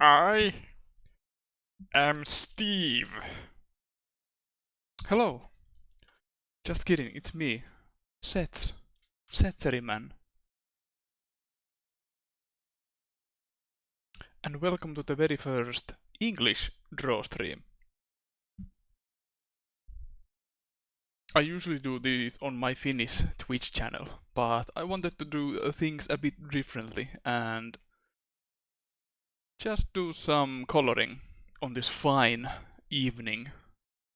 I am Steve. Hello. Just kidding, it's me, Seth. Setzeryman. And welcome to the very first English draw stream. I usually do this on my Finnish Twitch channel, but I wanted to do things a bit differently and just do some coloring on this fine evening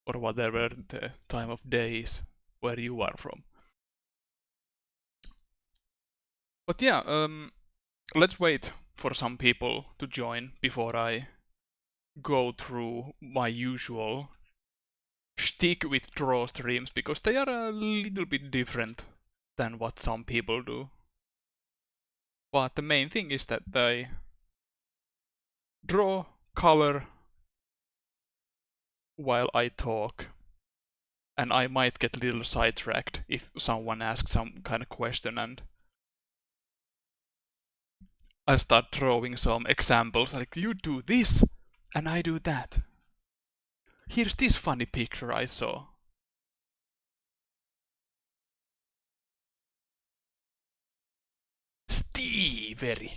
or whatever the time of day is where you are from. But yeah, let's wait for some people to join before I go through my usual shtick with draw streams, because they are a little bit different than what some people do. But the main thing is that they draw, color while I talk, and I might get a little sidetracked if someone asks some kind of question and I start throwing some examples like, you do this and I do that. Here's this funny picture I saw. Stevery.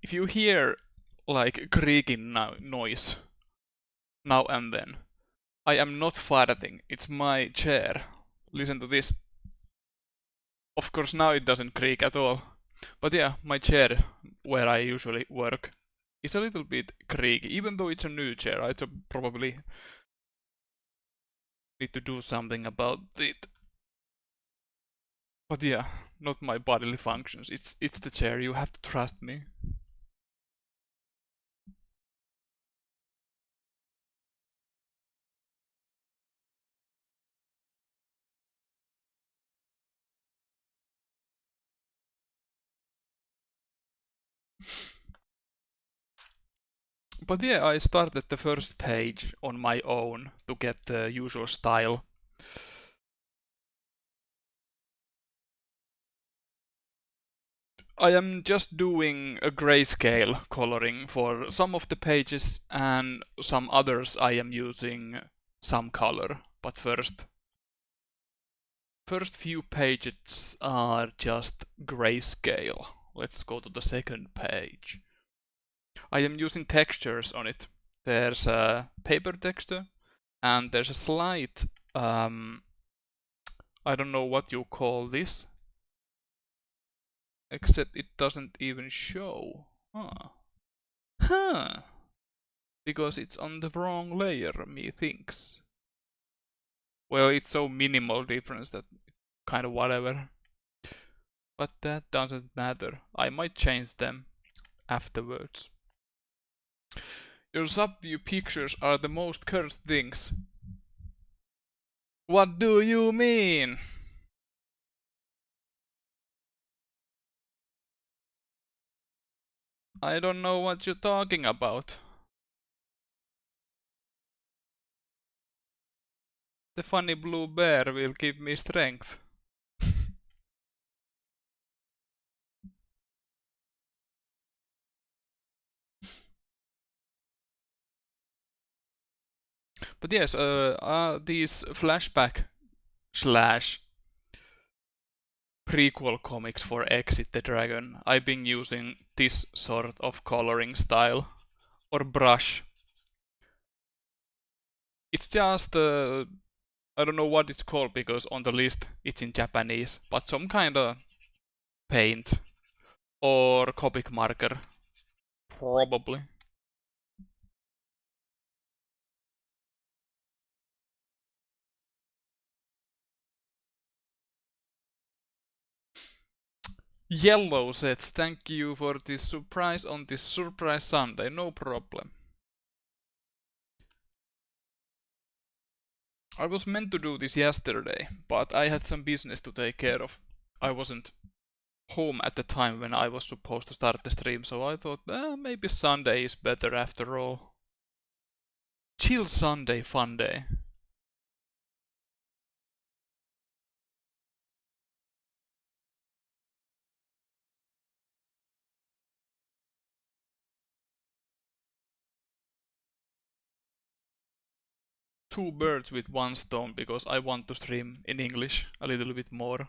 If you hear like creaking noise now and then, I am not farting, it's my chair. Listen to this. Of course now it doesn't creak at all. But yeah, my chair where I usually work is a little bit creaky, even though it's a new chair. I probably need to do something about it. But yeah, not my bodily functions. It's the chair, you have to trust me. But yeah, I started the first page on my own to get the usual style. I am just doing a grayscale coloring for some of the pages, and some others I am using some color. But first few pages are just grayscale. Let's go to the second page. I am using textures on it. There's a paper texture, and there's a slight, I don't know what you call this, except it doesn't even show. Huh. Because it's on the wrong layer, methinks. Well, it's so minimal difference that kind of whatever. But that doesn't matter. I might change them afterwards. Your subview pictures are the most cursed things. What do you mean? I don't know what you're talking about. The funny blue bear will give me strength. But yes, these flashback slash prequel comics for Exit the Dragon, I've been using this sort of coloring style, or brush. It's just, I don't know what it's called because on the list it's in Japanese, but some kind of paint or Copic marker, probably. Yellow sets, thank you for this surprise on this surprise Sunday, no problem. I was meant to do this yesterday, but I had some business to take care of. I wasn't home at the time when I was supposed to start the stream, so I thought maybe Sunday is better after all. Chill Sunday fun day. two birds with one stone because I want to stream in English a little bit more.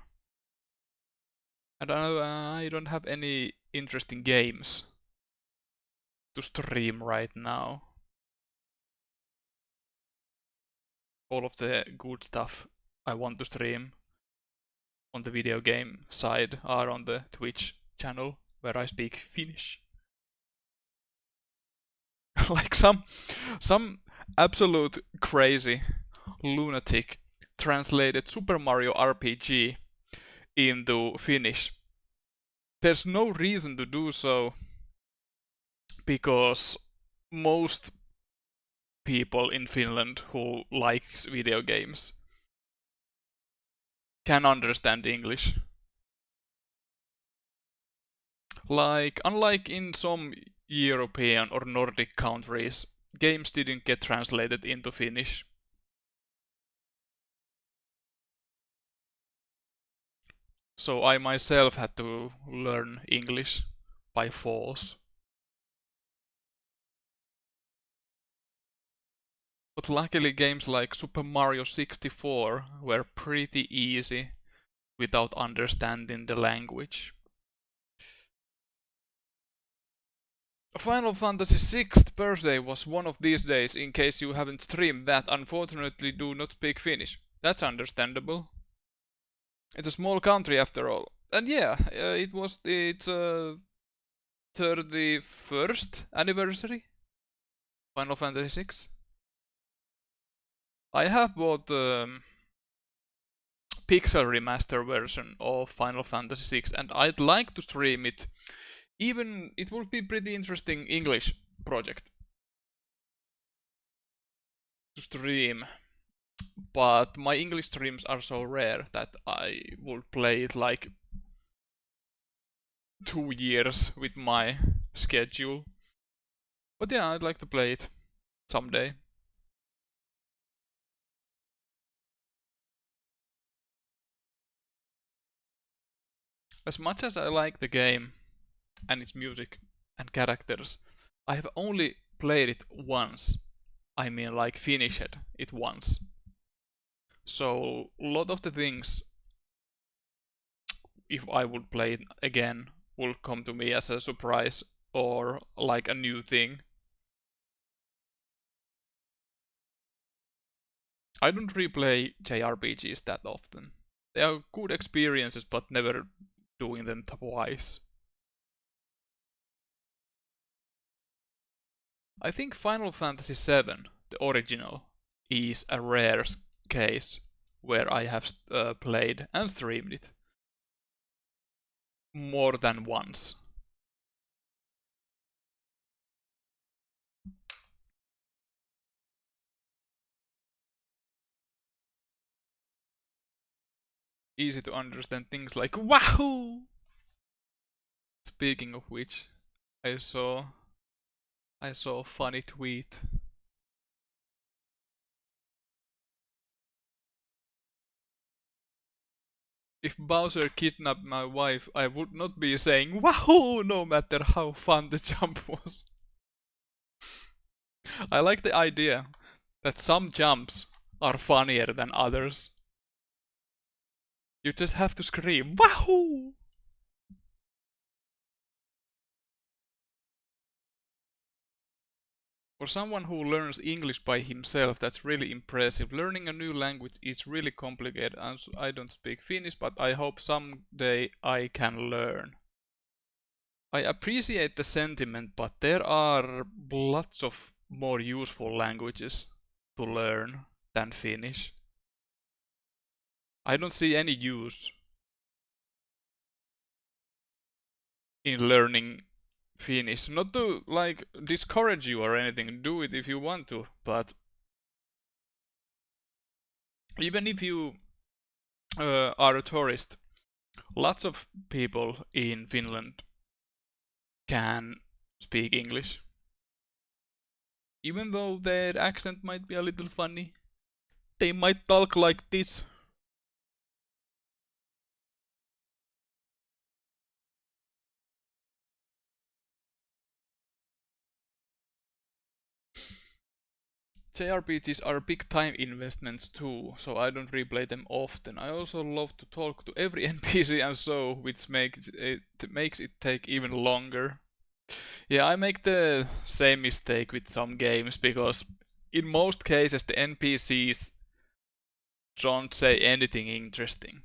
And I don't have any interesting games to stream right now. All of the good stuff I want to stream on the video game side are on the Twitch channel where I speak Finnish. Like some absolute crazy lunatic translated Super Mario RPG into Finnish. There's no reason to do so because most people in Finland who likes video games can understand English. Like, unlike in some European or Nordic countries, games didn't get translated into Finnish. So I myself had to learn English by force. But luckily games like Super Mario 64 were pretty easy without understanding the language. Final Fantasy 6th birthday was one of these days. In case you haven't streamed that, unfortunately do not speak Finnish. That's understandable. It's a small country after all. And yeah, it was its 31st anniversary. Final Fantasy 6. I have bought the pixel remaster version of Final Fantasy 6 and I'd like to stream it. Even it would be pretty interesting English project to stream. But my English streams are so rare that I would play it like 2 years with my schedule. But yeah, I'd like to play it someday. As much as I like the game and its music and characters, I have only played it once. I mean, like finished it once. So a lot of the things, if I would play it again, will come to me as a surprise or like a new thing. I don't replay JRPGs that often. They are good experiences, but never doing them twice. I think Final Fantasy VII, the original, is a rare case where I have played and streamed it more than once. Easy to understand things like Wahoo! Speaking of which, I saw a funny tweet. If Bowser kidnapped my wife, I would not be saying Wahoo! No matter how fun the jump was. I like the idea that some jumps are funnier than others. You just have to scream Wahoo! For someone who learns English by himself, that's really impressive. Learning a new language is really complicated, and I don't speak Finnish, but I hope someday I can learn. I appreciate the sentiment, but there are lots of more useful languages to learn than Finnish. I don't see any use in learning Finnish. Not to like discourage you or anything, do it if you want to, but even if you are a tourist, lots of people in Finland can speak English. Even though their accent might be a little funny, they might talk like this. JRPGs are big time investments too, so I don't replay them often. I also love to talk to every NPC and so, which makes it take even longer. Yeah, I make the same mistake with some games because in most cases the NPCs don't say anything interesting,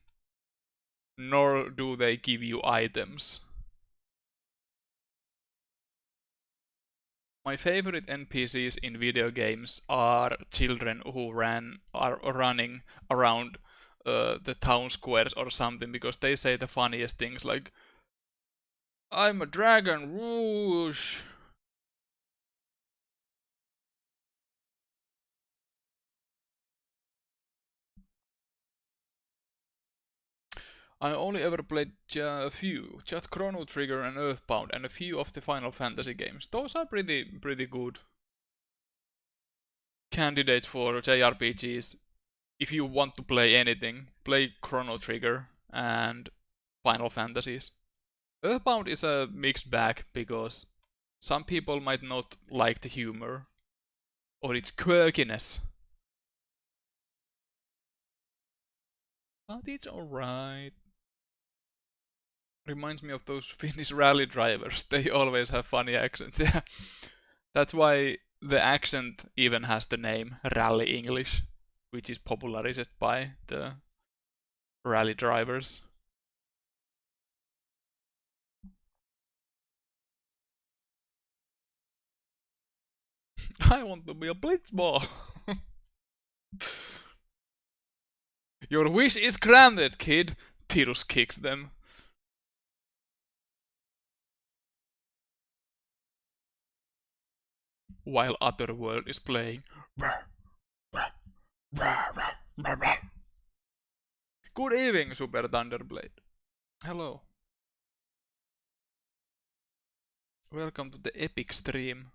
nor do they give you items. My favorite NPCs in video games are children who are running around the town squares or something because they say the funniest things like "I'm a dragon, whoosh." I only ever played a few, just Chrono Trigger and Earthbound, and a few of the Final Fantasy games. Those are pretty good candidates for JRPGs. If you want to play anything, play Chrono Trigger and Final Fantasies. Earthbound is a mixed bag because some people might not like the humor or its quirkiness, but it's alright. Reminds me of those Finnish rally drivers. They always have funny accents. Yeah, that's why the accent even has the name Rally English, which is popularized by the rally drivers. I want to be a blitzball. Your wish is granted, kid. Tirus kicks them. While Otherworld is playing. Good evening, Super Thunderblade. Hello. Welcome to the epic stream.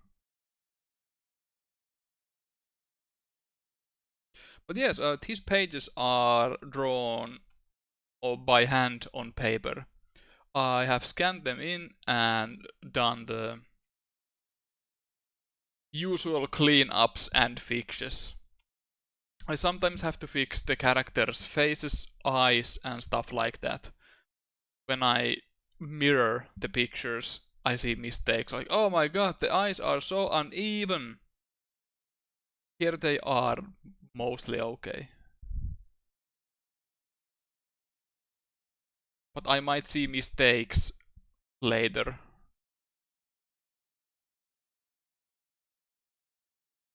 But yes, these pages are drawn or by hand on paper. I have scanned them in and done the usual cleanups and fixes. I sometimes have to fix the characters' faces, eyes, and stuff like that. When I mirror the pictures, I see mistakes like, oh my god, the eyes are so uneven. Here they are mostly okay. But I might see mistakes later.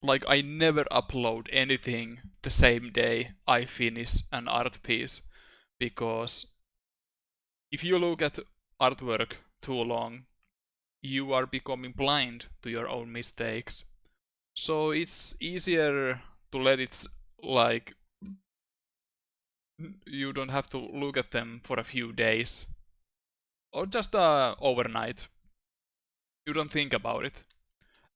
Like I never upload anything the same day I finish an art piece because if you look at artwork too long, you are becoming blind to your own mistakes. So it's easier to let it like you don't have to look at them for a few days or just overnight. You don't think about it.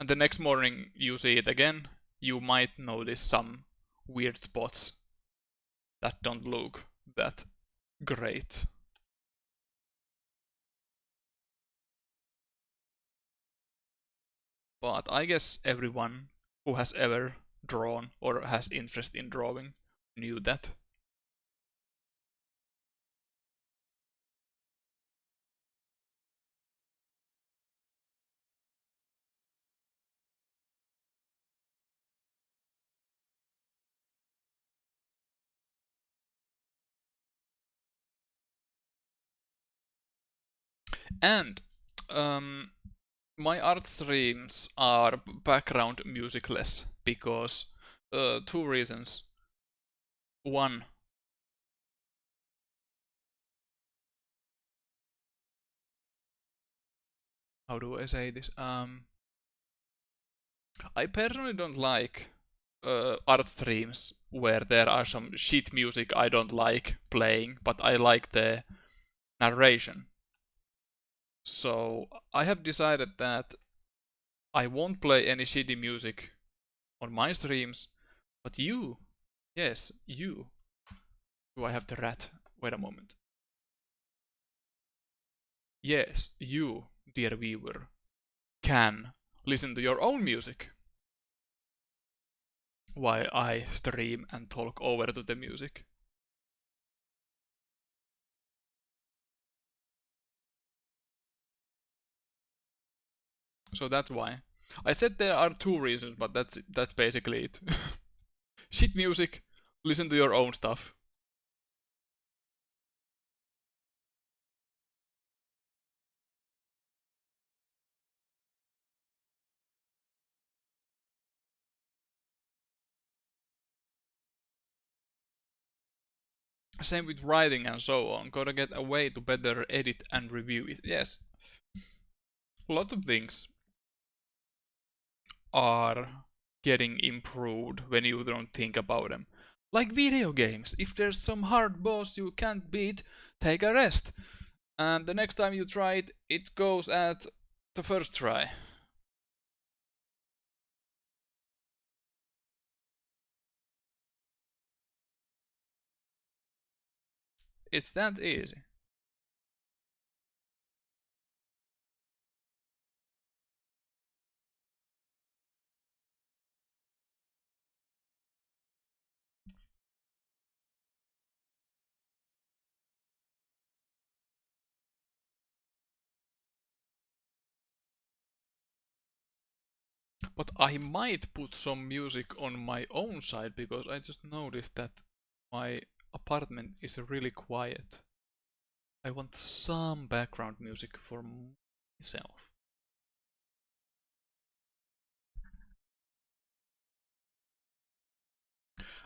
And the next morning you see it again, you might notice some weird spots that don't look that great. But I guess everyone who has ever drawn or has interest in drawing knew that. And um, my art streams are background musicless because two reasons. One, how do I say this? I personally don't like art streams where there are some shit music I don't like playing, but I like the narration. So I have decided that I won't play any shitty music on my streams, but you, yes, you. Do I have the rat? Wait a moment. Yes, you, dear viewer, can listen to your own music. while I stream and talk over to the music. So that's why. I said there are two reasons, but that's basically it. Shit music, listen to your own stuff. Same with writing and so on. Gotta get a way to better edit and review it. Yes, a lot of things are getting improved when you don't think about them. Like video games, if there's some hard boss you can't beat, take a rest. And the next time you try it, it goes at the first try. It's that easy. But I might put some music on my own side because I just noticed that my apartment is really quiet. I want some background music for myself.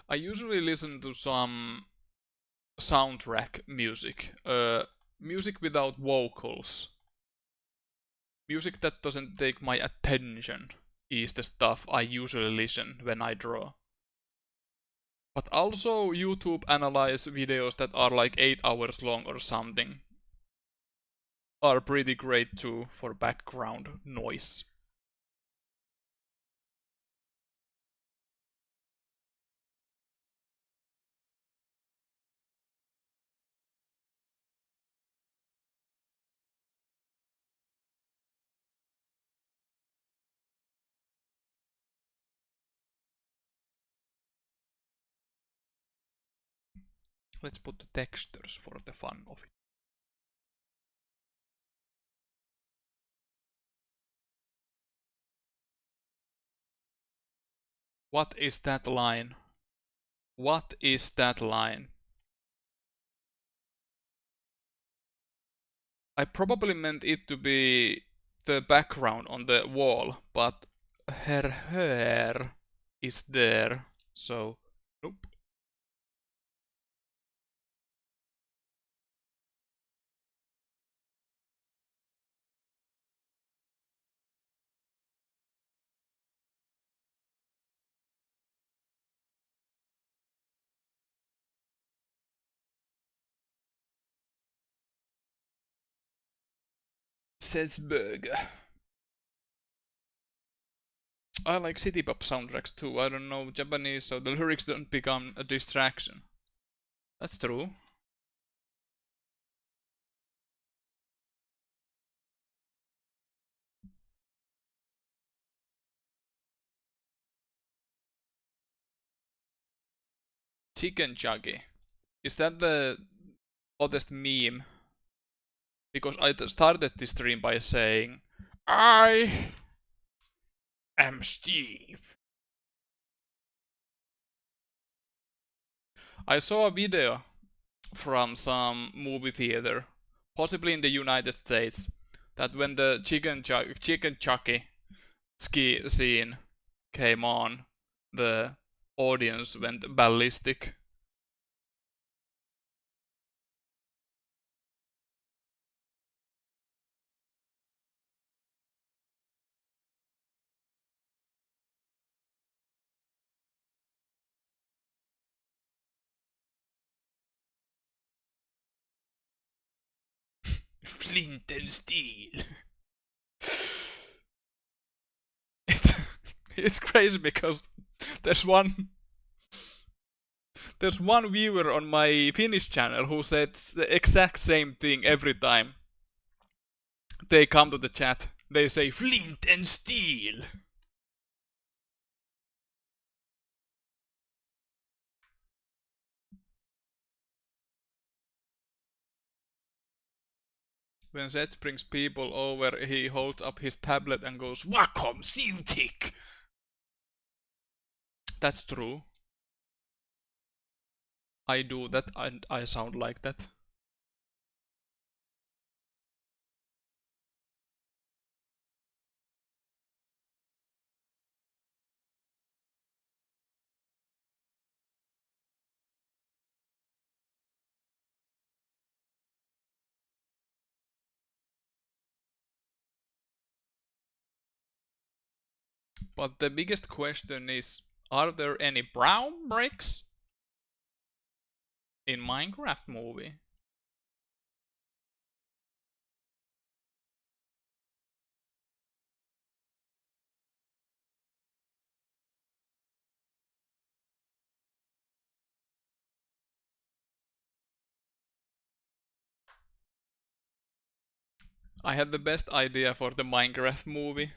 I usually listen to some soundtrack music, music without vocals. Music that doesn't take my attention is the stuff I usually listen when I draw. But also YouTube analyze videos that are like 8 hours long or something are pretty great too for background noise. Let's put the textures for the fun of it. What is that line? What is that line? I probably meant it to be the background on the wall, but her hair is there, so nope. Says Burger. I like city pop soundtracks too. I don't know Japanese, so the lyrics don't become a distraction. That's true. Chicken Chuggy. Is that the hottest meme? Because I started this stream by saying, I am Steve. I saw a video from some movie theater, possibly in the United States, that when the chicken chucky ski scene came on, the audience went ballistic. Flint and steel. It's it's crazy because there's one there's one viewer on my Finnish channel who said the exact same thing every time they come to the chat. They say flint and steel. When Seth brings people over, he holds up his tablet and goes, Wacom Cintiq! That's true. I do that and I sound like that. But the biggest question is, are there any brown bricks in Minecraft movie? I had the best idea for the Minecraft movie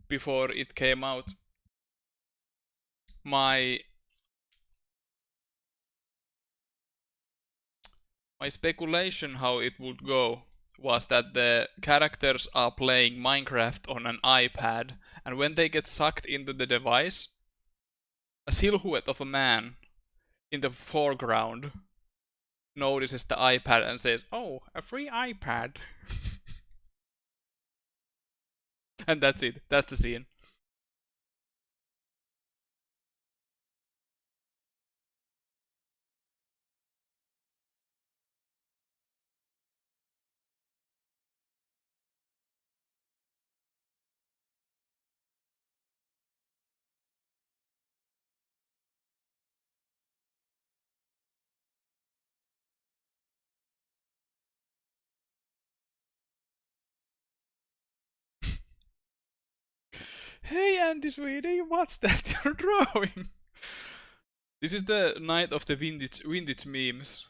before it came out. My my speculation how it would go was that the characters are playing Minecraft on an iPad, and when they get sucked into the device, a silhouette of a man in the foreground notices the iPad and says, "Oh, a free iPad." And that's it. That's the scene. Hey Andy sweetie, what's that you're drawing? This is the night of the vintage memes.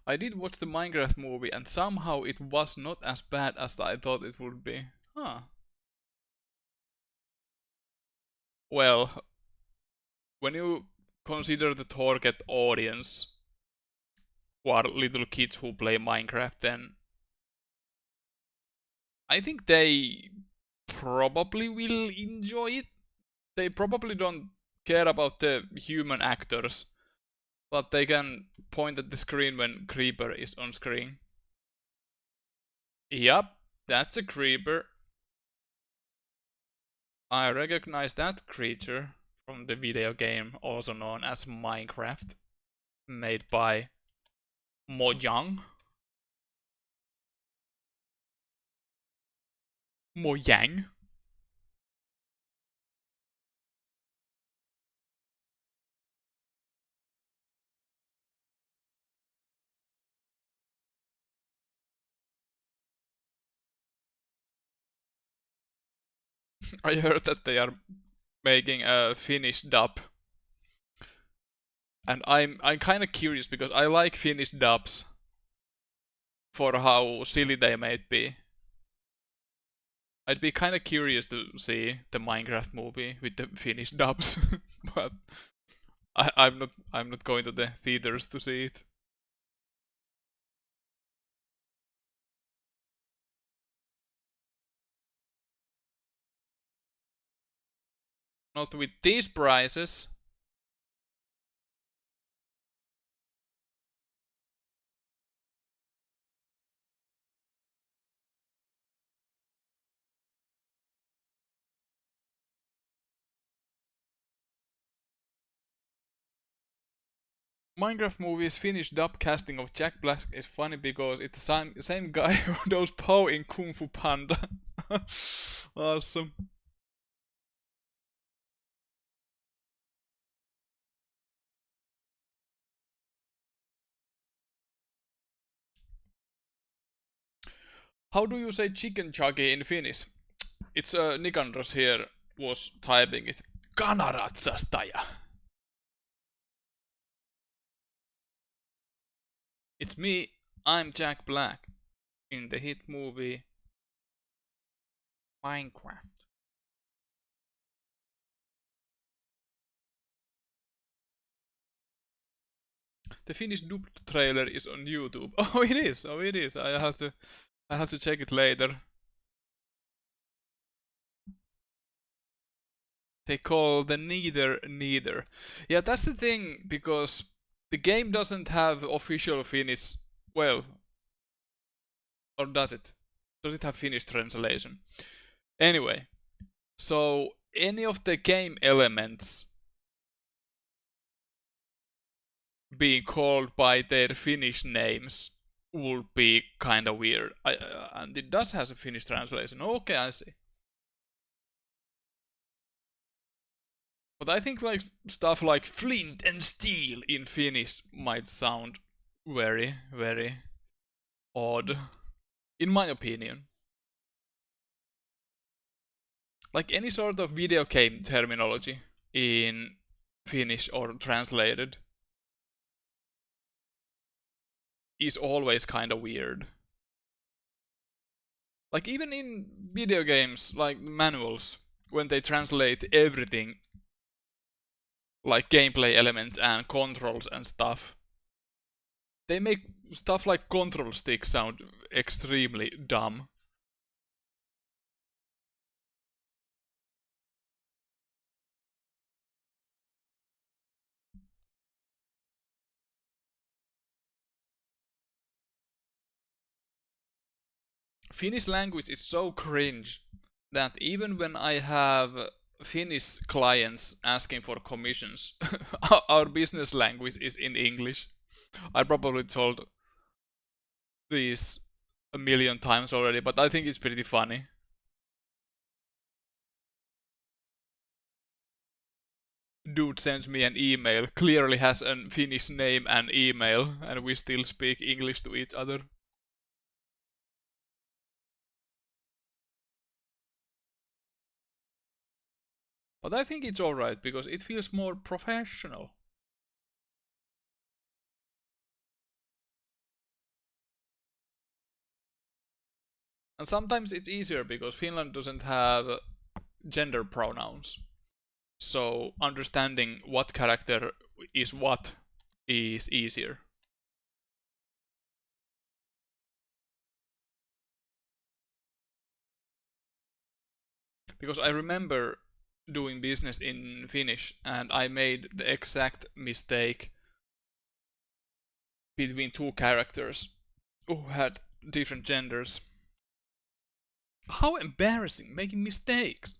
I did watch the Minecraft movie and somehow it was not as bad as I thought it would be. Huh. Well, when you consider the target audience who are little kids who play Minecraft, then I think they probably will enjoy it. They probably don't care about the human actors, but they can point at the screen when Creeper is on screen. Yup, that's a creeper. I recognize that creature from the video game also known as Minecraft, made by Mojang. Mojang? I heard that they are making a Finnish dub, and I'm kind of curious because I like Finnish dubs for how silly they might be. I'd be kind of curious to see the Minecraft movie with the Finnish dubs, but I'm not going to the theaters to see it. Not with these prices. Minecraft movie's Finnish dub casting of Jack Black is funny because it's the same guy who does Poe in Kung Fu Panda. Awesome. How do you say chicken chuggy in Finnish? It's Nikandros here was typing it. Kanaratsastaja. It's me, I'm Jack Black, in the hit movie Minecraft. The Finnish dubbed trailer is on YouTube. Oh, it is. Oh, it is. I have to check it later. They call the neither. Yeah, that's the thing, because the game doesn't have official Finnish. Well, or does it? Does it have Finnish translation? Anyway, so any of the game elements being called by their Finnish names would be kind of weird. And it does have a Finnish translation. Okay, I see. But I think like stuff like flint and steel in Finnish might sound very, very odd, in my opinion. Like any sort of video game terminology in Finnish or translated is always kind of weird. Like even in video games, like manuals, when they translate everything, like gameplay elements and controls and stuff, they make stuff like control stick sound extremely dumb. Finnish language is so cringe that even when I have Finnish clients asking for commissions, our business language is in English. I probably told this a million times already, but I think it's pretty funny. Dude sends me an email, clearly has a Finnish name and email, and we still speak English to each other. But I think it's alright because it feels more professional. And sometimes it's easier because Finland doesn't have gender pronouns. So understanding what character is what is easier. Because I remember doing business in Finnish and I made the exact mistake between two characters who had different genders. How embarrassing, making mistakes!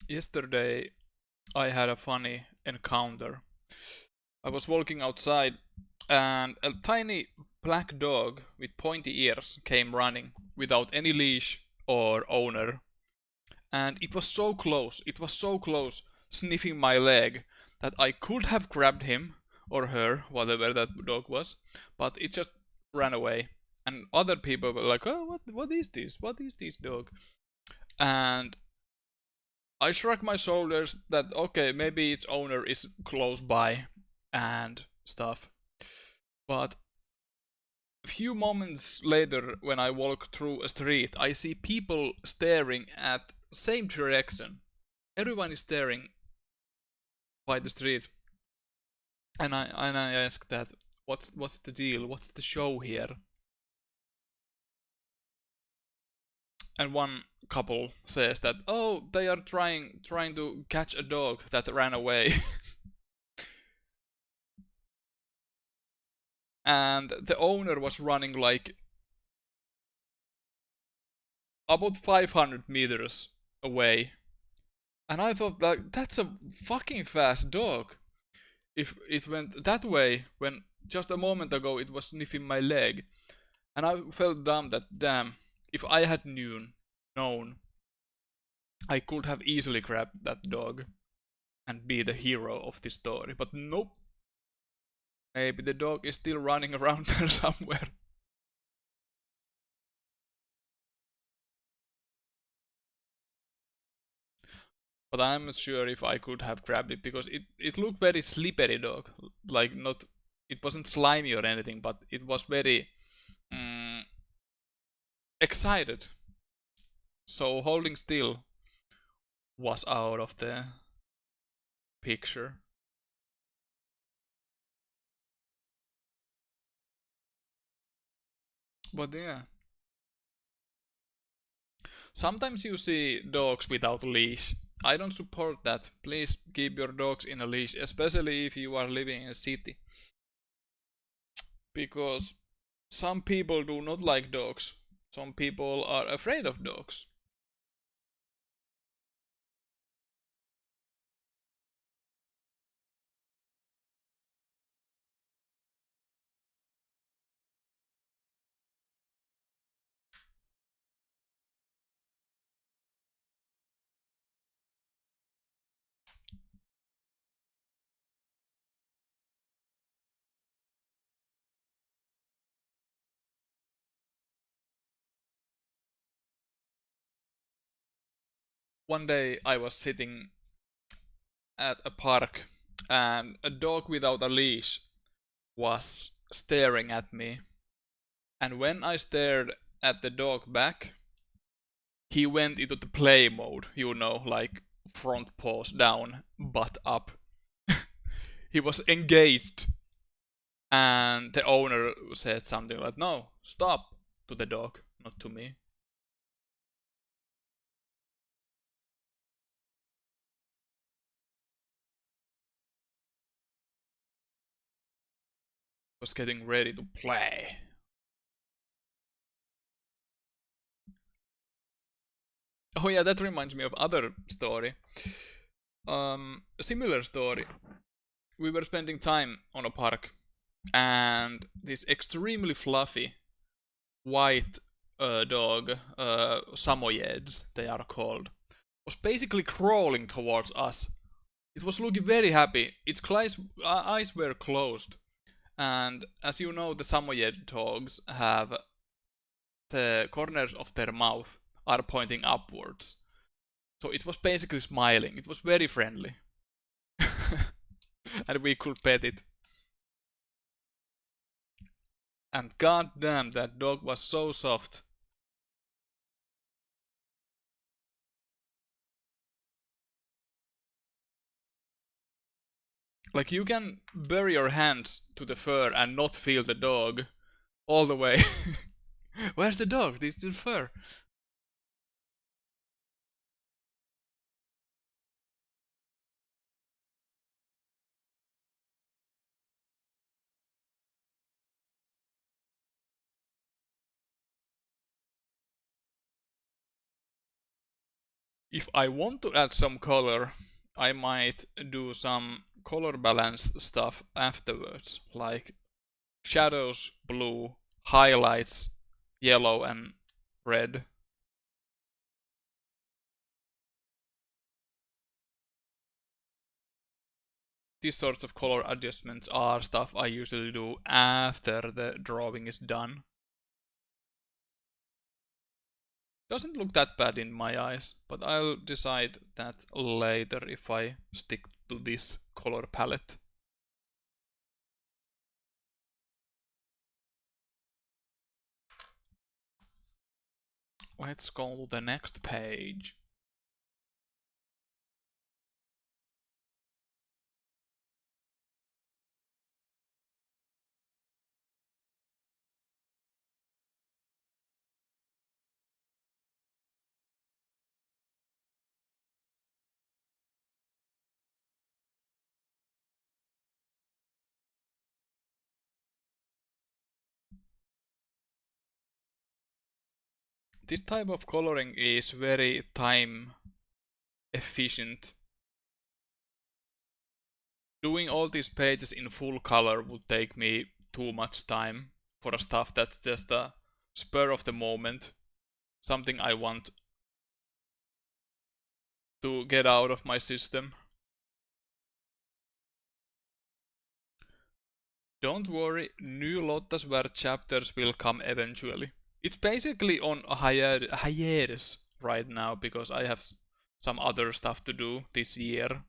Yesterday I had a funny encounter. I was walking outside and a tiny black dog with pointy ears came running without any leash or owner. And it was so close, sniffing my leg, that I could have grabbed him or her, whatever that dog was, but it just ran away. And other people were like, "Oh, what is this? What is this dog?" And I shrugged my shoulders that okay, maybe its owner is close by and stuff. But a few moments later, when I walk through a street, I see people staring at same direction. Everyone is staring by the street, and I ask that what's the deal? What's the show here? And one couple says that oh, they are trying to catch a dog that ran away. And the owner was running like about 500 meters away, And I thought that that's a fucking fast dog. If it went that way when just a moment ago it was sniffing my leg. And I felt dumb that damn, if I had known, I could have easily grabbed that dog and be the hero of this story. But nope, maybe the dog is still running around there somewhere. But I'm not sure if I could have grabbed it because it looked very slippery dog. Like not, it wasn't slimy or anything, but it was very mm, excited. So holding still was out of the picture. But yeah, sometimes you see dogs without leash. I don't support that. Please keep your dogs in a leash, especially if you are living in a city. Because some people do not like dogs. Some people are afraid of dogs. One day I was sitting at a park and a dog without a leash was staring at me. And when I stared at the dog back, he went into the play mode, like front paws down, butt up. He was engaged, and the owner said something like, "No, stop," to the dog, not to me. Was getting ready to play. Oh yeah, that reminds me of other story. A similar story. We were spending time on a park, and this extremely fluffy white dog, Samoyeds they are called, was basically crawling towards us. It was looking very happy. Its eyes were closed, and as you know, the Samoyed dogs have the corners of their mouth are pointing upwards. So it was basically smiling. It was very friendly. And we could pet it. And goddamn, that dog was so soft. Like you can bury your hands to the fur and not feel the dog all the way. Where's the dog? This is fur. If I want to add some color, I might do some color balance stuff afterwards, like shadows blue, highlights yellow and red. These sorts of color adjustments are stuff I usually do after the drawing is done. Doesn't look that bad in my eyes, but I'll decide that later if I stick to this color palette. Let's go to the next page. This type of coloring is very time efficient. Doing all these pages in full color would take me too much time for a stuff that's just a spur of the moment, something I want to get out of my system. Don't worry, new Lottasware chapters will come eventually. It's basically on a hiatus right now because I have some other stuff to do this year.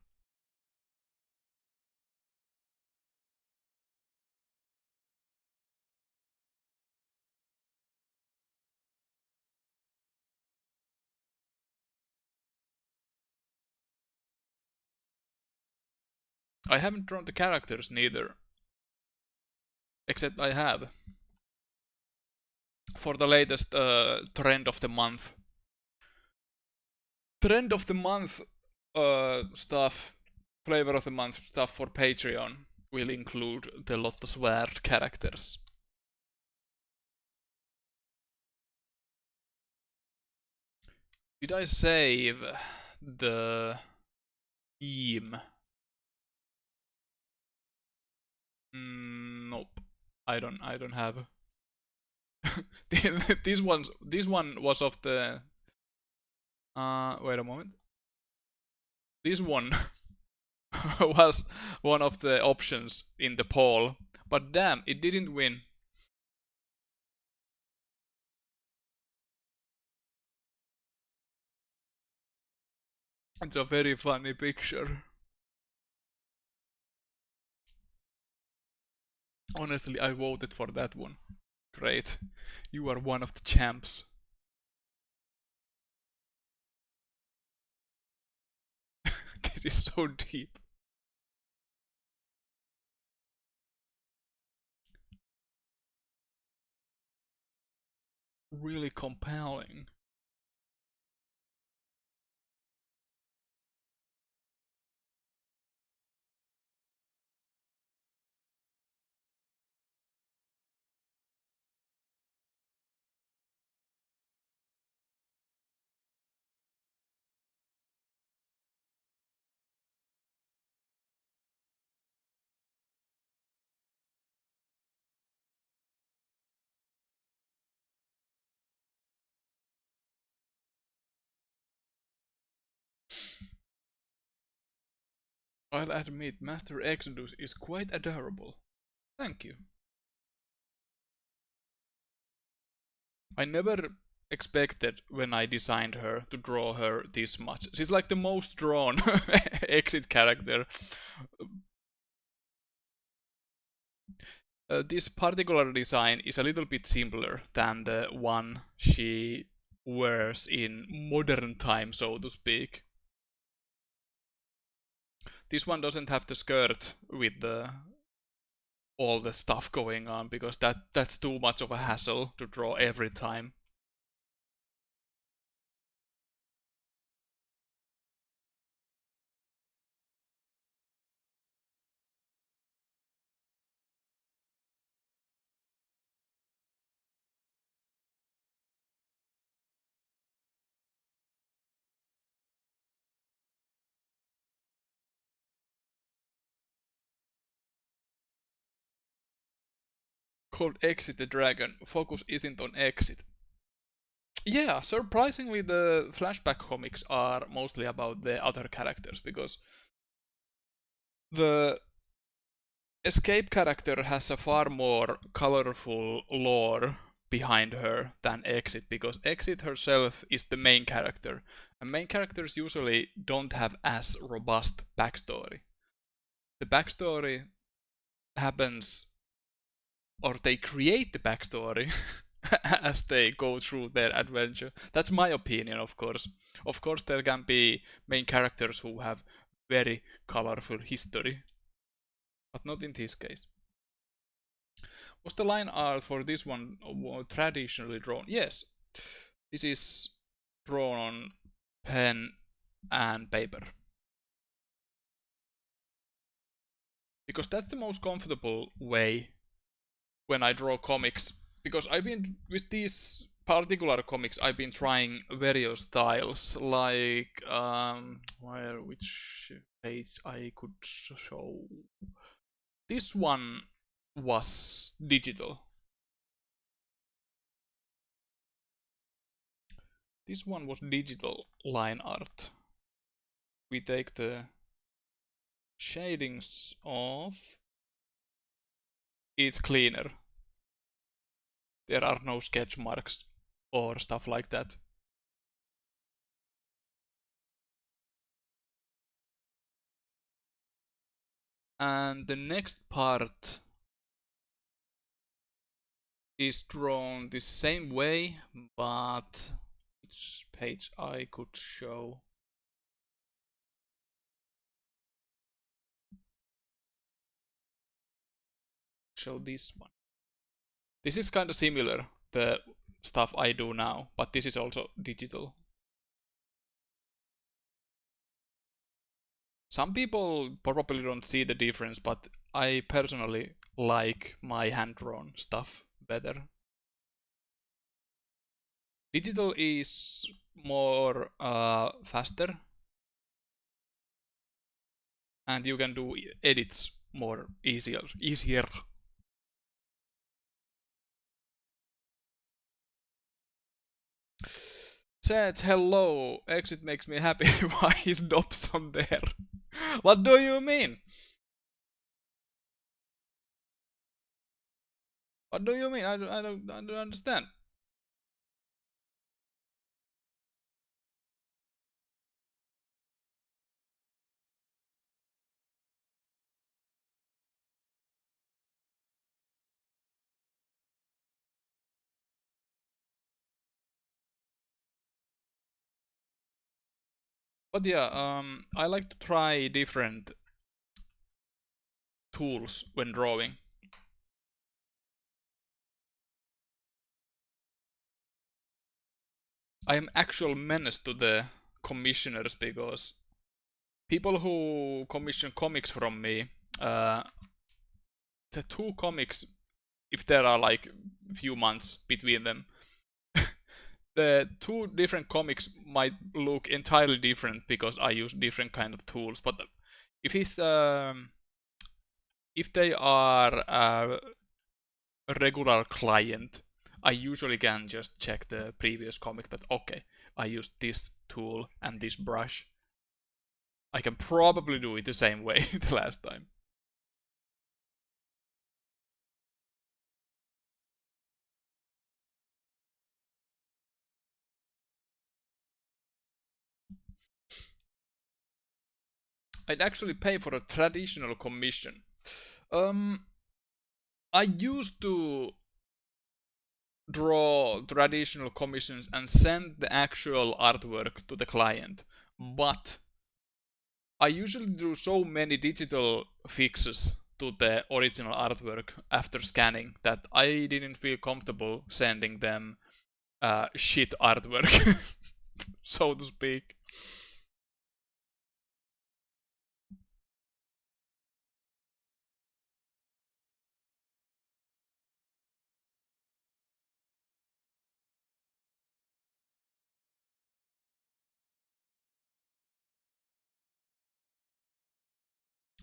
I haven't drawn the characters neither, except I have for the latest trend of the month. Trend of the month stuff, flavor of the month stuff for Patreon will include the Lottasware characters. Did I save the theme? Nope. I don't have. this one was of the wait a moment. This one was one of the options in the poll, but damn, it didn't win. It's a very funny picture. Honestly, I voted for that one. Great. You are one of the champs. This is so deep. Really compelling. I'll admit, Master Exodus is quite adorable. Thank you. I never expected when I designed her to draw her this much. She's like the most drawn exit character. This particular design is a little bit simpler than the one she wears in modern time, so to speak. This one doesn't have the skirt with all the stuff going on because that's too much of a hassle to draw every time. Called Exit the Dragon, focus isn't on Exit. Yeah, surprisingly, the flashback comics are mostly about the other characters because the Escape character has a far more colorful lore behind her than Exit because Exit herself is the main character, and main characters usually don't have as robust backstory. The backstory happens, or they create the backstory as they go through their adventure. That's my opinion, of course. Of course, there can be main characters who have very colorful history, but not in this case. Was the line art for this one traditionally drawn? Yes, this is drawn on pen and paper. Because that's the most comfortable way when I draw comics. Because I've been with these particular comics, I've been trying various styles, like which page I could show. This one was digital. This one was digital line art. We take the shadings off. It's cleaner. There are no sketch marks or stuff like that. And the next part is drawn the same way, but which page I could show? Show this one. This is kind of similar, the stuff I do now, but this is also digital. Some people probably don't see the difference, but I personally like my hand-drawn stuff better. Digital is more faster, and you can do edits more easier. Chat, hello. Exit makes me happy. Why is Dobson there? What do you mean? What do you mean? I don't understand. But yeah, I like to try different tools when drawing. I am actual menace to the commissioners because people who commission comics from me, the two comics, if there are like few months between them, the two different comics might look entirely different because I use different kind of tools. But if they are a regular client, I usually can just check the previous comic that okay, I used this tool and this brush. I can probably do it the same way the last time. I'd actually pay for a traditional commission. Um, I used to draw traditional commissions and send the actual artwork to the client, but I usually do so many digital fixes to the original artwork after scanning that I didn't feel comfortable sending them shit artwork, so to speak.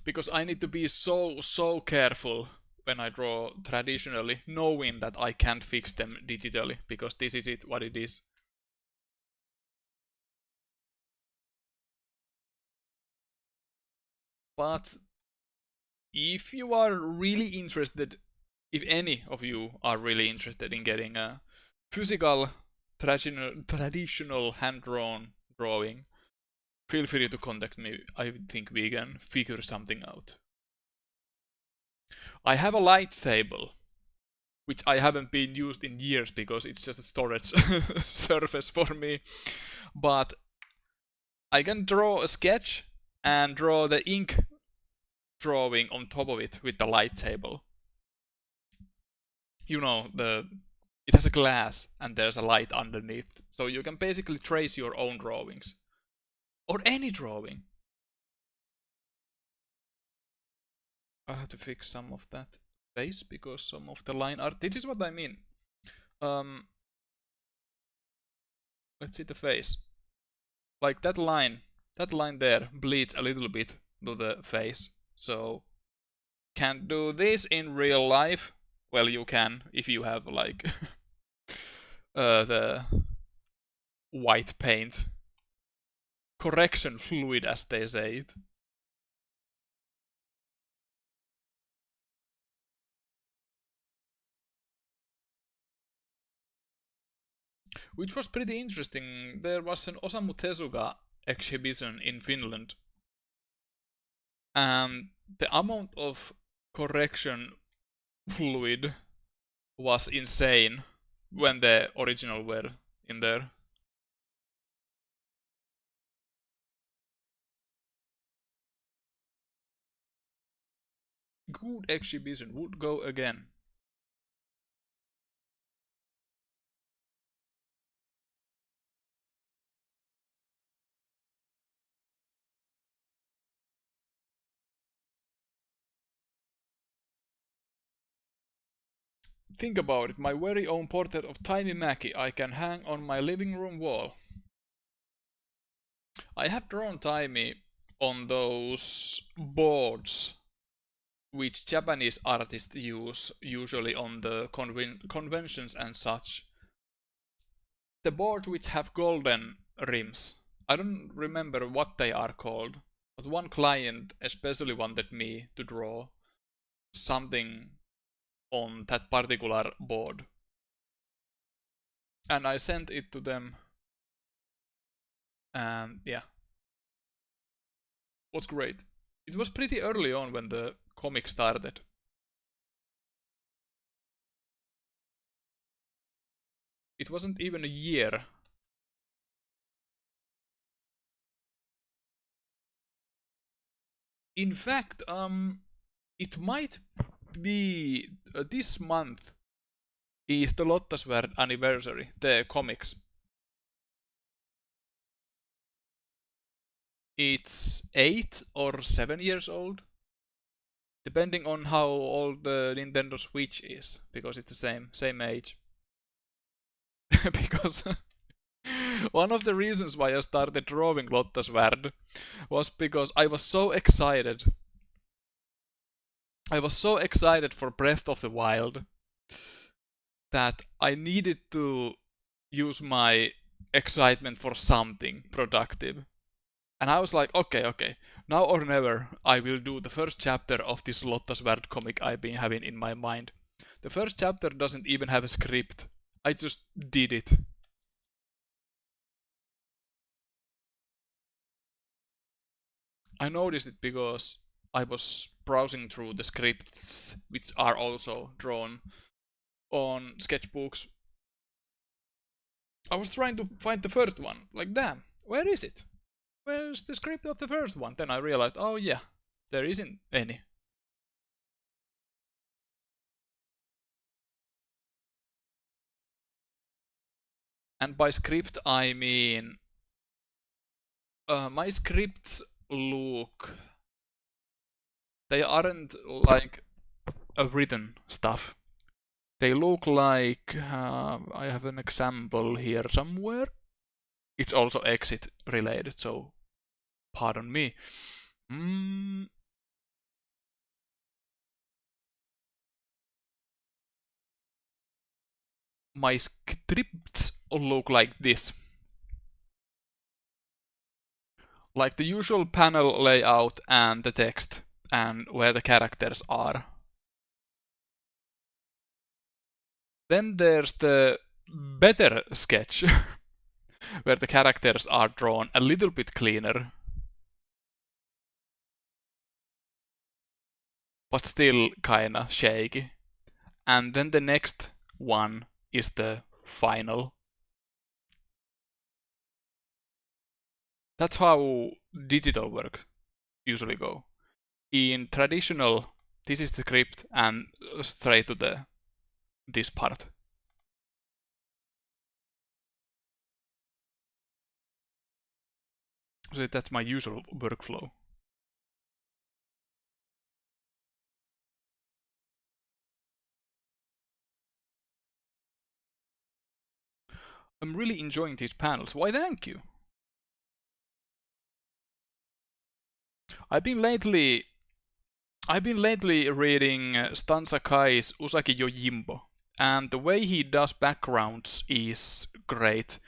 Because I need to be so careful when I draw traditionally, knowing that I can't fix them digitally, because this is it what it is. But if you are really interested, if any of you are really interested in getting a physical traditional hand-drawn drawing, feel free to contact me. I think we can figure something out. I have a light table which I haven't been used in years because it's just a storage surface for me. But I can draw a sketch and draw the ink drawing on top of it with the light table. You know, it has a glass and there's a light underneath. So you can basically trace your own drawings. Or any drawing. I have to fix some of that face because some of the line art. This is what I mean. Um, Let's see the face. Like that line there bleeds a little bit to the face. So can't do this in real life. Well, you can if you have like the white paint correction fluid, as they say it. Which was pretty interesting. There was an Osamu Tezuka exhibition in Finland, and the amount of correction fluid was insane when the original were in there. Good exhibition, would go again. Think about it, my very own portrait of Tiny Mackie I can hang on my living room wall. I have drawn Tiny on those boards which Japanese artists use usually on the conventions and such. The boards which have golden rims. I don't remember what they are called, but one client especially wanted me to draw something on that particular board. And I sent it to them, and yeah, it was great. It was pretty early on when the comic started. It wasn't even a year. In fact, it might be this month is the Lottasvärd anniversary, the comics. It's 8 or 7 years old, depending on how old the Nintendo Switch is, because it's the same age. Because one of the reasons why I started drawing Lottasvärd was because I was so excited. I was so excited for Breath of the Wild that I needed to use my excitement for something productive. And I was like, okay, now or never, I will do the first chapter of this Lottasvärd comic I've been having in my mind. The first chapter doesn't even have a script. I just did it. I noticed it because I was browsing through the scripts, which are also drawn on sketchbooks. I was trying to find the first one. Like, damn, where is it? Where's the script of the first one? Then I realized, oh yeah, there isn't any. And by script I mean my scripts look, they aren't like a written stuff. They look like I have an example here somewhere. It's also exit related, so pardon me. Mm, my scripts look like this. Like the usual panel layout and the text and where the characters are. Then there's the better sketch where the characters are drawn a little bit cleaner, but still kinda shaky. And then the next one is the final. That's how digital work usually go. In traditional, this is the script and straight to the this part. So that's my usual workflow. I'm really enjoying these panels. Why, thank you. I've been lately reading Stan Sakai's Usagi Yojimbo, and the way he does backgrounds is great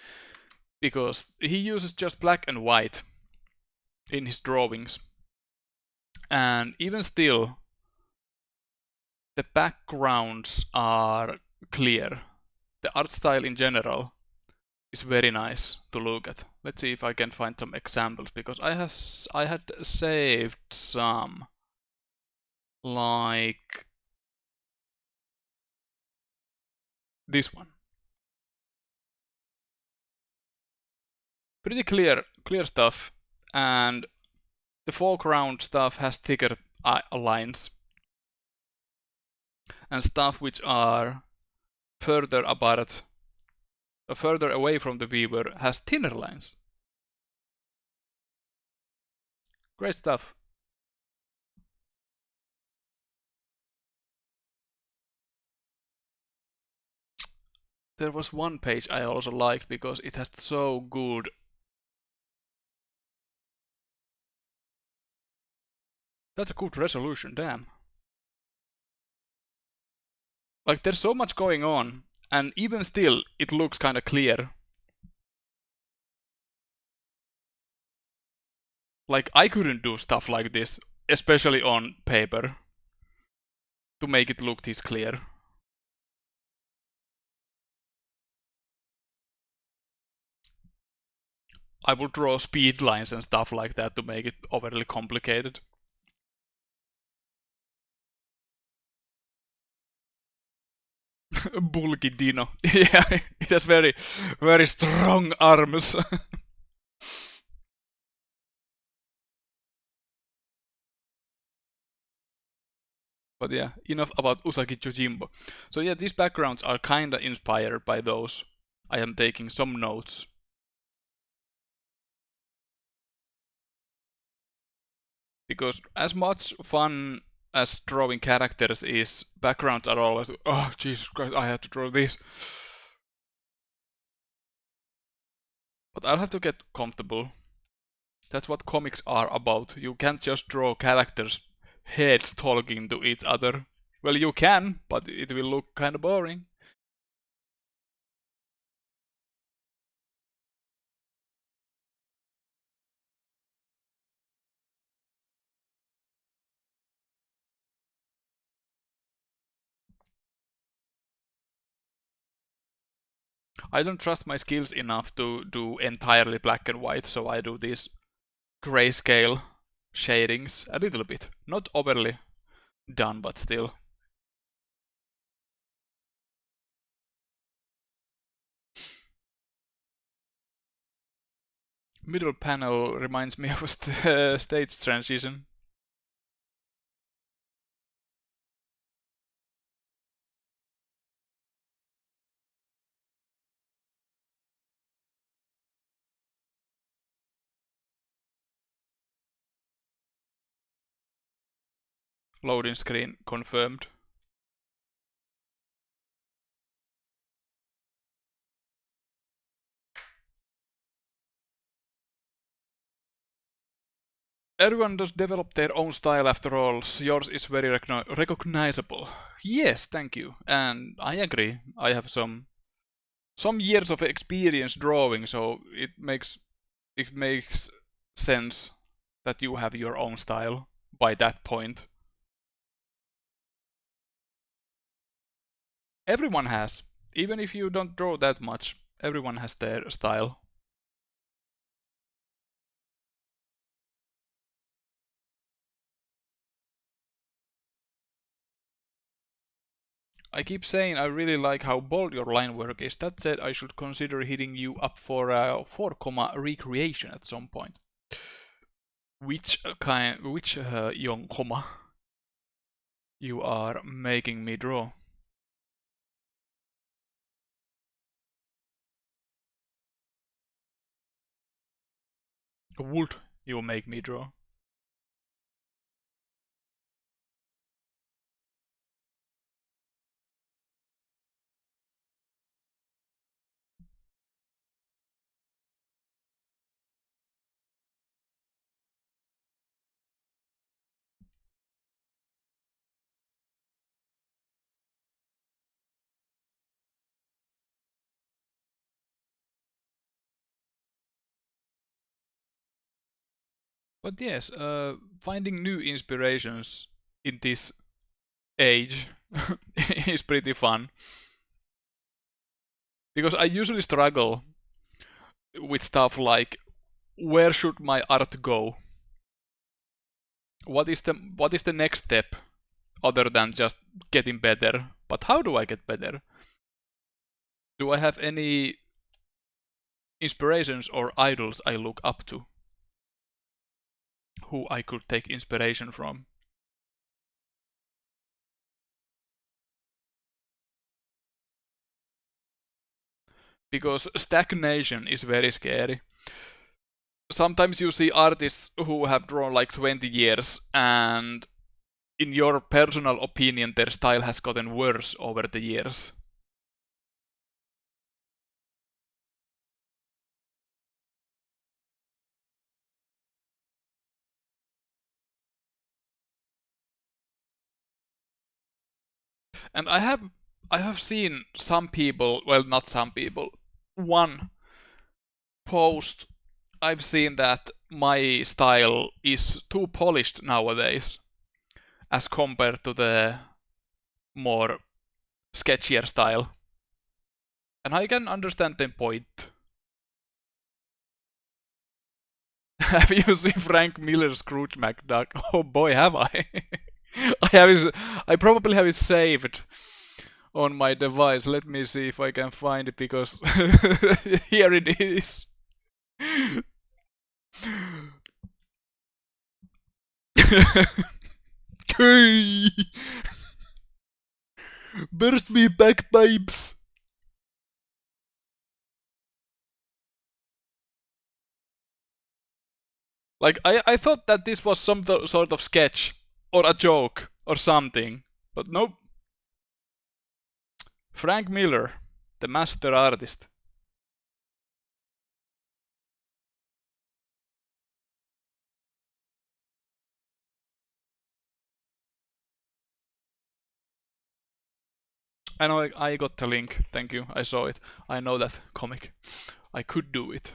because he uses just black and white in his drawings, and even still, the backgrounds are clear. The art style in general is very nice to look at. Let's see if I can find some examples because I had saved some, like this one. Pretty clear stuff, and the foreground stuff has thicker lines, and stuff which are further apart, further away from the viewer has thinner lines. Great stuff. There was one page I also liked because it had so good. That's a good resolution, damn. Like there's so much going on, and even still it looks kinda clear. Like I couldn't do stuff like this, especially on paper, to make it look this clear. I would draw speed lines and stuff like that to make it overly complicated. Bulky Dino. Yeah, it has very strong arms. But yeah, enough about Usagi Chojimbo. So yeah, these backgrounds are kinda inspired by those. I am taking some notes. Because as much fun as drawing characters is, backgrounds are always, oh Jesus Christ, I have to draw this. But I'll have to get comfortable. That's what comics are about. You can't just draw characters' heads talking to each other. Well, you can, but it will look kinda boring. I don't trust my skills enough to do entirely black and white, so I do these grayscale shadings a little bit. Not overly done, but still. Middle panel reminds me of a stage transition. Loading screen confirmed. Everyone does develop their own style after all. So yours is very recognizable. Yes, thank you. And I agree. I have some years of experience drawing, so it makes sense that you have your own style by that point. Everyone has. Even if you don't draw that much, everyone has their style. I keep saying I really like how bold your line work is. That said, I should consider hitting you up for a 4 comma recreation at some point. Which young comma you are making me draw? Would you make me draw? But yes, finding new inspirations in this age is pretty fun. Because I usually struggle with stuff like where should my art go? What is the next step other than just getting better? But how do I get better? Do I have any inspirations or idols I look up to who I could take inspiration from? Because stagnation is very scary. Sometimes you see artists who have drawn like 20 years and in your personal opinion their style has gotten worse over the years. And I have seen some people, well, not some people, one post I've seen that my style is too polished nowadays as compared to the more sketchier style. And I can understand the point. Have you seen Frank Miller's Scrooge McDuck? Oh boy, have I. I probably have it saved on my device. Let me see if I can find it because here it is. Hey! Burst me bagpipes! Like, I thought that this was some sort of sketch or a joke or something, but nope. Frank Miller, the master artist. I know I got the link. Thank you. I saw it. I know that comic. I could do it.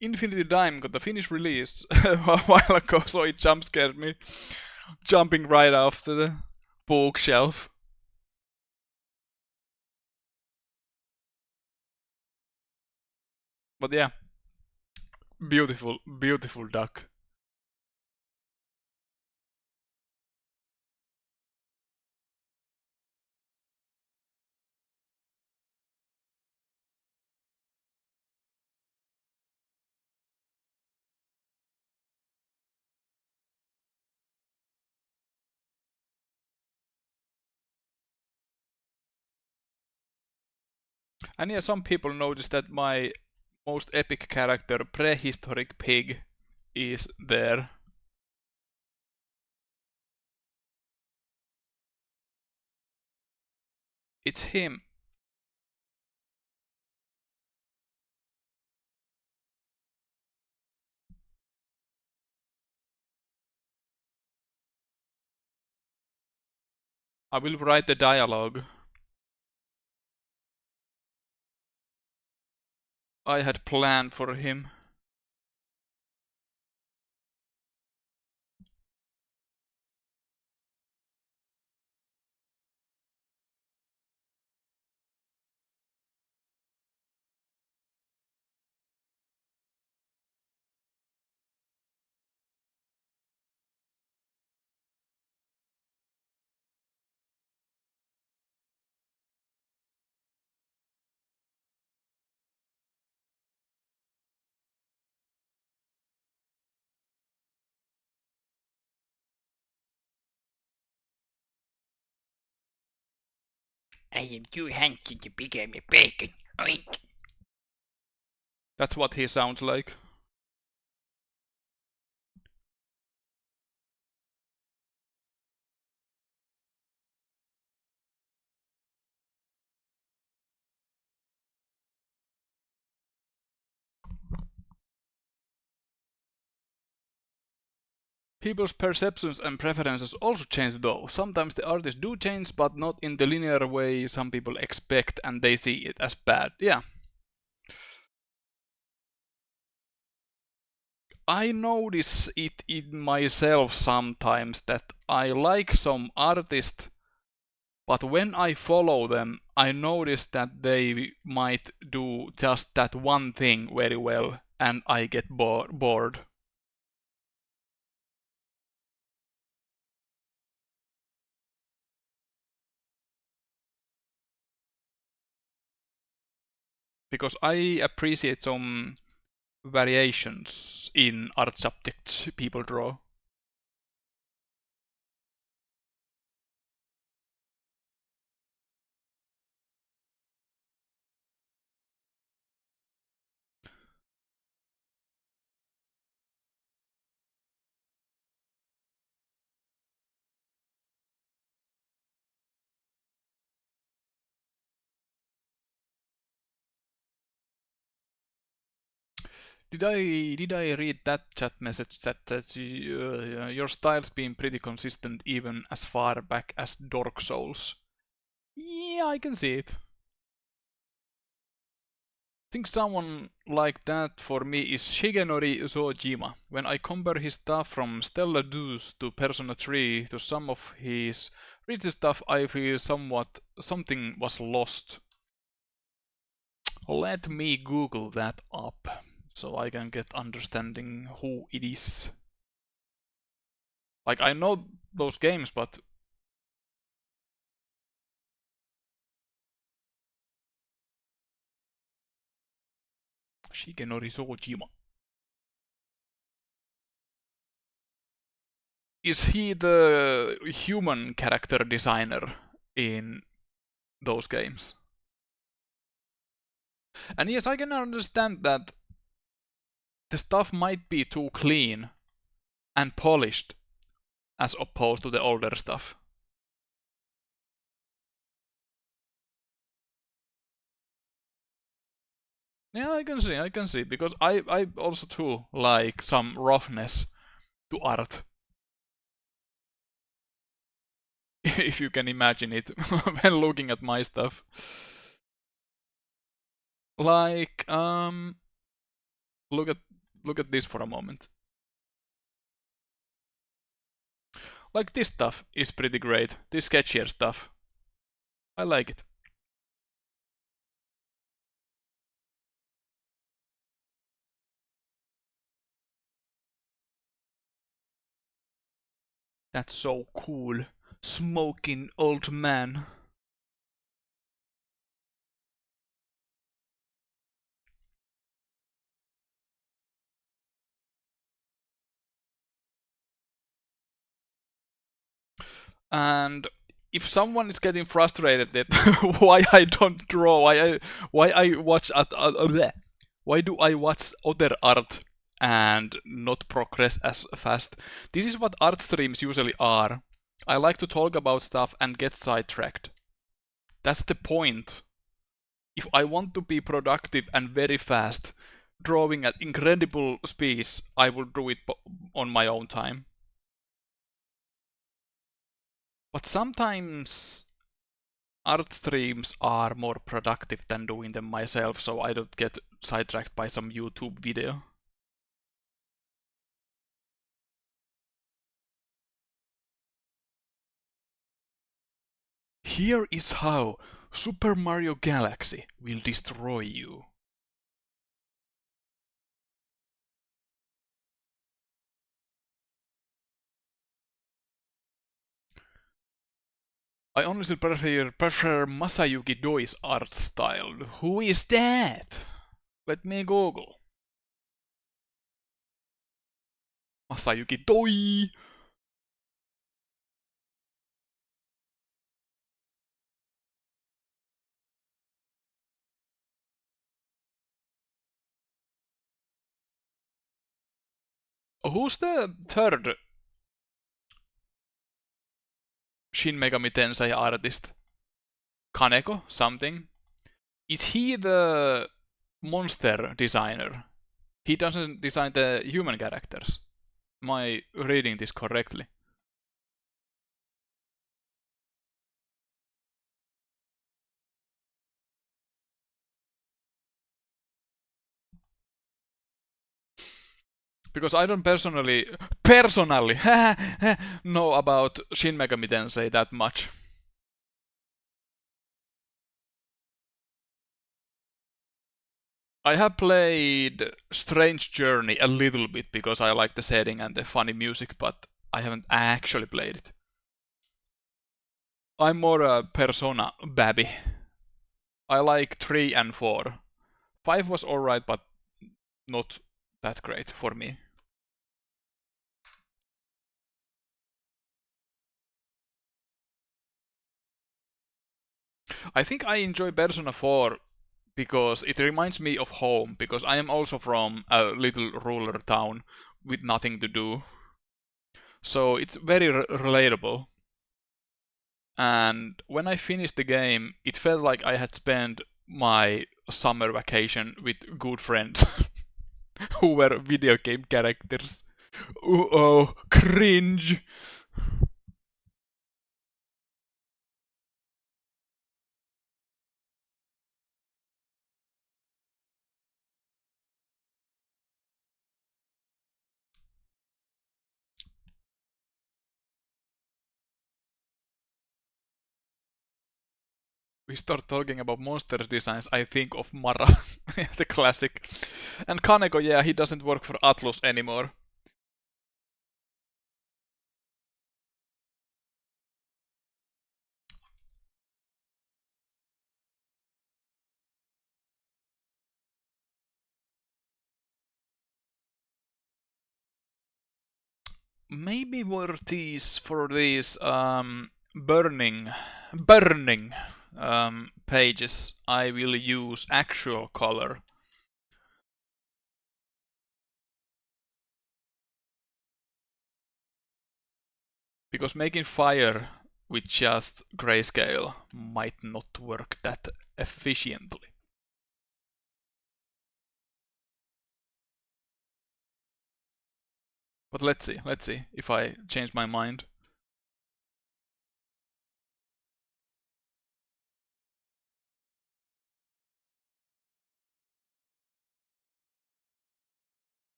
Infinity Dime got the Finnish release a while ago, so it jump scared me. Jumping right after the bookshelf. But yeah, beautiful, beautiful duck. And yeah, some people noticed that my most epic character, Prehistoric Pig, is there. It's him. I will write the dialogue. I had planned for him. I am too handsome to become a bacon. Oink. That's what he sounds like. People's perceptions and preferences also change though. Sometimes the artists do change, but not in the linear way some people expect and they see it as bad. Yeah. I notice it in myself sometimes that I like some artist, but when I follow them, I notice that they might do just that one thing very well and I get bored. Because I appreciate some variations in art subjects people draw. Did I read that chat message that your style's been pretty consistent even as far back as Dark Souls? Yeah, I can see it. Think someone like that for me is Shigenori Sojima. When I compare his stuff from Stellar Deuce to Persona 3 to some of his recent stuff, I feel something was lost. Let me Google that up so I can get understanding who it is. Like I know those games, but Shigenori Sojima. Is he the human character designer in those games? And yes, I can understand that the stuff might be too clean and polished as opposed to the older stuff. Yeah, I can see, because I also too like some roughness to art, if you can imagine it when looking at my stuff. Like, look at this for a moment. Like this stuff is pretty great. This sketchier stuff, I like it. That's so cool. Smoking old man. And if someone is getting frustrated that why I don't draw, why I watch why do I watch other art and not progress as fast? This is what art streams usually are. I like to talk about stuff and get sidetracked. That's the point. If I want to be productive and very fast, drawing at incredible speeds, I will do it on my own time. But sometimes art streams are more productive than doing them myself, so I don't get sidetracked by some YouTube video. Here is how Super Mario Galaxy will destroy you. I honestly prefer Masayuki Doi's art style. Who is that? Let me Google. Masayuki Doi! Who's the third Shin Megami Tensei artist? Kaneko? Something? Is he the monster designer? He doesn't design the human characters. Am I reading this correctly? Because I don't personally know about Shin Megami Tensei that much. I have played Strange Journey a little bit because I like the setting and the funny music, but I haven't actually played it. I'm more a Persona babby. I like 3 and 4. 5 was alright, but not that great for me. I think I enjoy Persona 4 because it reminds me of home, because I am also from a little rural town with nothing to do. So it's very relatable. And when I finished the game, it felt like I had spent my summer vacation with good friends who were video game characters. Oh, cringe! We start talking about monster designs, I think of Mara, the classic. And Kaneko, yeah, he doesn't work for Atlus anymore. Maybe for these burning pages, I will use actual color. Because making fire with just grayscale might not work that efficiently. But let's see if I change my mind.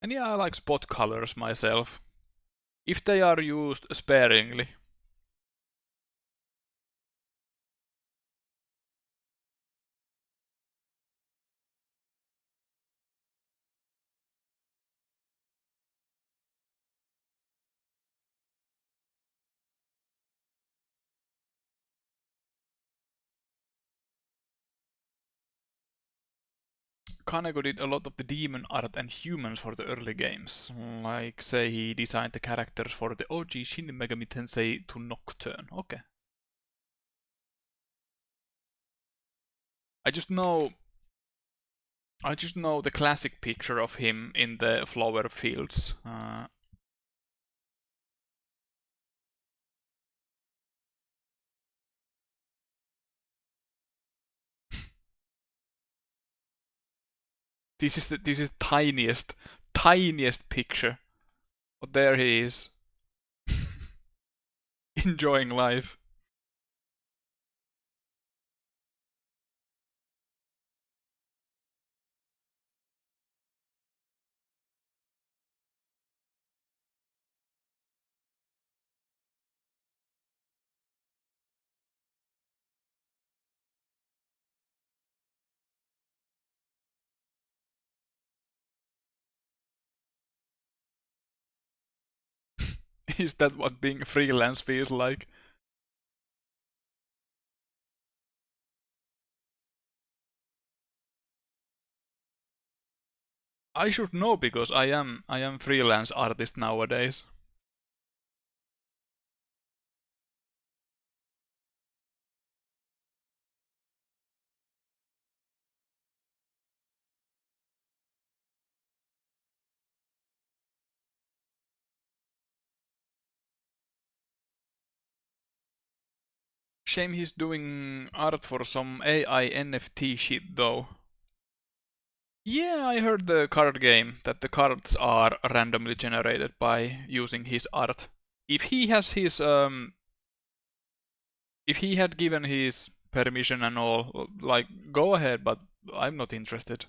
And yeah, I like spot colors myself, if they are used sparingly. Kaneko did a lot of the demon art and humans for the early games. Like, say, he designed the characters for the OG Shin Megami Tensei to Nocturne. Okay. I just know I just know the classic picture of him in the flower fields. This is tiniest picture. But there he is, enjoying life. Is that what being freelance feels like? I should know because I am freelance artist nowadays. Shame he's doing art for some AI NFT shit though. Yeah, I heard the card game that the cards are randomly generated by using his art. If he has his if he had given his permission and all, like go ahead, but I'm not interested.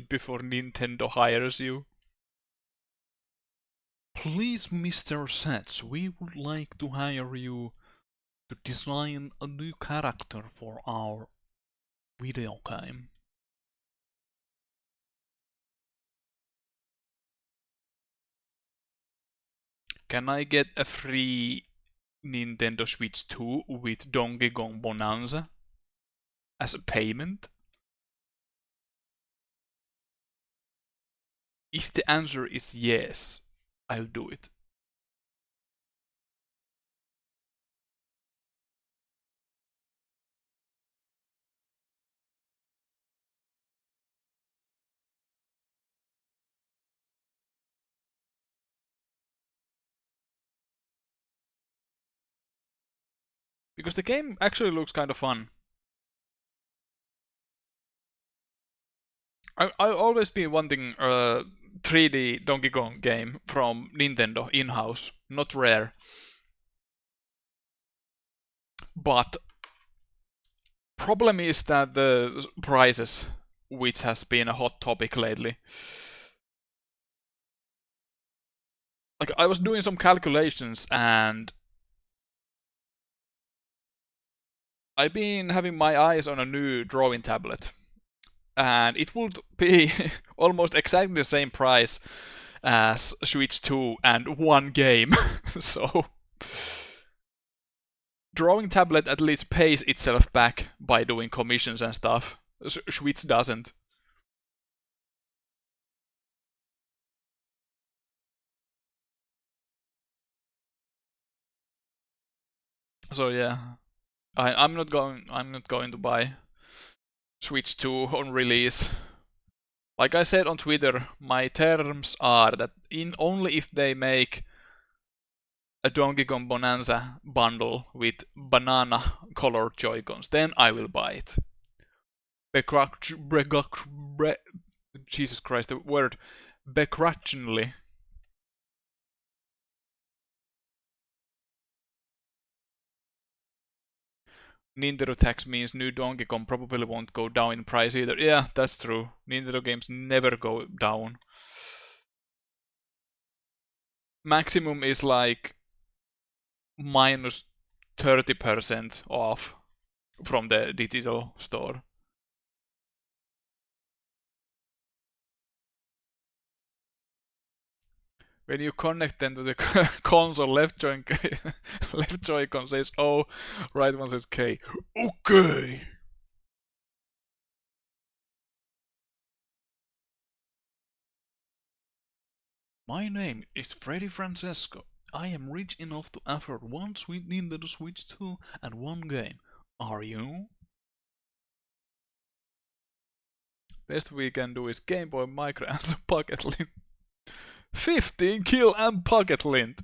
Before Nintendo hires you. Please, Mr. Sets, we would like to hire you to design a new character for our video game. Can I get a free Nintendo Switch 2 with Donkey Kong Bonanza as a payment? If the answer is yes, I'll do it. Because the game actually looks kind of fun. I've always been wanting a 3D Donkey Kong game from Nintendo in-house, not Rare. But problem is that the prices, which has been a hot topic lately. Like I was doing some calculations and I've been having my eyes on a new drawing tablet. And it would be almost exactly the same price as Switch 2 and one game. So drawing tablet at least pays itself back by doing commissions and stuff. Switch doesn't. So yeah, I'm not going to buy Switch 2 on release. Like I said on Twitter, my terms are that only if they make a Donkey Kong Bonanza bundle with banana colored Joy-Cons, then I will buy it. Jesus Christ, the word begrudgingly. Nintendo tax means new Donkey Kong probably won't go down in price either. Yeah, that's true. Nintendo games never go down. Maximum is like minus 30% off from the digital store. When you connect them to the console, left Joy-Con says O, right one says K. Okay. My name is Freddy Francesco. I am rich enough to afford one sweet Nintendo Switch 2 and one game. Are you? Best we can do is Game Boy Micro and the Pocket Lint. 15 kill and Pocket Lint.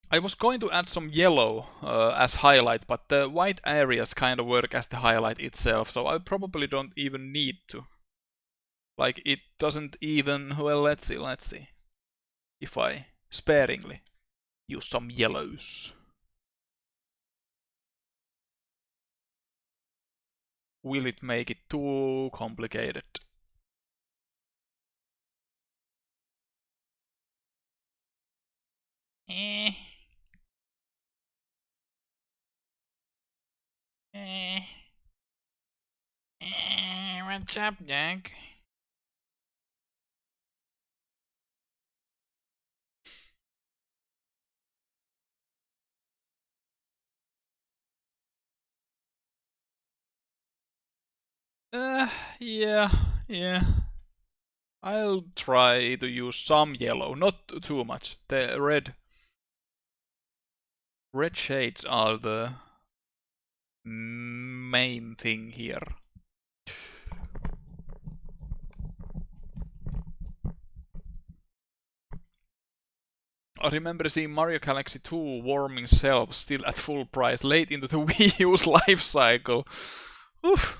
I was going to add some yellow as highlight, but the white areas kind of work as the highlight itself, so I probably don't even need to. Like, it doesn't even... Well, let's see. If I... Sparingly. Use some yellows. Will it make it too complicated? Eh. Eh. What's up, Doug? Uh, yeah, yeah. I'll try to use some yellow, not too much. The red shades are the main thing here. I remember seeing Mario Galaxy 2 warming shelves still at full price late into the Wii U's life cycle. Oof.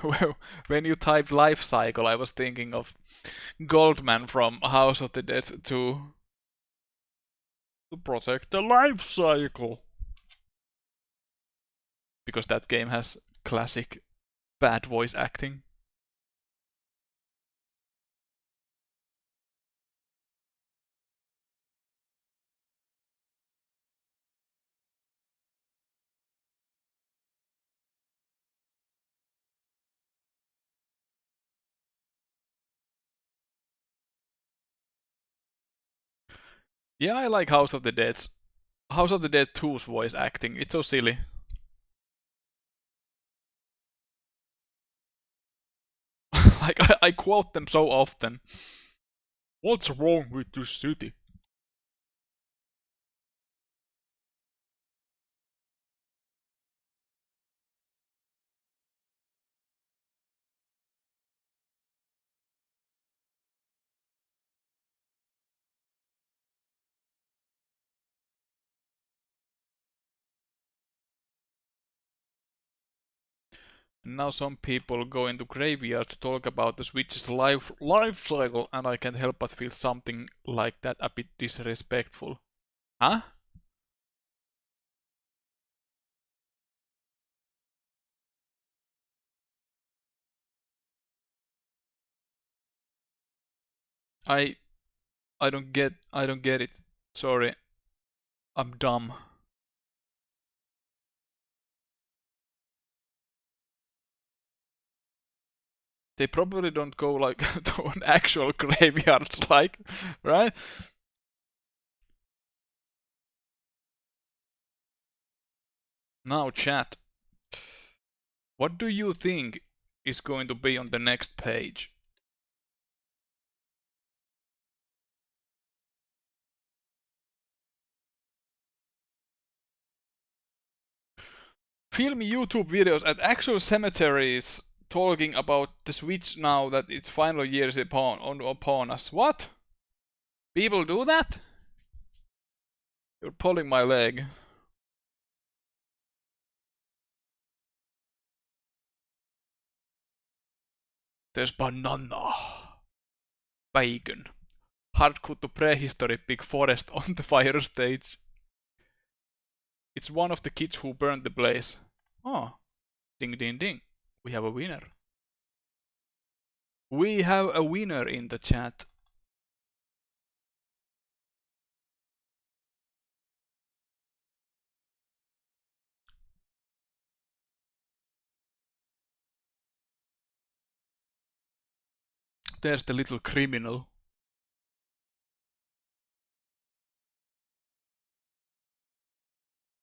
Well, when you typed life cycle, I was thinking of Goldman from House of the Dead 2. To protect the life cycle. Because that game has classic bad voice acting. Yeah, I like House of the Dead's House of the Dead 2's voice acting. It's so silly. Like I quote them so often. What's wrong with this city? And now some people go into graveyard to talk about the Switch's life cycle, and I can't help but feel something like that a bit disrespectful. Huh? I I don't get it. Sorry. I'm dumb. They probably don't go like to an actual graveyards like, right? Now chat. What do you think is going to be on the next page? Film YouTube videos at actual cemeteries talking about the Switch now that its final years upon us. What? People do that? You're pulling my leg. There's banana. Bacon. Hardcore to prehistory big forest on the fire stage. It's one of the kids who burned the place. Oh, ding ding ding. We have a winner. We have a winner in the chat. There's the little criminal.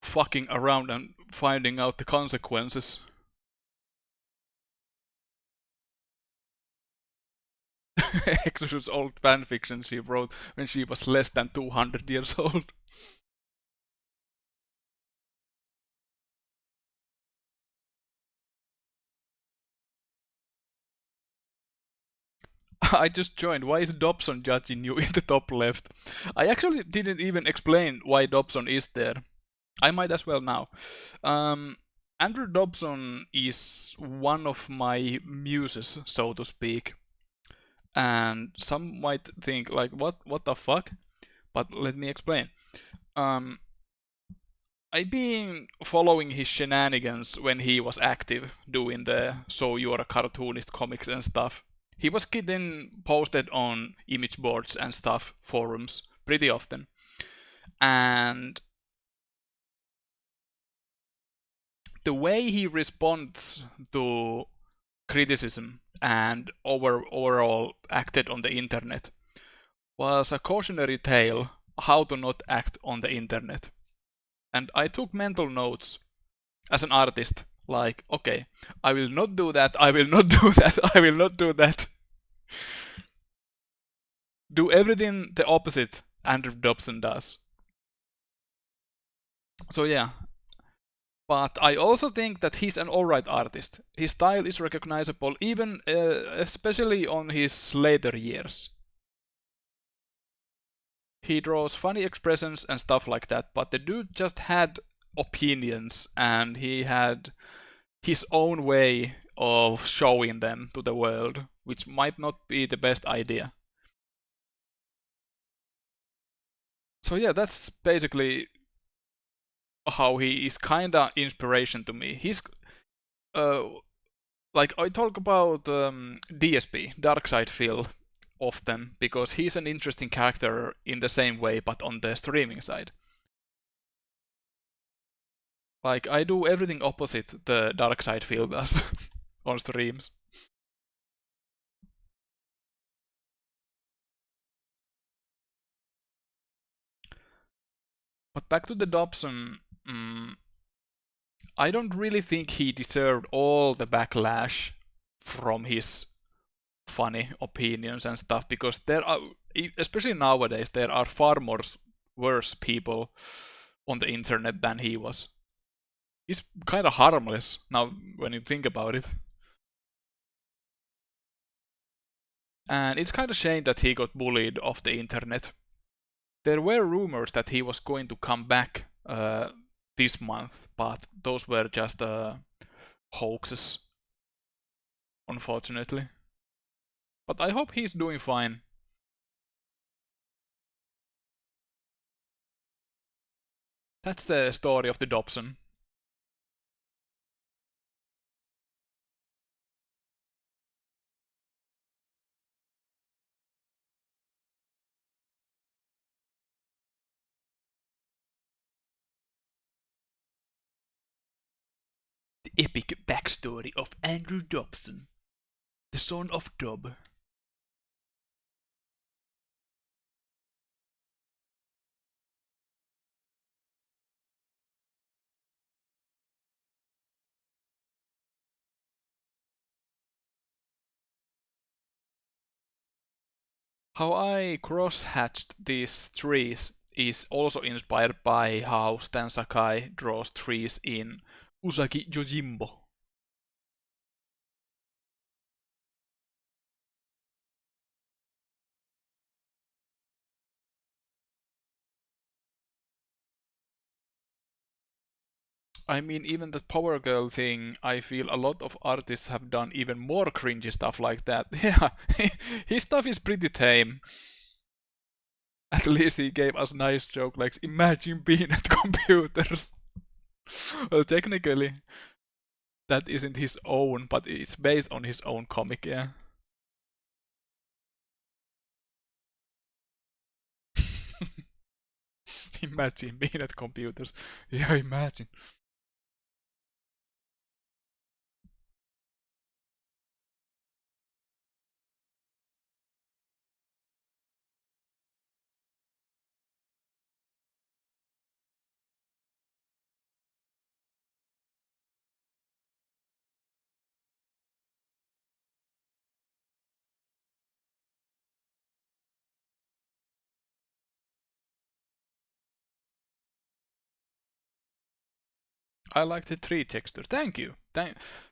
Fucking around and finding out the consequences. Exodus old fanfiction she wrote when she was less than 200 years old. I just joined. Why is Dobson judging you in the top left? I actually didn't even explain why Dobson is there. I might as well now. Um, Andrew Dobson is one of my muses, so to speak. And some might think like, what the fuck? But let me explain. Um, I've been following his shenanigans when he was active, doing the "so you're a cartoonist" comics and stuff. He was getting posted on image boards and stuff, forums, pretty often. And the way he responds to criticism and overall acted on the internet was a cautionary tale how to not act on the internet. And I took mental notes as an artist, like, okay, I will not do that, I will not do that, I will not do that. Do everything the opposite Andrew Dobson does. So yeah. But I also think that he's an alright artist. His style is recognizable, even especially on his later years. He draws funny expressions and stuff like that, but the dude just had opinions and he had his own way of showing them to the world, which might not be the best idea. So yeah, that's basically how he is kinda inspiration to me. He's uh, like I talk about DSP, Darkside Phil, often because he's an interesting character in the same way, but on the streaming side. Like I do everything opposite the Darkside Phil does on streams. But back to the Dobson, I don't really think he deserved all the backlash from his funny opinions and stuff because there are, especially nowadays, there are far more worse people on the internet than he was. He's kind of harmless now when you think about it. And it's kind of shame that he got bullied off the internet. There were rumors that he was going to come back this month, but those were just hoaxes, unfortunately. But I hope he's doing fine. That's the story of the Dobson. The epic backstory of Andrew Dobson, the son of Dob. How I cross-hatched these trees is also inspired by how Stan Sakai draws trees in Usagi Yojimbo. I mean, even the Power Girl thing, I feel a lot of artists have done even more cringy stuff like that. Yeah, his stuff is pretty tame. At least he gave us nice joke like, imagine being at computers. Well, technically, that isn't his own, but it's based on his own comic, yeah. Imagine being at computers. Yeah, imagine. I like the tree texture. Thank you.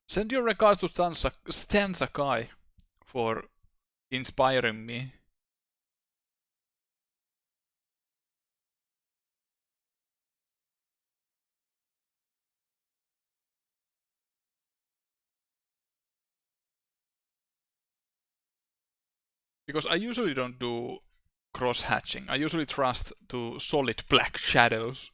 Send your regards to Stan Sakai for inspiring me. Because I usually don't do cross hatching. I usually trust to solid black shadows.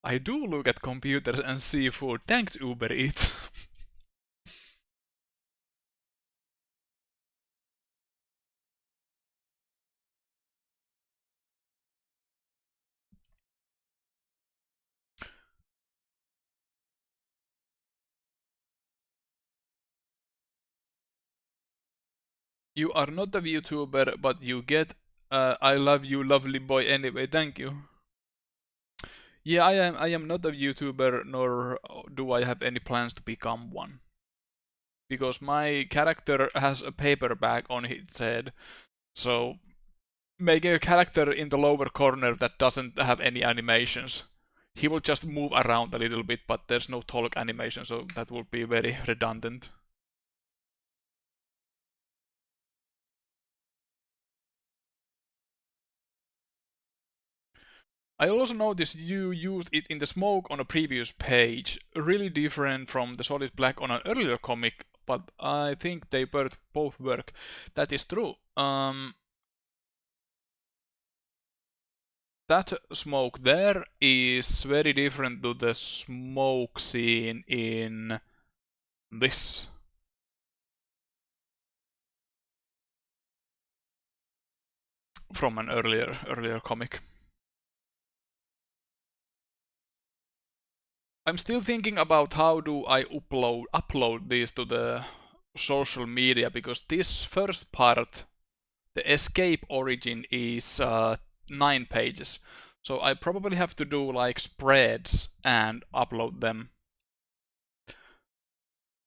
I do look at computers and see food. Thanks, Uber Eats. You are not a VTuber, but you get I love you, lovely boy. Anyway, thank you. Yeah, I am not a VTuber, nor do I have any plans to become one. Because my character has a paper bag on its head. So making a character in the lower corner that doesn't have any animations. He will just move around a little bit, but there's no talk animation, so that would be very redundant. I also noticed you used it in the smoke on a previous page, really different from the solid black on an earlier comic, but I think they both work. That is true. That smoke there is very different to the smoke scene in this from an earlier comic. I'm still thinking about how do I upload these to the social media because this first part, the escape origin, is 9 pages. So I probably have to do like spreads and upload them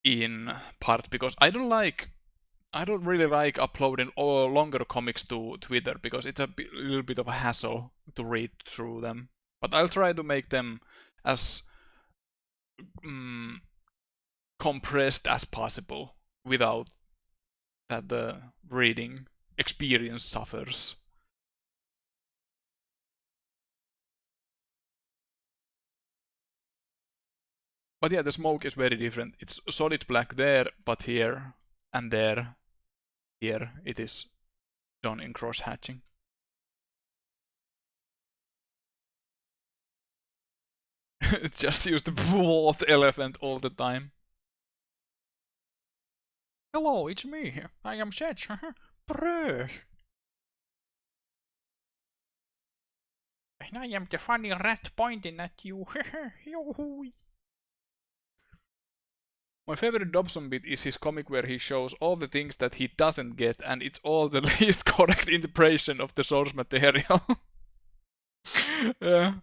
in parts because I don't really like uploading all longer comics to Twitter because it's a little bit of a hassle to read through them. But I'll try to make them as um, compressed as possible without that the reading experience suffers. But yeah, the smoke is very different. It's solid black there, but here and there, here it is done in cross hatching. Just use the both elephant all the time. Hello, it's me. I am Sedge. Brr. And I am the funny rat pointing at you. My favorite Dobson bit is his comic where he shows all the things that he doesn't get, and it's all the least correct interpretation of the source material. Yeah.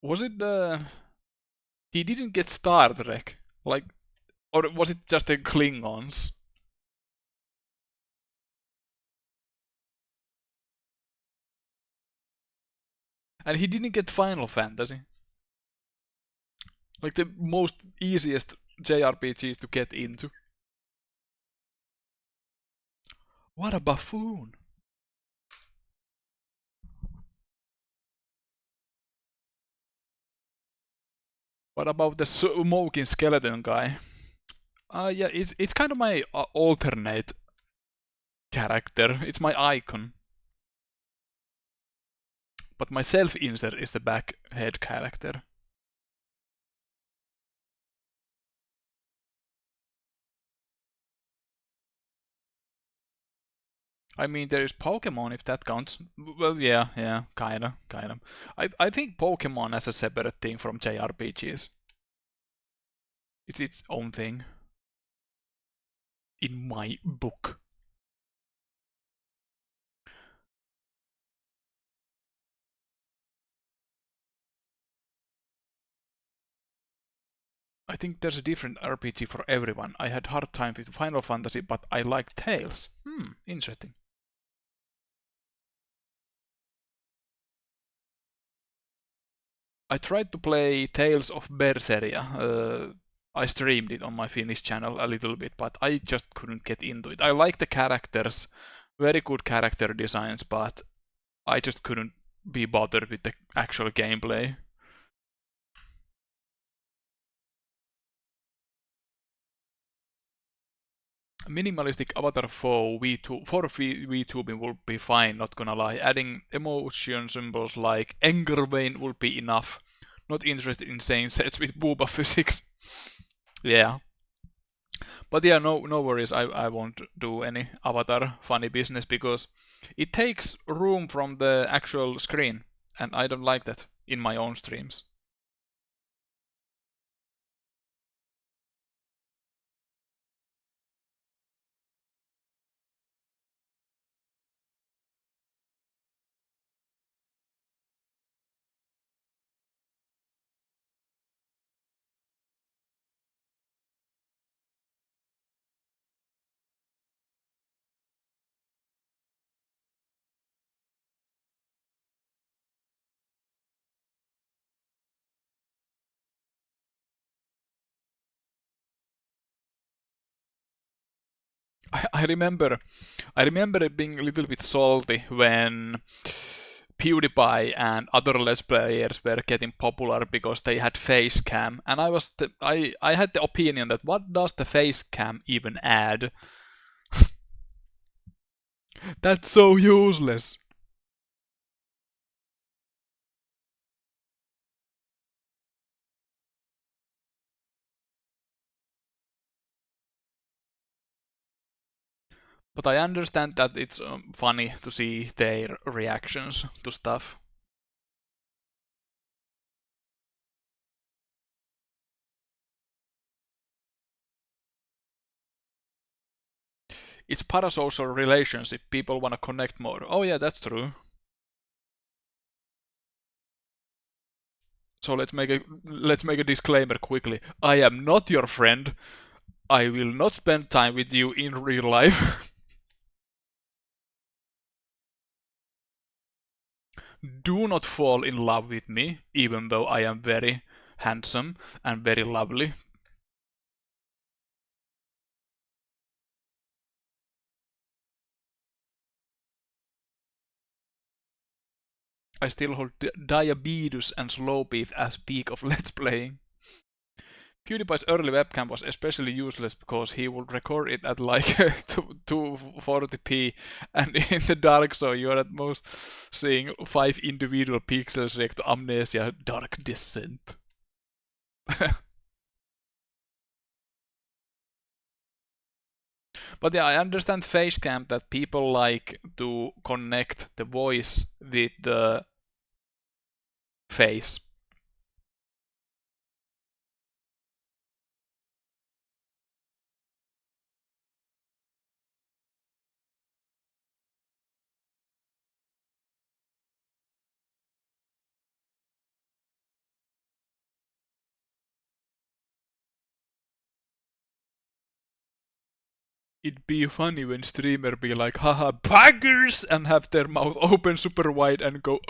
Was it the... He didn't get Star Trek? Like, or was it just the Klingons? And he didn't get Final Fantasy. Like the most easiest JRPGs to get into. What a buffoon! What about the smoking skeleton guy? Yeah, it's kind of my alternate character. It's my icon. But my self-insert is the back head character. I mean, there is Pokemon if that counts. Well, yeah, kinda. I think Pokemon as a separate thing from JRPGs. It's its own thing in my book. I think there's a different RPG for everyone. I had hard time with Final Fantasy, but I like Tales. Interesting. I tried to play Tales of Berseria. I streamed it on my Finnish channel a little bit, but I just couldn't get into it. I like the characters, very good character designs, but I just couldn't be bothered with the actual gameplay. Minimalistic avatar for VTubing would be fine, not gonna lie. Adding emotion symbols like anger vein would be enough. Not interested in saying sets with booba physics. Yeah. But yeah, no worries, I won't do any avatar funny business because it takes room from the actual screen, and I don't like that in my own streams. I remember it being a little bit salty when PewDiePie and other Let's Players were getting popular because they had face cam, and I had the opinion that what does the face cam even add? That's so useless. But I understand that it's funny to see their reactions to stuff. It's parasocial relationship. People wanna connect more. Oh yeah, that's true. So let's make a disclaimer quickly. I am not your friend. I will not spend time with you in real life. Do not fall in love with me, even though I am very handsome and very lovely. I still hold diabetes and slow beef as peak of let's playing. PewDiePie's early webcam was especially useless because he would record it at like 240p, and in the dark, so you're at most seeing 5 individual pixels react to Amnesia Dark Descent. But yeah, I understand Facecam that people like to connect the voice with the face. It'd be funny when streamer be like, haha, buggers, and have their mouth open super wide and go,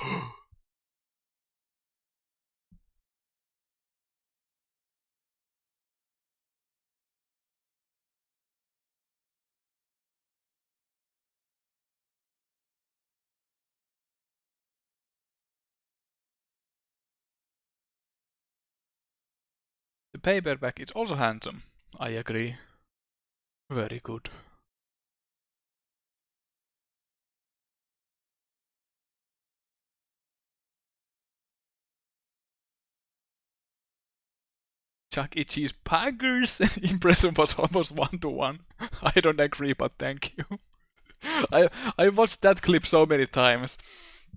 the paperback is also handsome. I agree. Very good. Chuck E. Cheese Packers impression was almost 1-to-1. I don't agree, but thank you. I watched that clip so many times.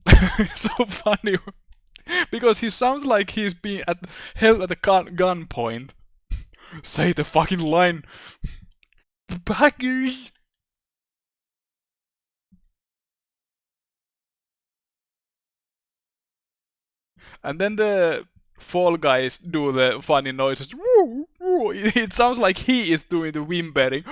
It's so funny because he sounds like he's being held at a gunpoint. Say the fucking line, Packers. And then Fall Guys do the funny noises. Woo, woo. It sounds like he is doing the whimpering.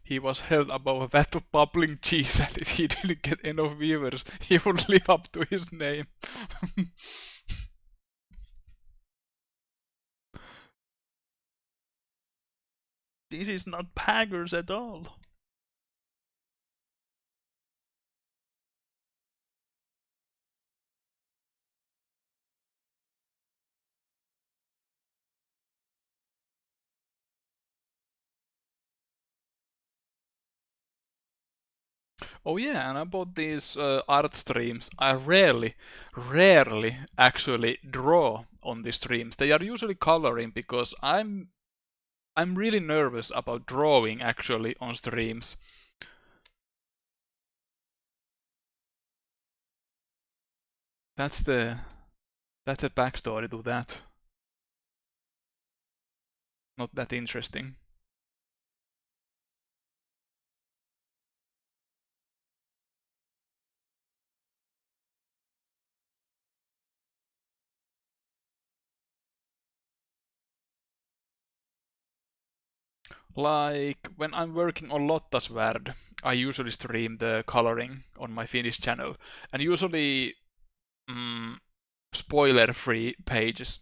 He was held above that of bubbling cheese, and if he didn't get enough viewers, he would live up to his name. This is not Paggers at all. Oh yeah, and about these art streams, I rarely actually draw on the streams. They are usually coloring because I'm really nervous about drawing actually on streams. That's the backstory to that. Not that interesting. Like when I'm working on Lottasvärd, I usually stream the coloring on my Finnish channel, and usually mm, spoiler-free pages.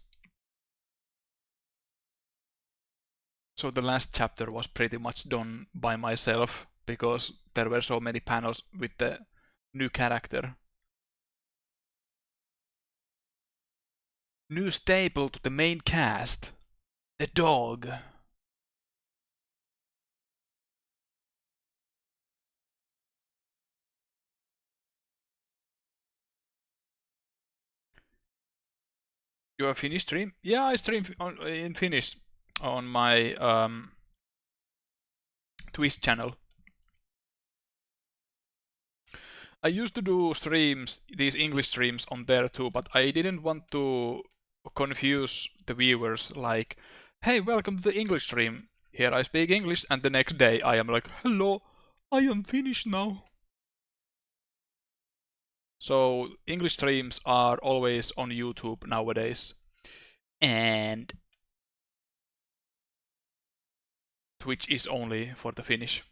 So the last chapter was pretty much done by myself because there were so many panels with the new character. New staple to the main cast, the dog. You have Finnish stream? Yeah, I stream in Finnish on my Twitch channel. I used to do streams, these English streams on there too, but I didn't want to confuse the viewers like, hey, welcome to the English stream. Here I speak English, and the next day I am like, hello, I am Finnish now. So English streams are always on YouTube nowadays. And Twitch is only for the Finnish.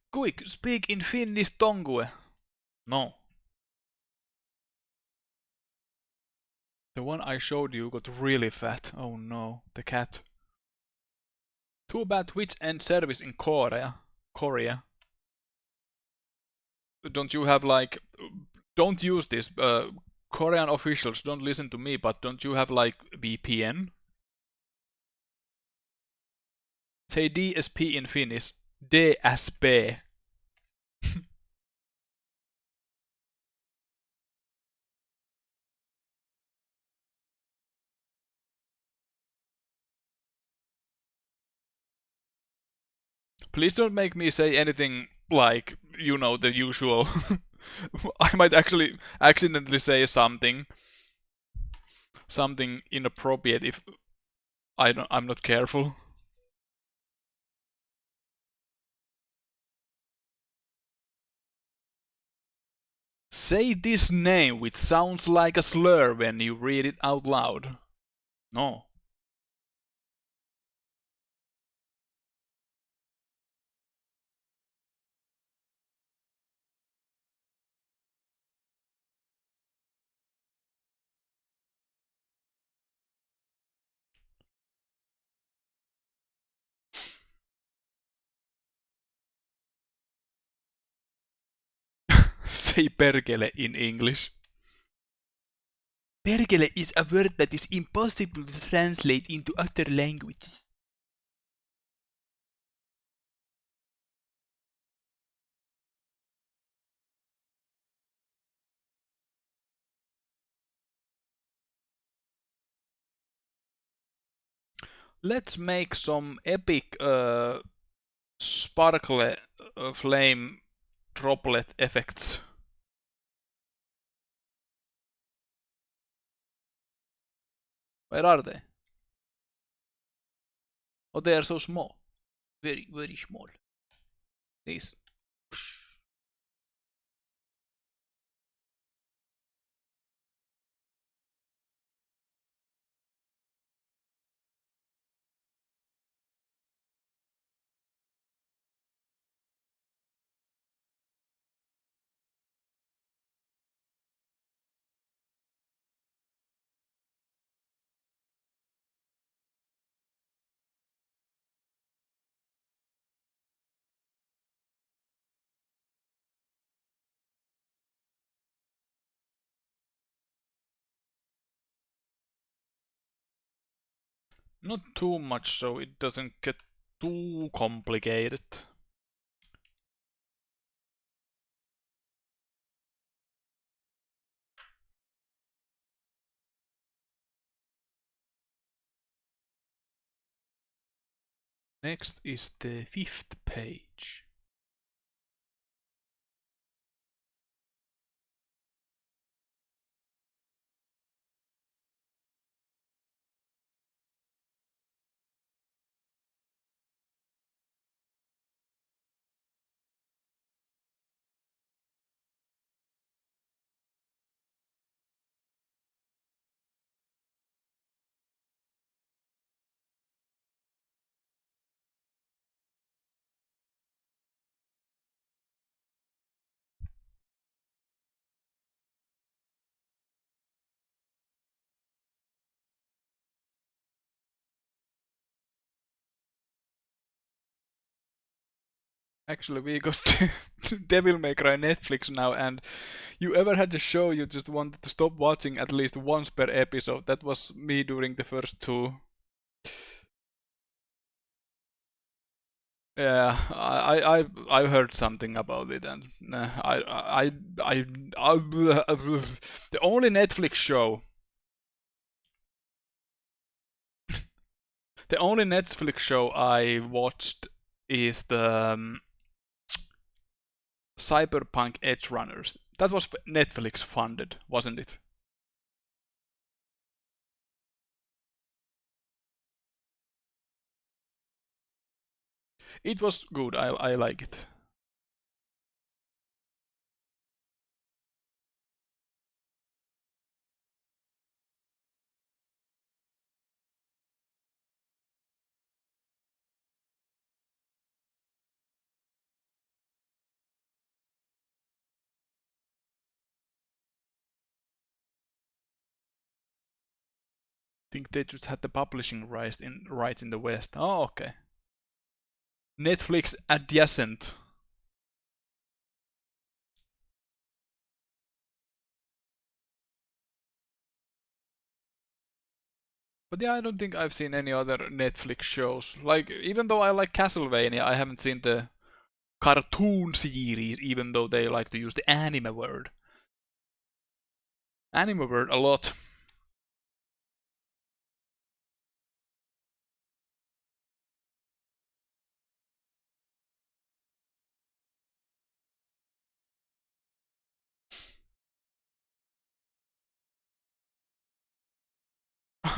Quick, speak in Finnish tongue. No. The one I showed you got really fat. Oh no, the cat. Too bad Twitch end service in Korea. Korea. Don't you have like... Don't use this. Korean officials, don't listen to me, but don't you have like VPN? Say DSP in Finnish. DSP. Please don't make me say anything like, you know, the usual. I might actually accidentally say something inappropriate if I'm not careful. Say this name which sounds like a slur when you read it out loud. No. say perkele in English? Perkele is a word that is impossible to translate into other languages. Let's make some epic sparkle flame droplet effects. Where are they? Oh, they are so small. Very, very small. These. Not too much so it doesn't get too complicated. Next is the 5th page. Actually, we got Devil May Cry Netflix now, and you ever had a show you just wanted to stop watching at least once per episode? That was me during the first two. Yeah, I heard something about it, and the only Netflix show, the only Netflix show I watched is the Cyberpunk Edge Runners. That was Netflix funded, wasn't it? It was good. I like it. Think they just had the publishing rights in the West. Oh, okay. Netflix adjacent. But yeah, I don't think I've seen any other Netflix shows. Like, even though I like Castlevania, I haven't seen the cartoon series, even though they like to use the anime word. Anime word a lot.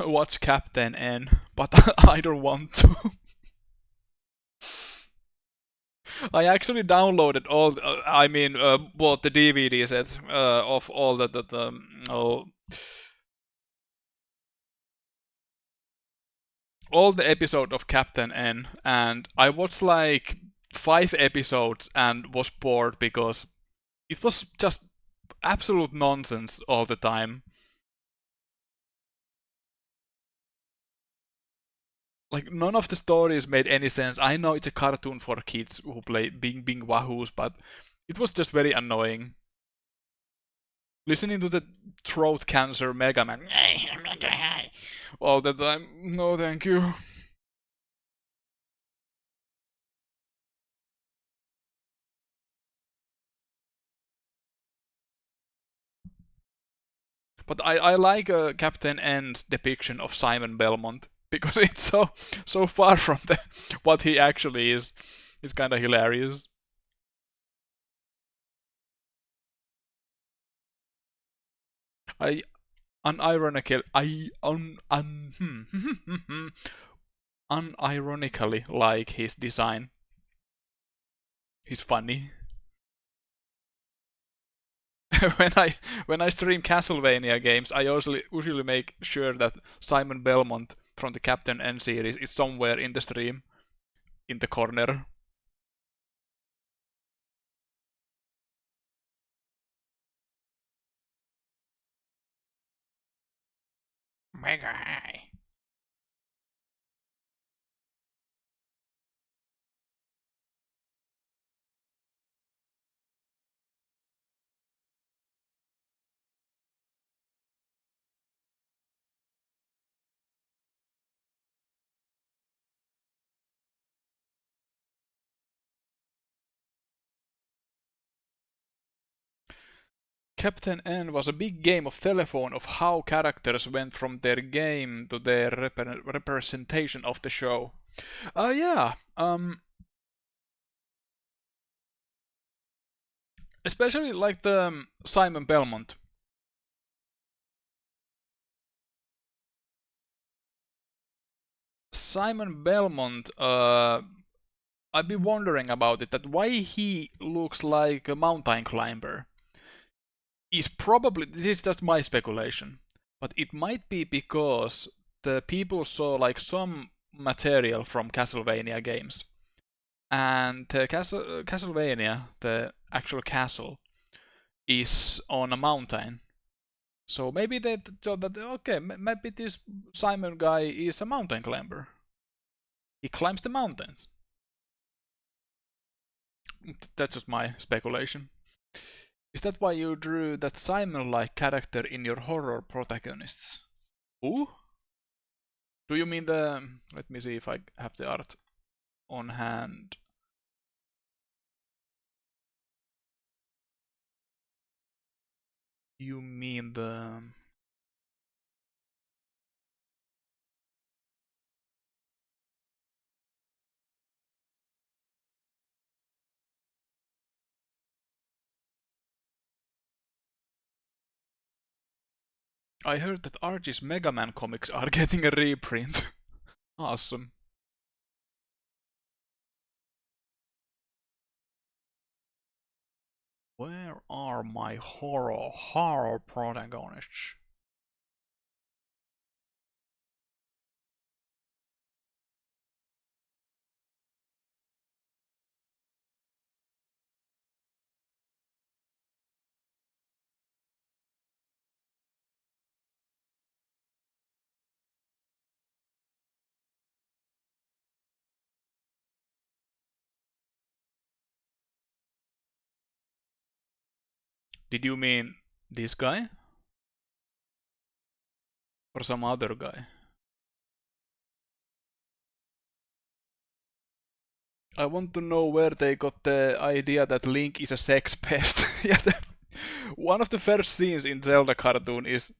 Watch Captain N, but I don't want to. I actually downloaded all. I mean, bought the DVD set of all all the episode of Captain N, and I watched like 5 episodes and was bored because it was just absolute nonsense all the time. Like none of the stories made any sense. I know it's a cartoon for kids who play Bing Bing Wahoos, but it was just very annoying. Listening to the throat cancer Mega Man all the time. No, thank you. But I like Captain N's depiction of Simon Belmont because it's so far from what he actually is. It's kind of hilarious. I unironically unironically like his design. He's funny. when I when I stream Castlevania games, I usually make sure that Simon Belmont from the Captain N series is somewhere in the stream, in the corner. Mega high. Captain N was a big game of telephone of how characters went from their game to their representation of the show. Yeah. Especially like the Simon Belmont. Simon Belmont. I've been wondering about it. That why he looks like a mountain climber is probably this is just my speculation, but it might be because the people saw like some material from Castlevania games, and Castlevania, the actual castle, is on a mountain. So maybe they thought that okay, maybe this Simon guy is a mountain climber. He climbs the mountains. That's just my speculation. Is that why you drew that Simon-like character in your horror protagonists? Who? Do you mean the... Let me see if I have the art on hand. You mean the... I heard that Archie's Mega Man comics are getting a reprint. Awesome. Where are my horror protagonists? Did you mean this guy? Or some other guy? I want to know where they got the idea that Link is a sex pest. Yeah, one of the first scenes in Zelda cartoon is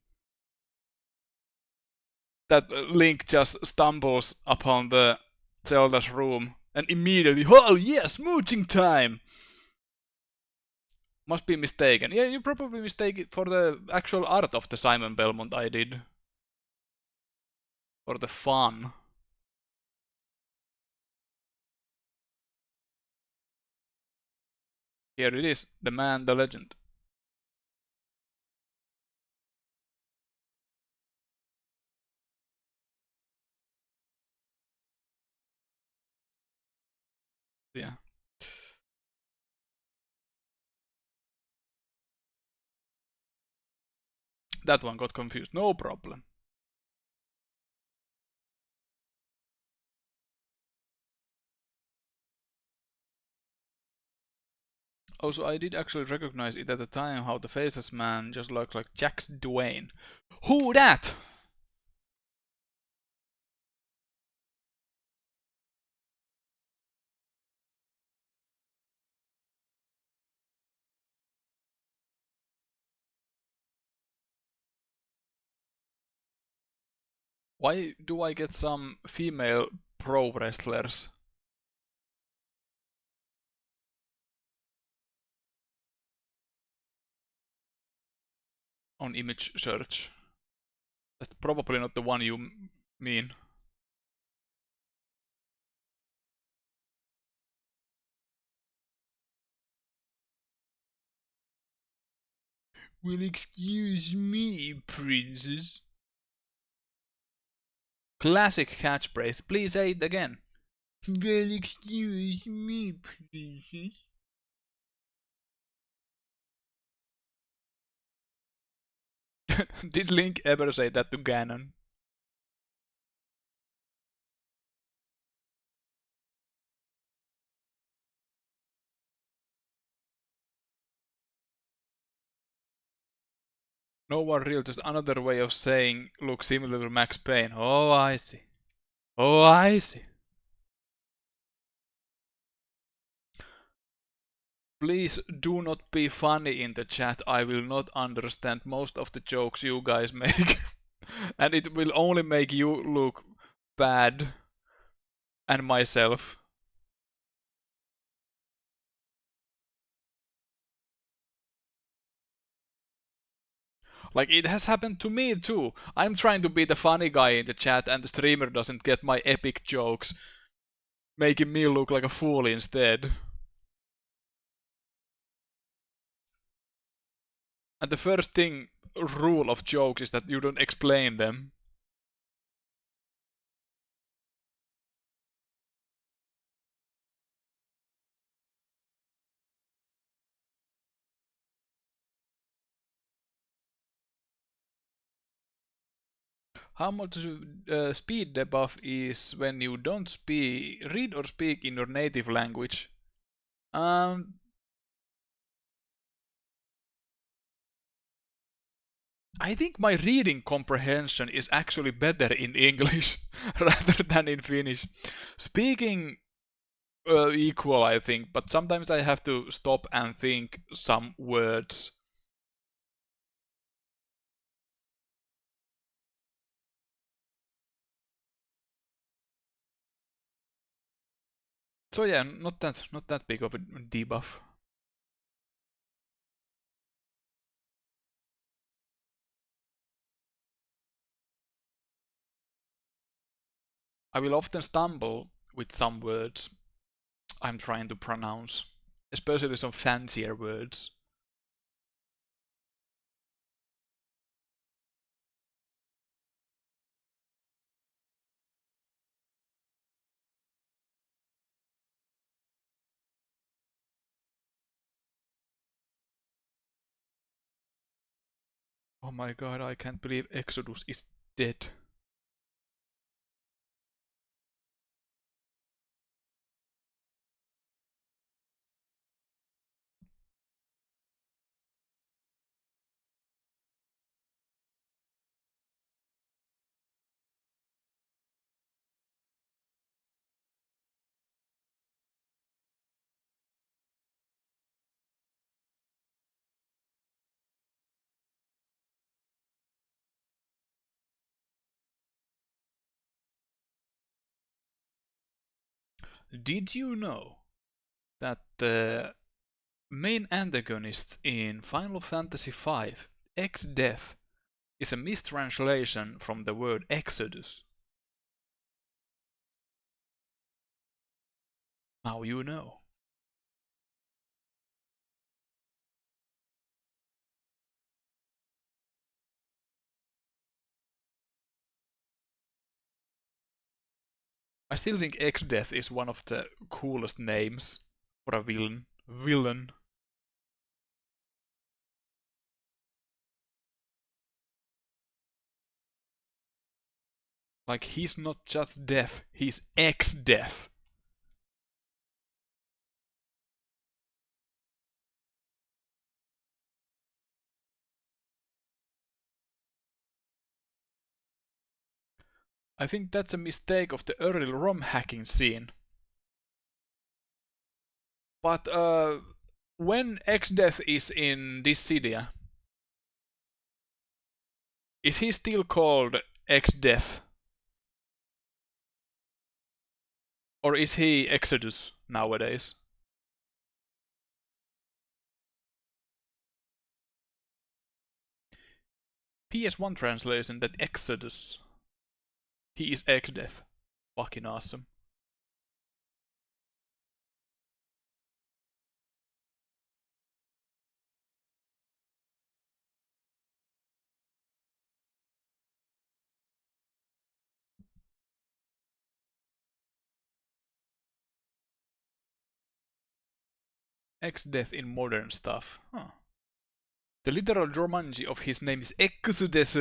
that Link just stumbles upon the Zelda's room and immediately, oh yes, smooching time! Must be mistaken. Yeah, you probably mistake it for the actual art of the Simon Belmont I did. For the fun. Here it is, the man, the legend. Yeah, that one got confused. No problem. Also, I did actually recognize it at the time how the faceless man just looked like Jax Dwayne. Who that? Why do I get some female pro wrestlers on image search? That's probably not the one you mean. Well, excuse me, princess. Classic catchphrase. Please say it again. Well, excuse me, princess. Did Link ever say that to Ganon? No one real, just another way of saying look similar to Max Payne. Oh, I see. Oh, I see. Please do not be funny in the chat. I will not understand most of the jokes you guys make. And it will only make you look bad and myself. Like it has happened to me too. I'm trying to be the funny guy in the chat and the streamer doesn't get my epic jokes, making me look like a fool instead. And the first thing rule of jokes is that you don't explain them. How much speed debuff is when you don't read or speak in your native language? Um, I think my reading comprehension is actually better in English rather than in Finnish. Speaking equal, I think, but sometimes I have to stop and think some words. So yeah, not that big of a debuff. I will often stumble with some words I'm trying to pronounce, especially some fancier words. Oh my god, I can't believe Exodus is dead. Did you know that the main antagonist in Final Fantasy V, X-Death, is a mistranslation from the word Exodus? Now you know. I still think X-Death is one of the coolest names for a villain. Villain. Like he's not just death, he's X-Death. I think that's a mistake of the early ROM hacking scene. But when Xdeath is in Dissidia, is he still called Xdeath? Or is he Exodus nowadays? PS1 translation that Exodus. He is Xdeath. Fucking awesome. Xdeath in modern stuff. Huh. The literal Jumanji of his name is Exodus.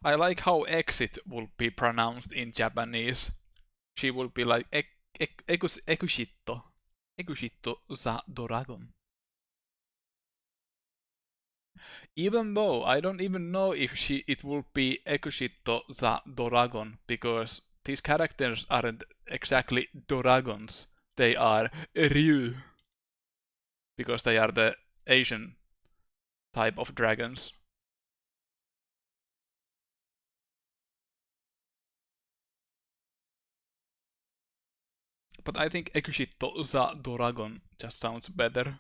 I like how exit will be pronounced in Japanese. She will be like Ekushito. Ekushito za Doragon. Even though I don't even know if it will be Ekushito za Doragon, because these characters aren't exactly Doragons. They are Ryu, because they are the Asian type of dragons. But I think Ekushito za Doragon just sounds better.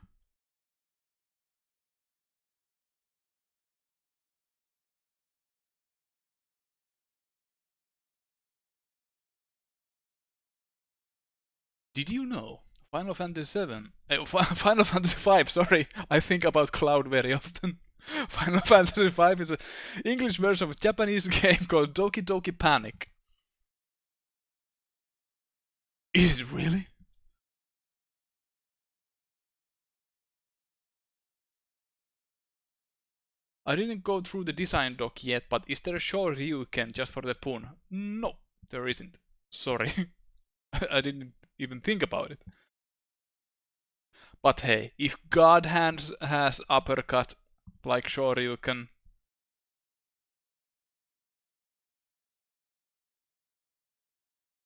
Did you know Final Fantasy VII? Final Fantasy V, sorry, I think about Cloud very often. Final Fantasy V is an English version of a Japanese game called Doki Doki Panic. Is it really? I didn't go through the design doc yet, but is there a Shoryuken just for the pun? No, there isn't. Sorry. I didn't even think about it. But hey, if God Hand has uppercut like Shoryuken,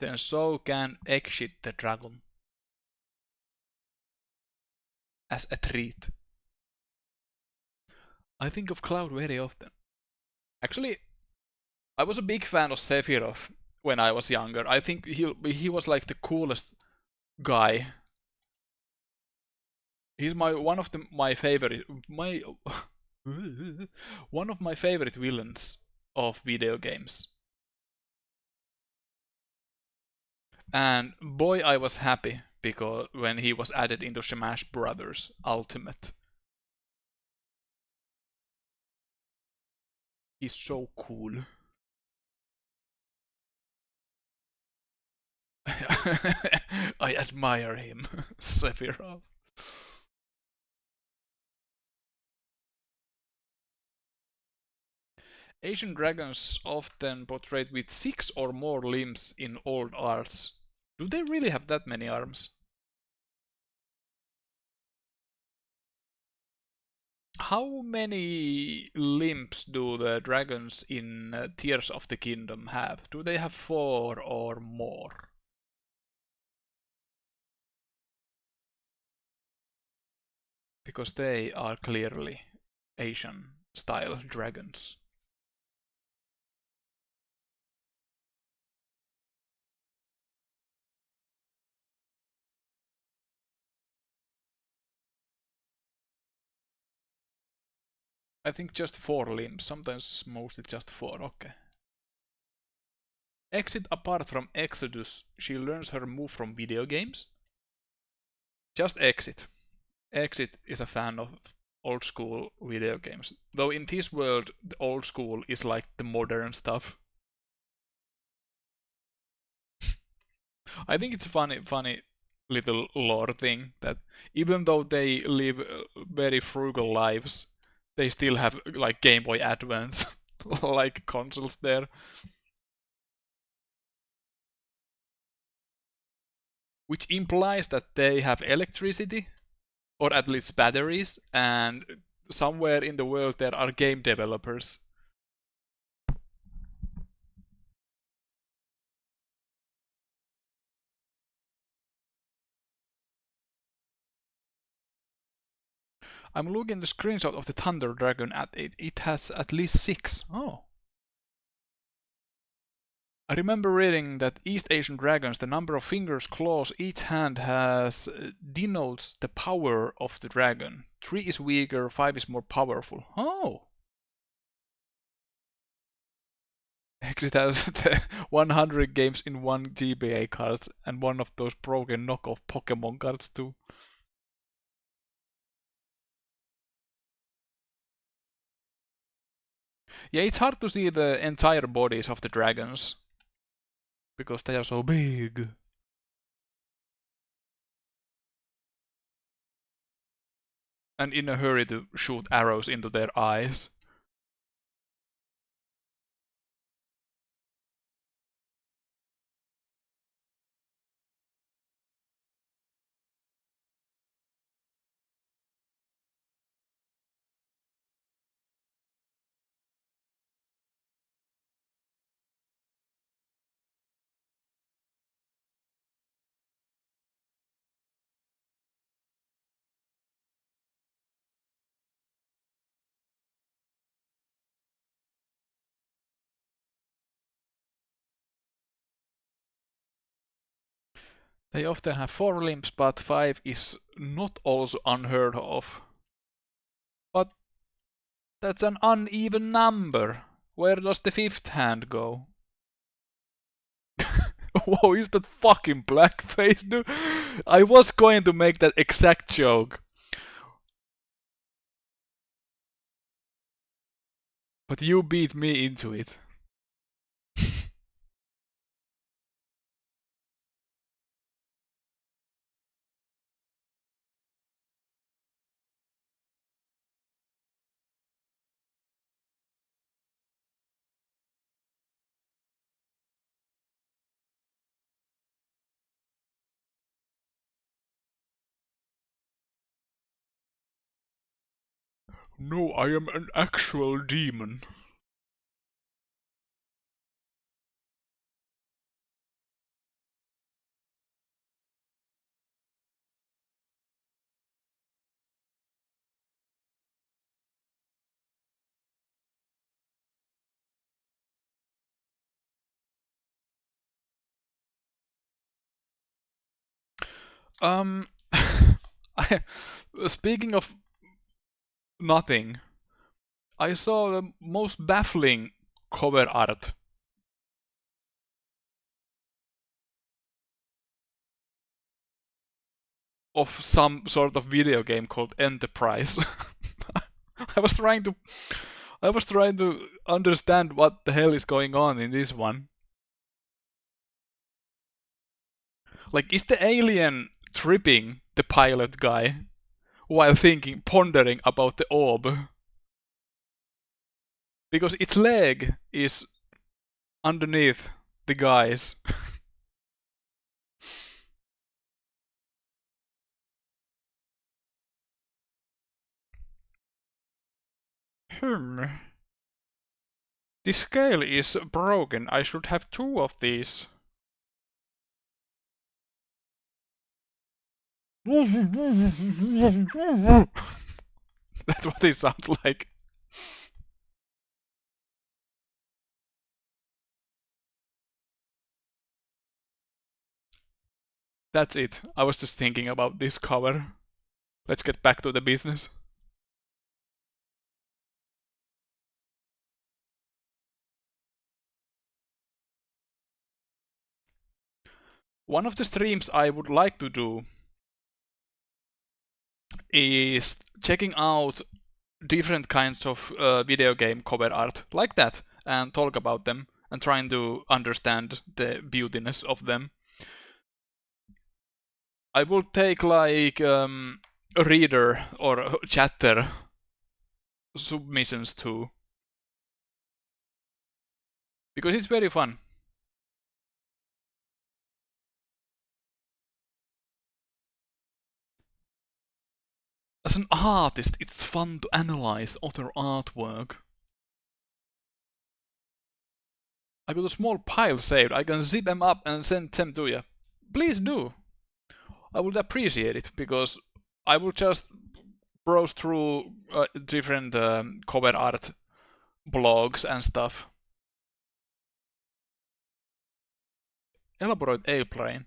then so can Exit the Dragon as a treat. I think of Cloud very often. Actually, I was a big fan of Sephiroth when I was younger. I think he was like the coolest guy. He's my favorite one of my favorite villains of video games. And boy, I was happy because when he was added into Smash Brothers Ultimate. He's so cool. I admire him, Sephiroth. Asian dragons often portrayed with 6 or more limbs in old arts. Do they really have that many arms? How many limbs do the dragons in Tears of the Kingdom have? Do they have 4 or more? Because they are clearly Asian style dragons. I think just 4 limbs, sometimes mostly just 4, okay. Exit apart from Exodus, she learns her move from video games? Just Exit. Exit is a fan of old school video games. Though in this world, the old school is like the modern stuff. I think it's funny little lore thing that even though they live very frugal lives, they still have like Game Boy Advance like consoles there, which implies that they have electricity or at least batteries, and somewhere in the world there are game developers. I'm looking at the screenshot of the Thunder Dragon at it. It has at least 6. Oh. I remember reading that East Asian dragons, the number of fingers, claws each hand has denotes the power of the dragon. 3 is weaker, 5 is more powerful. Oh. Exit has 100 games in one GBA cards and one of those broken knockoff Pokemon cards too. Yeah, it's hard to see the entire bodies of the dragons because they are so big. And in a hurry to shoot arrows into their eyes. They often have 4 limbs, but 5 is not also unheard of. But that's an uneven number. Where does the 5th hand go? Whoa, is that fucking blackface, dude? I was going to make that exact joke. But you beat me into it. No, I am an actual demon. Um, I, speaking of nothing, I saw the most baffling cover art of some sort of video game called Enterprise. I was trying to I was trying to understand what the hell is going on in this one. Like, is the alien tripping the pilot guy while pondering about the orb? Because its leg is underneath the guy's. Hmm. The scale is broken. I should have 2 of these. That's what it sounds like. That's it. I was just thinking about this cover. Let's get back to the business. One of the streams I would like to do is checking out different kinds of video game cover art like that and talk about them and trying to understand the beautiness of them. I will take like a reader or a chatter submissions too. Because it's very fun. As an artist, it's fun to analyze other artwork. I got a small pile saved. I can zip them up and send them to you. Please do. I would appreciate it because I will just browse through different cover art blogs and stuff. Elaborate airplane.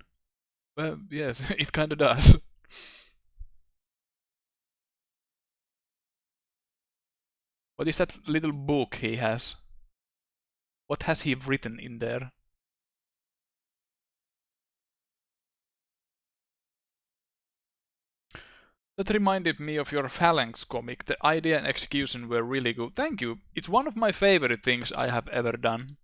Well, yes, it kinda does. What is that little book he has? What has he written in there? That reminded me of your Phalanx comic. The idea and execution were really good. Thank you. It's one of my favorite things I have ever done.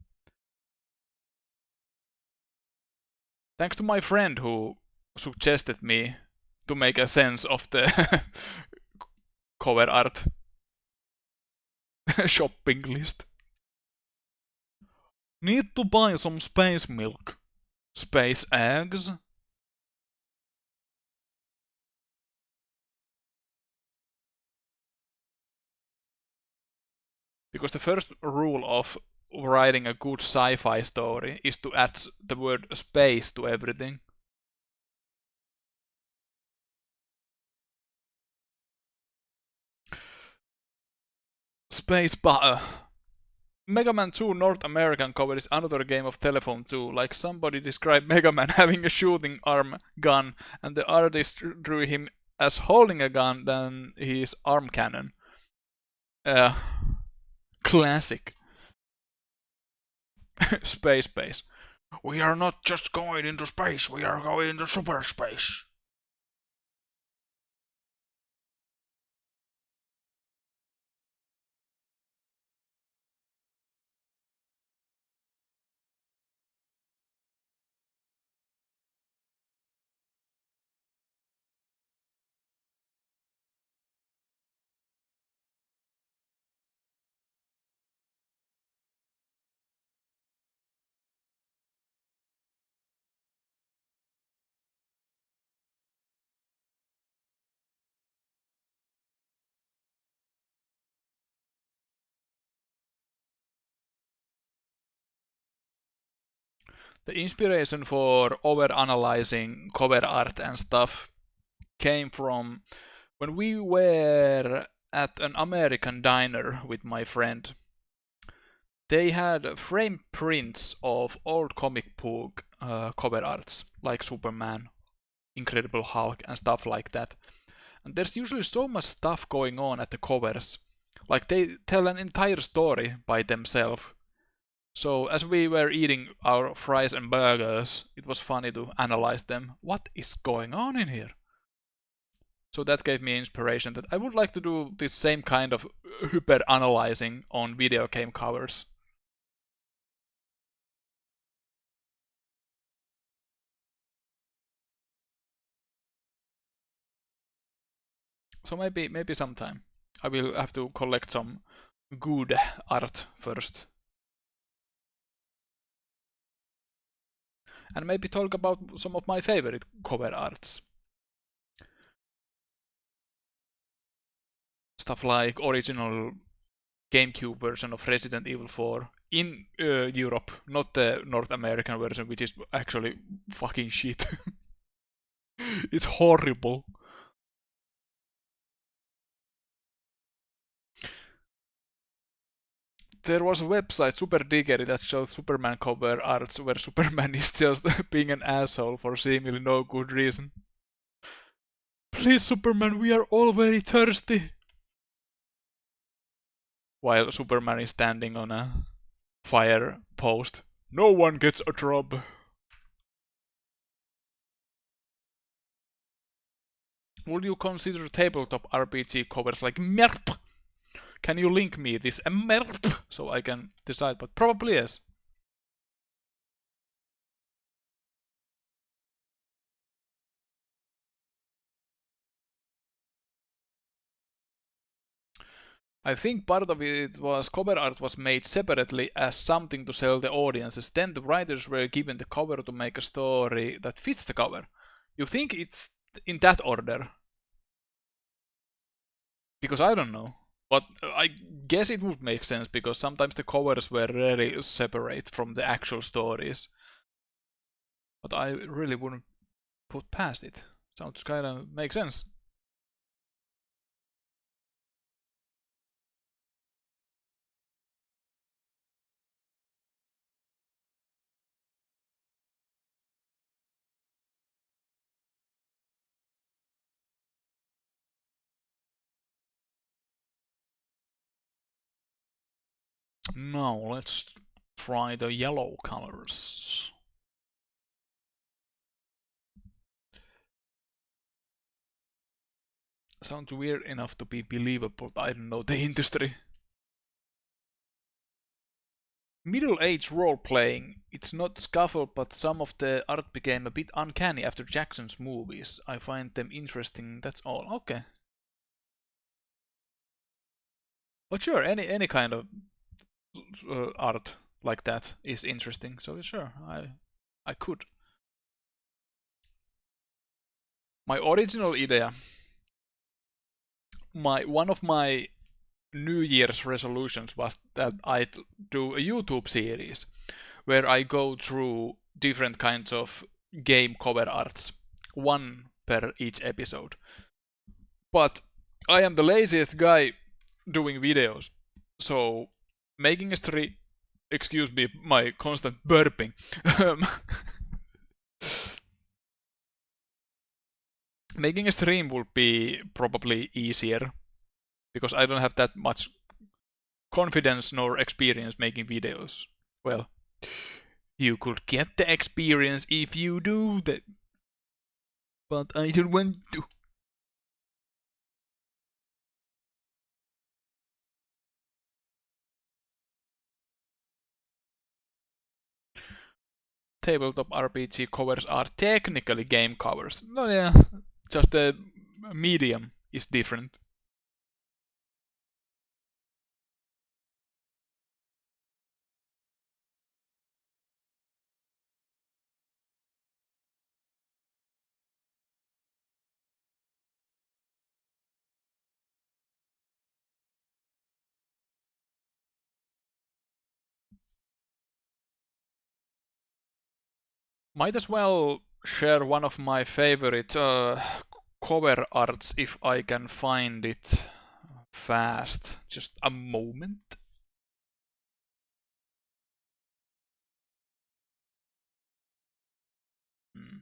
Thanks to my friend who suggested me to make a sense of the cover art shopping list. Need to buy some space milk. Space eggs? Because the first rule of writing a good sci-fi story is to add the word space to everything. Space butter. Mega Man 2 North American cover is another game of telephone 2. Like somebody described Mega Man having a shooting arm gun and the artist drew him as holding a gun than his arm cannon. Classic. Space. We are not just going into space, we are going into super space. The inspiration for overanalyzing cover art and stuff came from when we were at an American diner with my friend. They had frame prints of old comic book cover arts, like Superman, Incredible Hulk, and stuff like that. And there's usually so much stuff going on at the covers. Like they tell an entire story by themselves. So as we were eating our fries and burgers, it was funny to analyze them. What is going on in here? So that gave me inspiration that I would like to do this same kind of hyper analyzing on video game covers. So maybe sometime. I will have to collect some good art first. And maybe talk about some of my favorite cover arts. Stuff like original GameCube version of Resident Evil 4 in Europe, not the North American version, which is actually fucking shit. It's horrible. There was a website, Super Diggery, that showed Superman cover arts where Superman is just being an asshole for seemingly no good reason. Please, Superman, we are all very thirsty. While Superman is standing on a fire post. No one gets a job. Would you consider tabletop RPG covers like MERP? Can you link me this MERP so I can decide? But probably yes. I think part of it was cover art was made separately as something to sell the audiences. Then the writers were given the cover to make a story that fits the cover. You think it's in that order? Because I don't know. But I guess it would make sense because sometimes the covers were really separate from the actual stories. But I really wouldn't put past it. Sounds kinda makes sense. Now let's try the yellow colors. Sounds weird enough to be believable, but I don't know the industry. Middle-aged role-playing. It's not scuffle, but some of the art became a bit uncanny after Jackson's movies. I find them interesting, that's all. Okay. But sure, any kind of art like that is interesting. So sure, I could. My original idea, my one of my New Year's resolutions was that I'd do a YouTube series where I go through different kinds of game cover arts, one per each episode. But I am the laziest guy doing videos, so making a stream. Excuse me, my constant burping. Making a stream would be probably easier because I don't have that much confidence nor experience making videos. Well, you could get the experience if you do that, but I don't want to. Tabletop RPG covers are technically game covers. No, yeah, just the medium is different. Might as well share one of my favorite cover arts if I can find it fast. Just a moment. Hmm.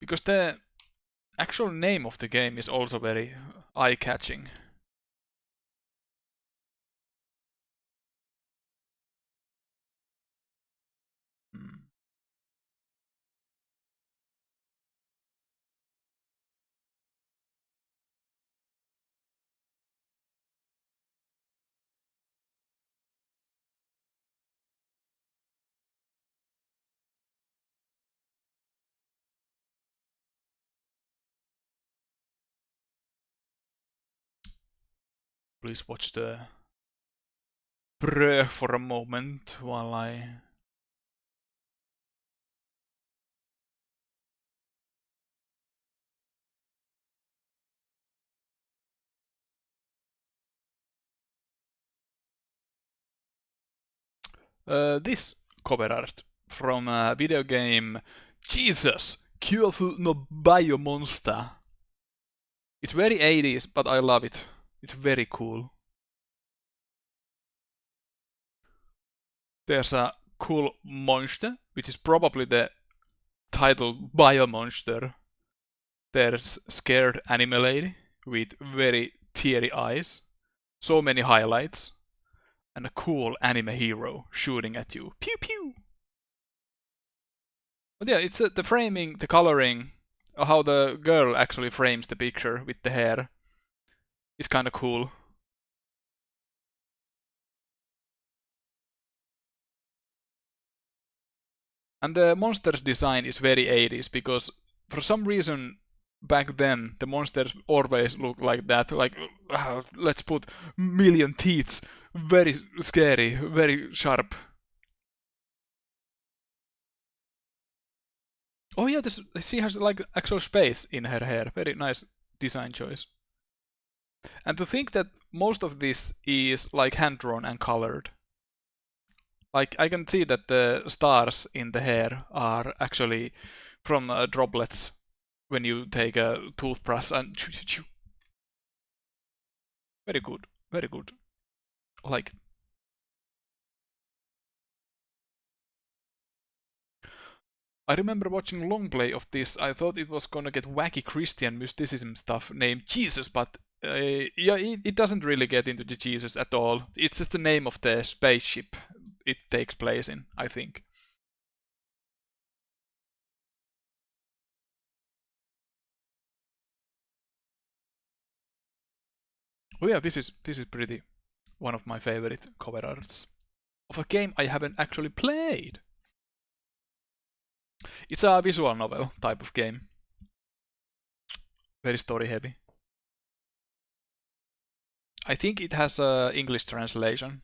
Because the actual name of the game is also very eye-catching. Hmm. Please watch the breath for a moment while I. This cover art from a video game. Jesus! Kyofu no Biomonster. It's very 80s, but I love it. It's very cool. There's a cool monster, which is probably the title Biomonster. There's scared anime lady with very teary eyes, so many highlights, and a cool anime hero shooting at you. Pew pew! But yeah, it's the framing, the coloring, how the girl actually frames the picture with the hair. It's kinda cool. And the monster's design is very 80s because for some reason back then the monsters always look like that, like let's put million teeth, very scary, very sharp. Oh yeah, this she has like actual space in her hair. Very nice design choice. And to think that most of this is like hand drawn and colored. Like I can see that the stars in the hair are actually from droplets when you take a toothbrush and very good, very good. Like I remember watching long play of this. I thought it was gonna get wacky Christian mysticism stuff named Jesus, but yeah, it doesn't really get into the Jesus at all. It's just the name of the spaceship it takes place in, I think. Oh yeah, this is pretty one of my favorite cover arts of a game I haven't actually played. It's a visual novel type of game, very story heavy. I think it has a English translation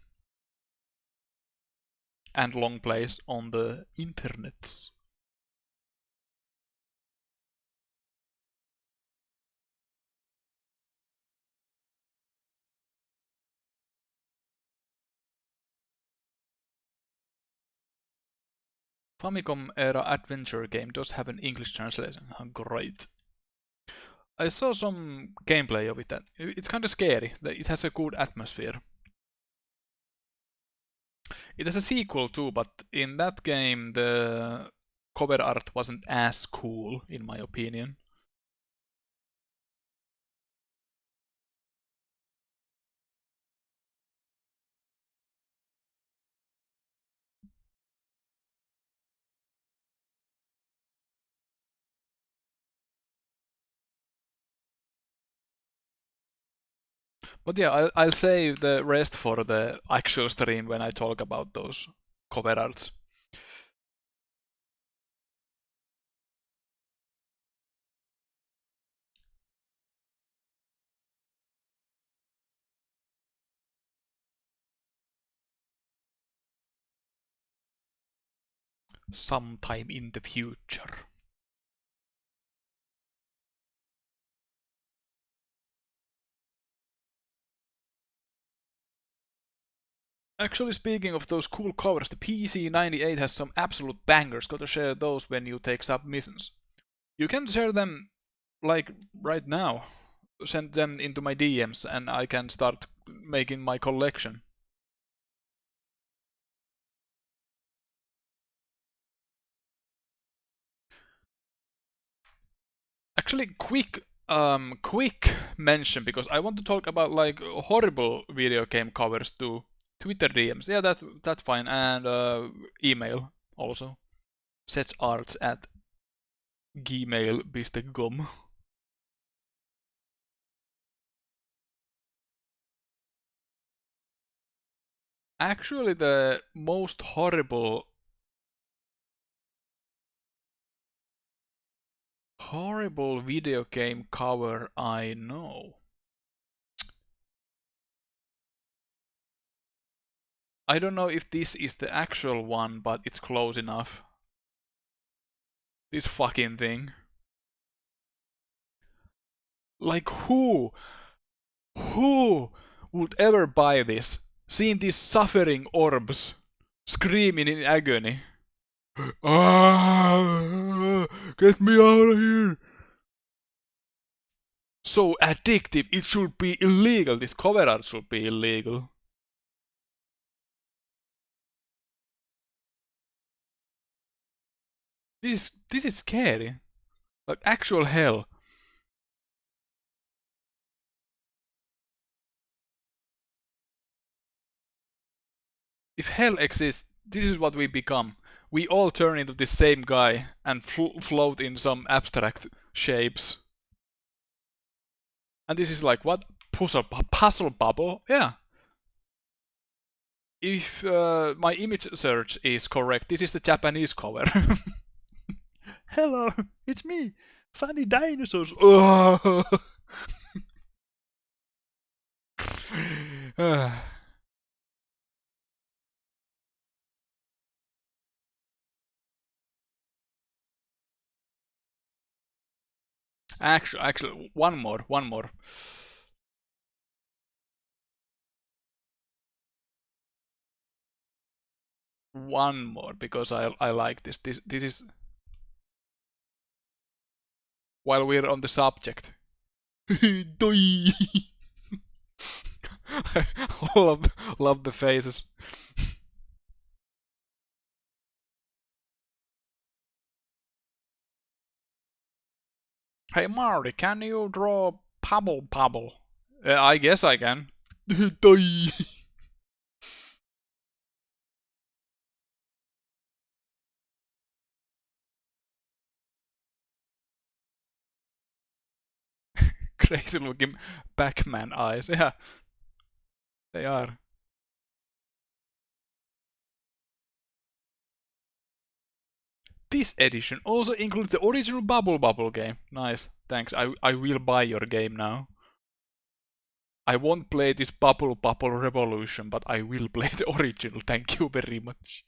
and long plays on the internet. Famicom era adventure game does have an English translation. Great. I saw some gameplay of it. It's kind of scary. It has a good atmosphere. It has a sequel too, but in that game the cover art wasn't as cool, in my opinion. But yeah, I'll save the rest for the actual stream when I talk about those cover arts. Sometime in the future. Actually, speaking of those cool covers, the PC98 has some absolute bangers. Gotta share those when you take submissions. You can share them like right now. Send them into my DMs and I can start making my collection. Actually, quick mention because I want to talk about like horrible video game covers too. Twitter DMs, yeah, that's fine, and email also. Setsarts@gmail.com. Actually, the most horrible video game cover I know. I don't know if this is the actual one, but it's close enough. This fucking thing. Like who would ever buy this? Seeing these suffering orbs screaming in agony. Ah, get me out of here! So addictive, it should be illegal. This cover art should be illegal. This is scary. Like actual hell. If hell exists, this is what we become. We all turn into the same guy and float in some abstract shapes. And this is like what puzzle bubble? Yeah. if my image search is correct, this is the Japanese cover. Hello, it's me, funny dinosaurs. Actually, one more. One more, because I like this. This is while we're on the subject. Doi. love love the faces. Hey Marty, can you draw Pabble? I guess I can. Doi. Crazy looking Pac-Man eyes. Yeah, they are. This edition also includes the original Bubble game. Nice, thanks. I will buy your game now. I won't play this Bubble Revolution, but I will play the original. Thank you very much.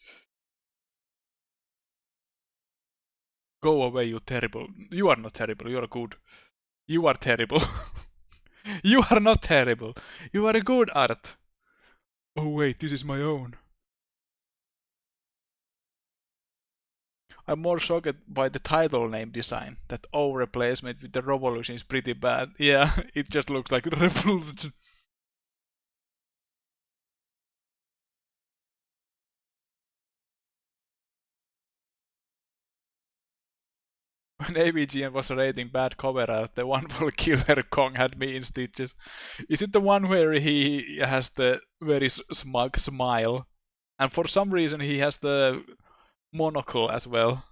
Go away, you terrible. You are not terrible. You are good. You are terrible. You are not terrible. You are a good art. Oh wait, this is my own. I'm more shocked by the title name design. That O replacement with the revolution is pretty bad. Yeah, it just looks like revolution. When AVGN was rating bad cover art, the one for Killer Kong had me in stitches. Is it the one where he has the very smug smile? And for some reason he has the monocle as well.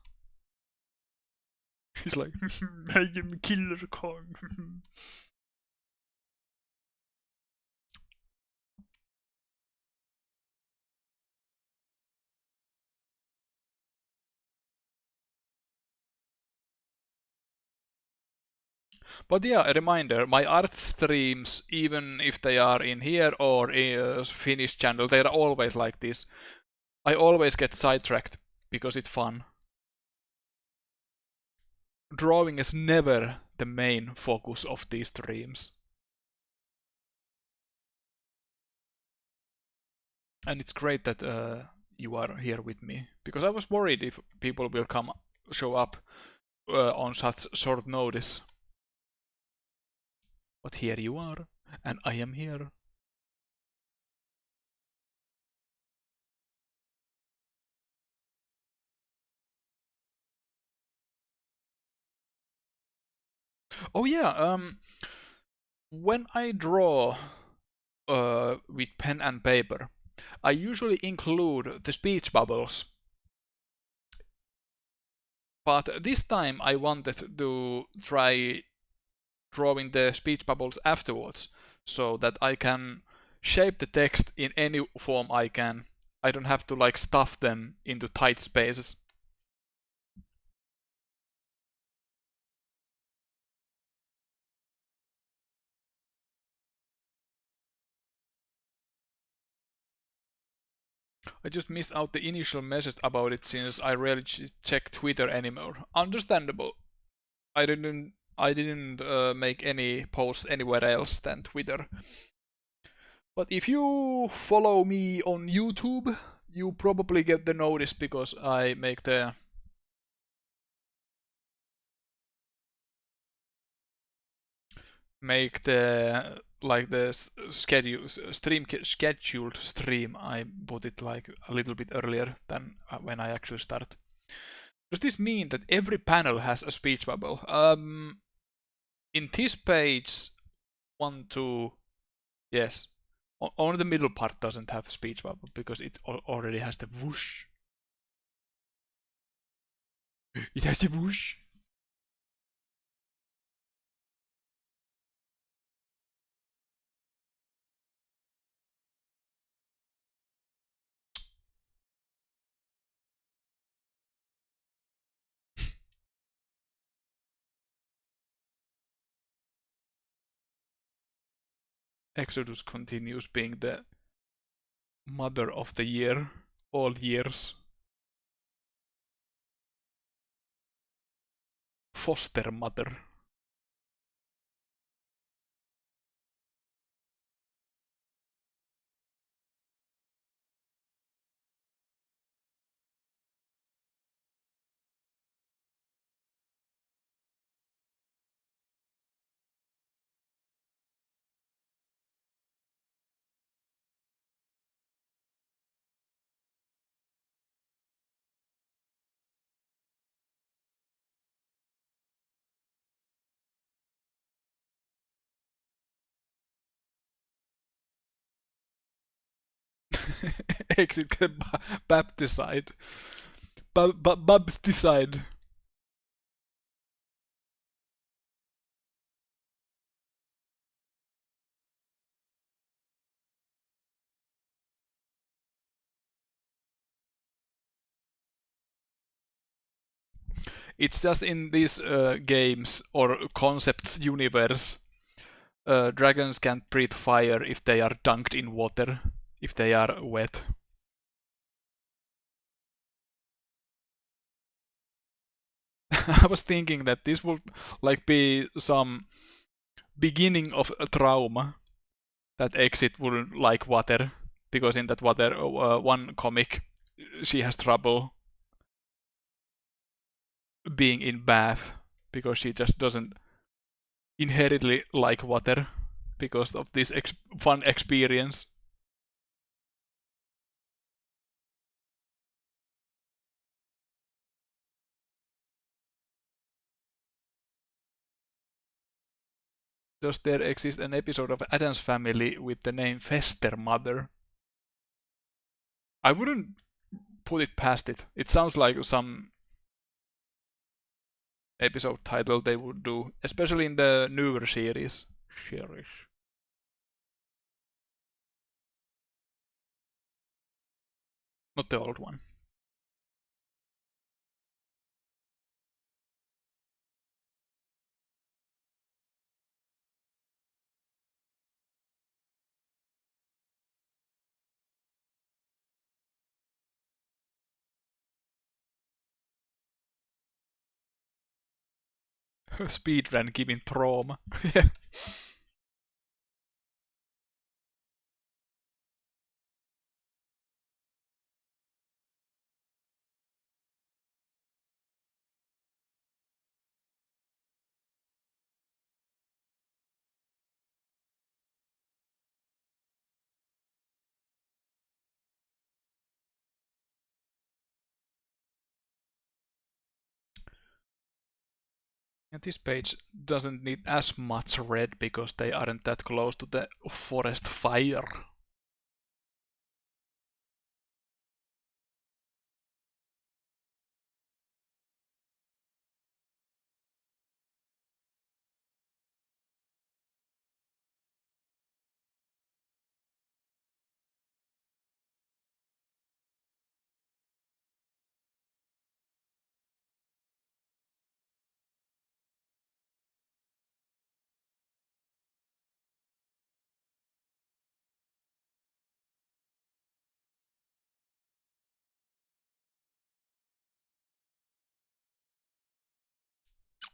He's like, I am Killer Kong. But yeah, a reminder, my art streams, even if they are in here or in a Finnish channel, they are always like this. I always get sidetracked because it's fun. Drawing is never the main focus of these streams. And it's great that you are here with me, because I was worried if people will show up on such short notice. But here you are, and I am here. Oh yeah, when I draw with pen and paper, I usually include the speech bubbles. But this time I wanted to try drawing the speech bubbles afterwards, so that I can shape the text in any form I can. I don't have to like stuff them into tight spaces. I just missed out the initial message about it since I rarely check Twitter anymore. Understandable. I didn't make any posts anywhere else than Twitter. But if you follow me on YouTube, you probably get the notice because I make the like the scheduled stream. I put it like a little bit earlier than when I actually start. Does this mean that every panel has a speech bubble? In this page, one, two, yes. Only the middle part doesn't have a speech bubble because it already has the whoosh. It has the whoosh. Exodus continues being the mother of the year, all years. Foster mother. Exit bapticide. Bapticide. It's just in these games or concepts universe, dragons can't breathe fire if they are dunked in water, if they are wet. I was thinking that this would like be some beginning of a trauma that Exit wouldn't like water because in that water one comic she has trouble being in bath because she just doesn't inherently like water because of this fun experience. Does there exist an episode of Addams Family with the name Fester Mother? I wouldn't put it past it. It sounds like some episode title they would do, especially in the newer series. Not the old one. Speedrun giving trauma. And this page doesn't need as much red because they aren't that close to the forest fire.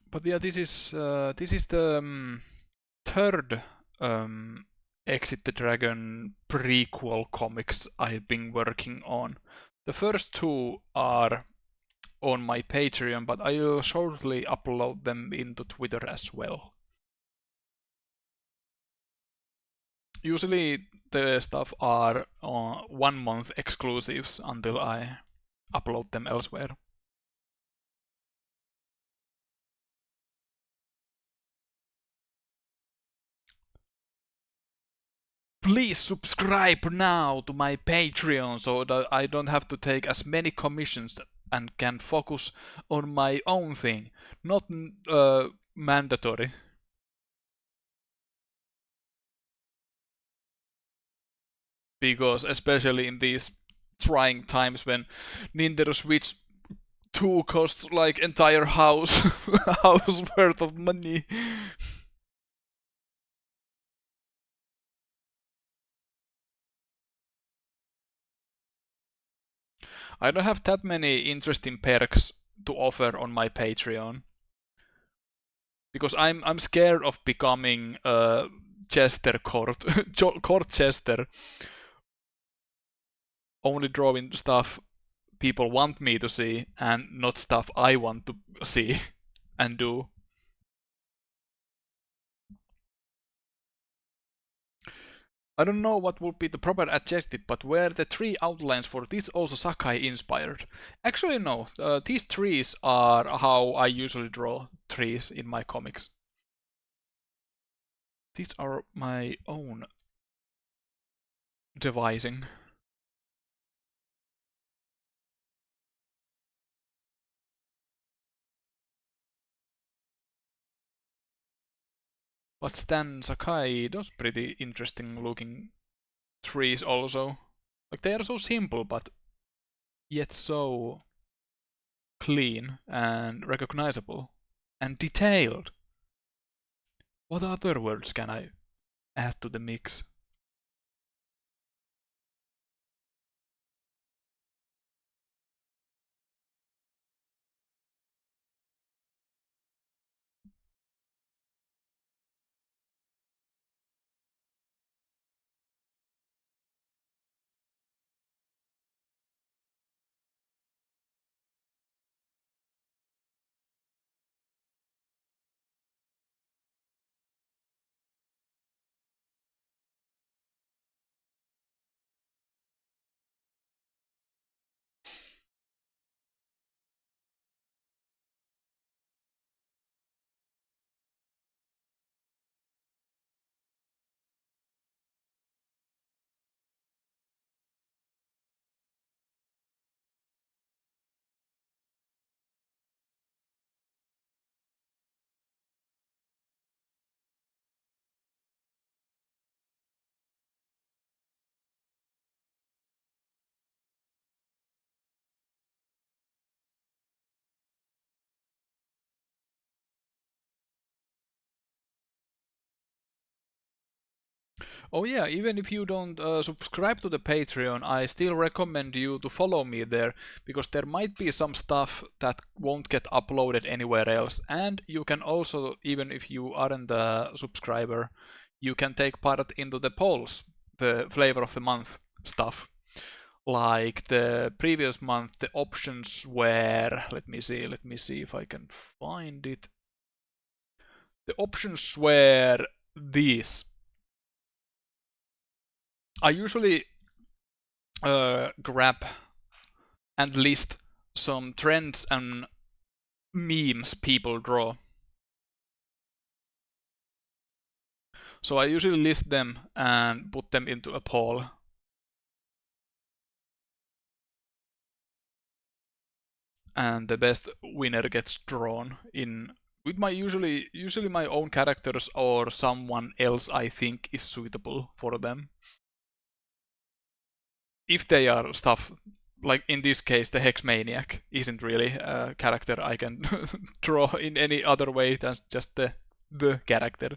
But yeah, this is the third Exit the Dragon prequel comics I've been working on. The first two are on my Patreon, but I'll shortly upload them into Twitter as well. Usually the stuff are 1 month exclusives until I upload them elsewhere. Please subscribe now to my Patreon so that I don't have to take as many commissions and can focus on my own thing. Not mandatory. Because especially in these trying times when Nintendo Switch 2 costs like entire house house worth of money. I don't have that many interesting perks to offer on my Patreon because I'm scared of becoming a Chester court court Chester, only drawing stuff people want me to see and not stuff I want to see and do. I don't know what would be the proper adjective, but were the tree outlines for this also Sakai inspired? Actually, no. These trees are how I usually draw trees in my comics. These are my own devising. But then Sakai does pretty interesting looking trees also. Like they are so simple but yet so clean and recognizable and detailed. What other words can I add to the mix? Oh yeah, even if you don't subscribe to the Patreon, I still recommend you to follow me there because there might be some stuff that won't get uploaded anywhere else. And you can also, even if you aren't a subscriber, you can take part into the polls, the flavor of the month stuff. Like the previous month, the options were, let me see if I can find it. The options were these. I usually grab and list some trends and memes people draw. So I usually list them and put them into a poll. And the best winner gets drawn in with my usually my own characters or someone else I think is suitable for them. If they are stuff like in this case the Hex Maniac isn't really a character I can draw in any other way than just the character.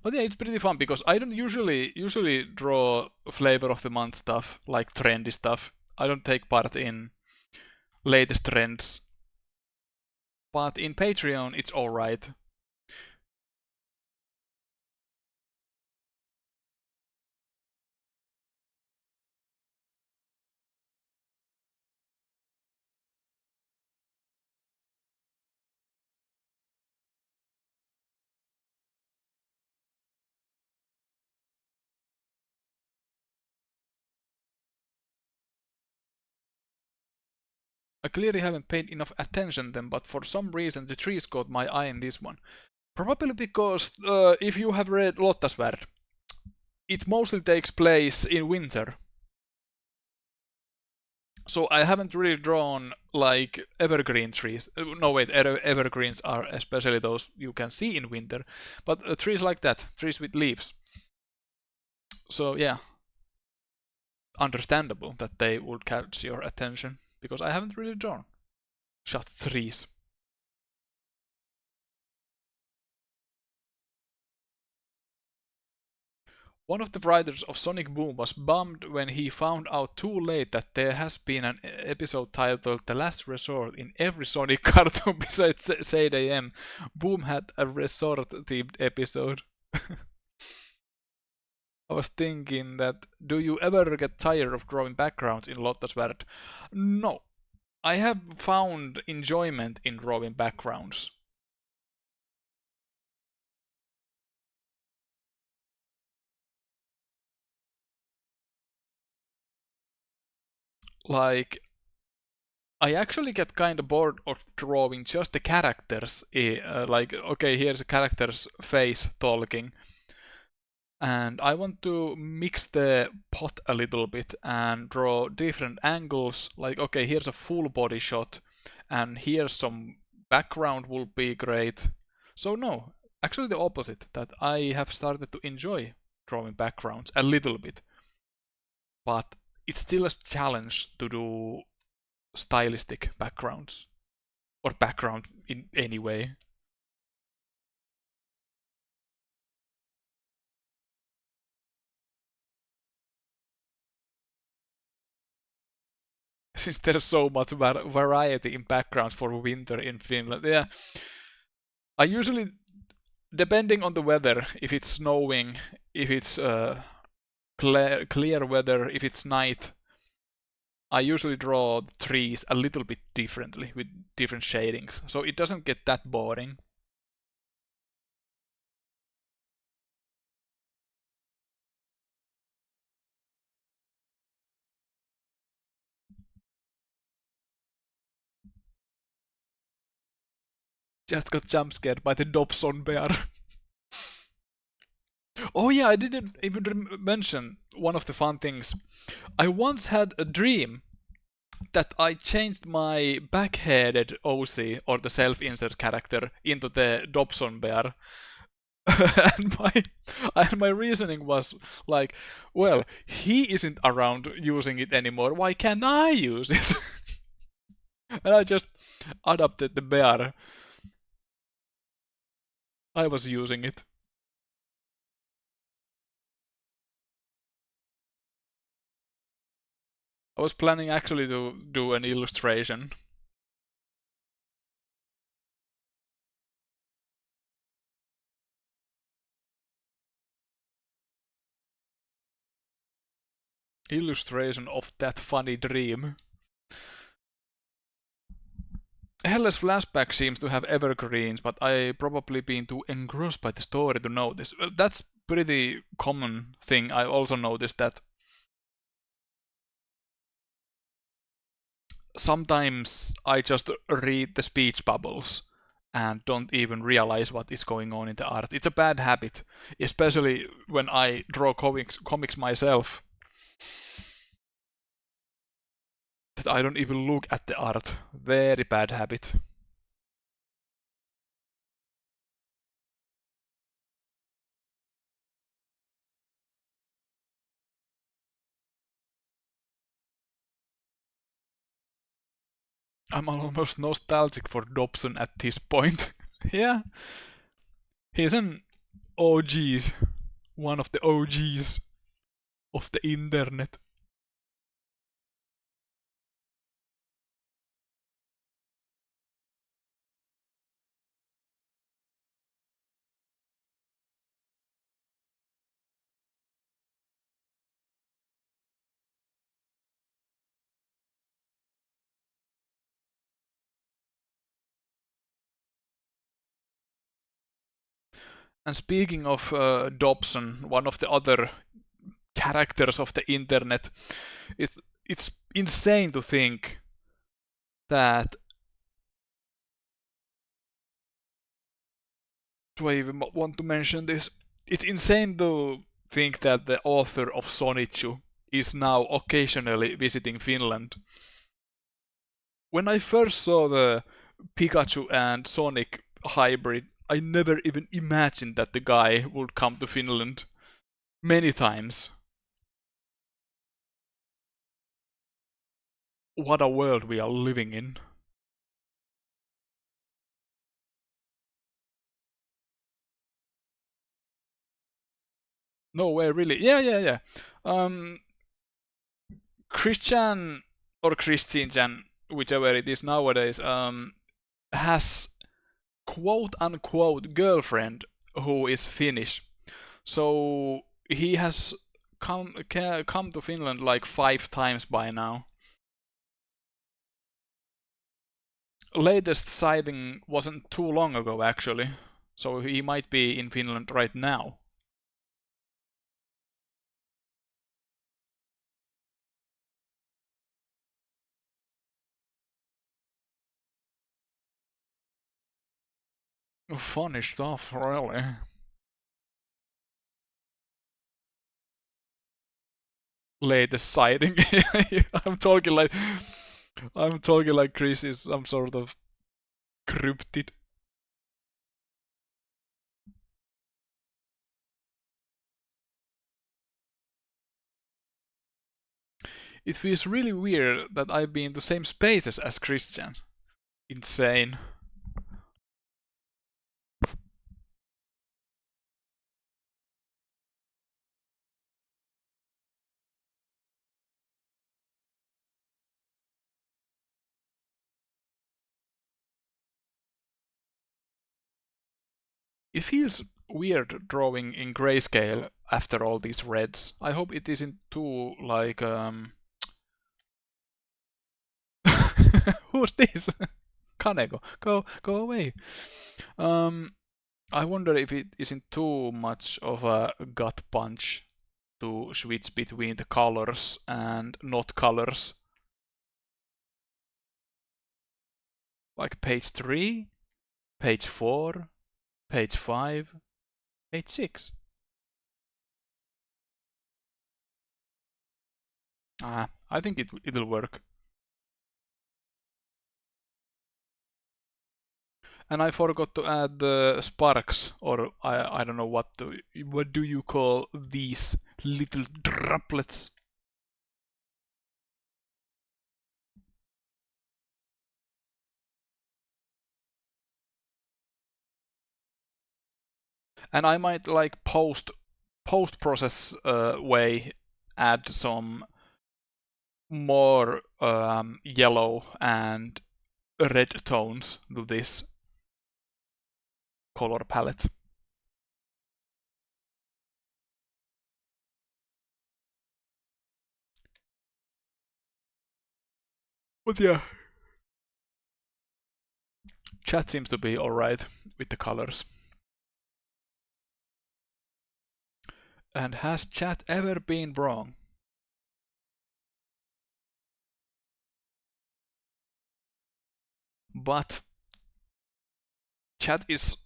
But yeah, it's pretty fun because I don't usually draw flavor of the month stuff like trendy stuff. I don't take part in latest trends. But in Patreon it's alright. I clearly haven't paid enough attention then, but for some reason the trees caught my eye in this one. Probably because if you have read Lottasvärd, it mostly takes place in winter. So I haven't really drawn like evergreen trees. No wait, evergreens are especially those you can see in winter, but trees like that, trees with leaves. So yeah, understandable that they would catch your attention because I haven't really drawn shot trees. One of the writers of Sonic Boom was bummed when he found out too late that there has been an episode titled The Last Resort in every Sonic cartoon besides Said AM. Boom had a resort-themed episode. I was thinking that, do you ever get tired of drawing backgrounds in Lotta's World? No. I have found enjoyment in drawing backgrounds. Like, I actually get kind of bored of drawing just the characters. Like, okay, here's a character's face talking, and I want to mix the pot a little bit and draw different angles. Like, okay, here's a full body shot, and here's some background will be great. So no, actually the opposite. That I have started to enjoy drawing backgrounds a little bit, but it's still a challenge to do stylistic backgrounds or background in any way. Since there's so much variety in backgrounds for winter in Finland. Yeah, I usually, depending on the weather, if it's snowing, if it's clear weather, if it's night, I usually draw the trees a little bit differently with different shadings, so it doesn't get that boring. Just got jump scared by the Dobson bear. Oh yeah, I didn't even mention one of the fun things. I once had a dream that I changed my back-headed OC or the self-insert character into the Dobson bear. and my reasoning was like, well, he isn't around using it anymore. Why can't I use it? and I just adopted the bear. I was using it. I was planning actually to do an illustration. Illustration of that funny dream. Helle's flashback seems to have evergreens, but I probably been too engrossed by the story to notice. That's pretty common thing. I also noticed that sometimes I just read the speech bubbles and don't even realize what is going on in the art. It's a bad habit, especially when I draw comics myself, that I don't even look at the art. Very bad habit. I'm almost nostalgic for Dobson at this point. yeah, he's an OGs, one of the OGs of the internet. And speaking of Dobson, one of the other characters of the internet, it's insane to think that, do I even want to mention this? It's insane to think that the author of Sonichu is now occasionally visiting Finland. When I first saw the Pikachu and Sonic hybrid, I never even imagined that the guy would come to Finland many times. What a world we are living in. No way, really? Yeah, yeah, yeah. Um, Christian or Christine Jan, whichever it is nowadays, has quote unquote girlfriend who is Finnish. So he has come to Finland like 5 times by now. Latest sighting wasn't too long ago actually, so he might be in Finland right now. Funny stuff, really. Latest sighting. I'm talking like I'm talking like Chris is some sort of cryptid. It feels really weird that I've been in the same spaces as Christian. Insane. It feels weird drawing in grayscale after all these reds. I hope it isn't too like who's this? Kaneko, go away. Um I wonder if it isn't too much of a gut punch to switch between the colors and not colors. Like page 3, page 4, page 5, page 6. I think it'll work. And I forgot to add the sparks, or I don't know what do you call these little droplets? And I might like post process way add some more yellow and red tones to this color palette. But yeah, chat seems to be alright with the colors. And has chat ever been wrong? But chat is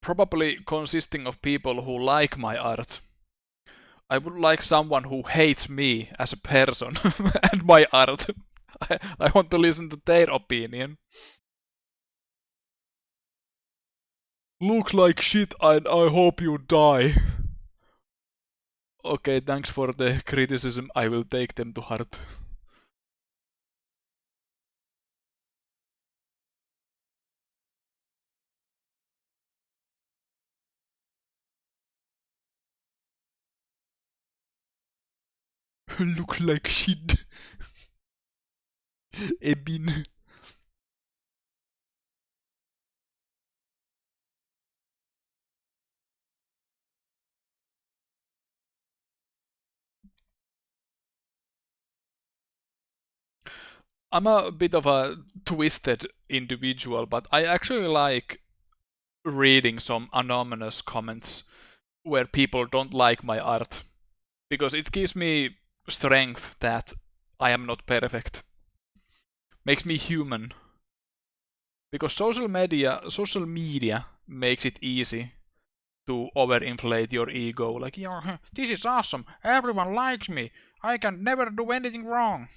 probably consisting of people who like my art. I would like someone who hates me as a person and my art. I want to listen to their opinion. Looks like shit and I hope you die. Okay, thanks for the criticism. I will take them to heart. Look like shit. Ebin. I'm a bit of a twisted individual, but I actually like reading some anonymous comments where people don't like my art because it gives me strength that I am not perfect. Makes me human. Because social media makes it easy to overinflate your ego. Like, yeah, this is awesome. Everyone likes me. I can never do anything wrong.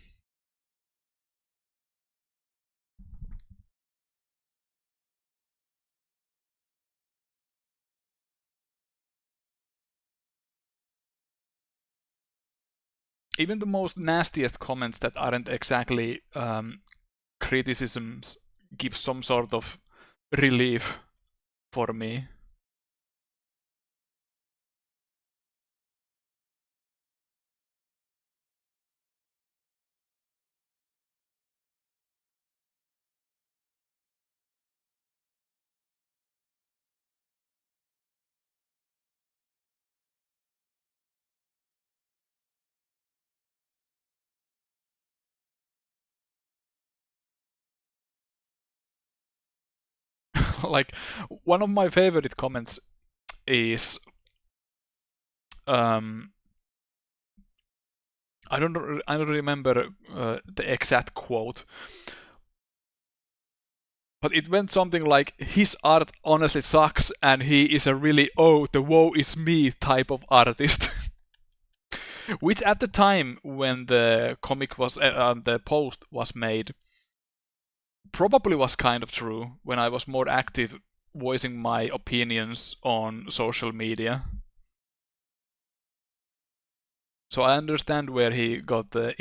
Even the most nastiest comments that aren't exactly criticisms give some sort of relief for me. Like one of my favorite comments is um, I don't remember the exact quote, but it went something like his art honestly sucks and he is a really the woe is me type of artist. Which at the time when the comic was the post was made probably was kind of true when I was more active voicing my opinions on social media. So I understand where he got the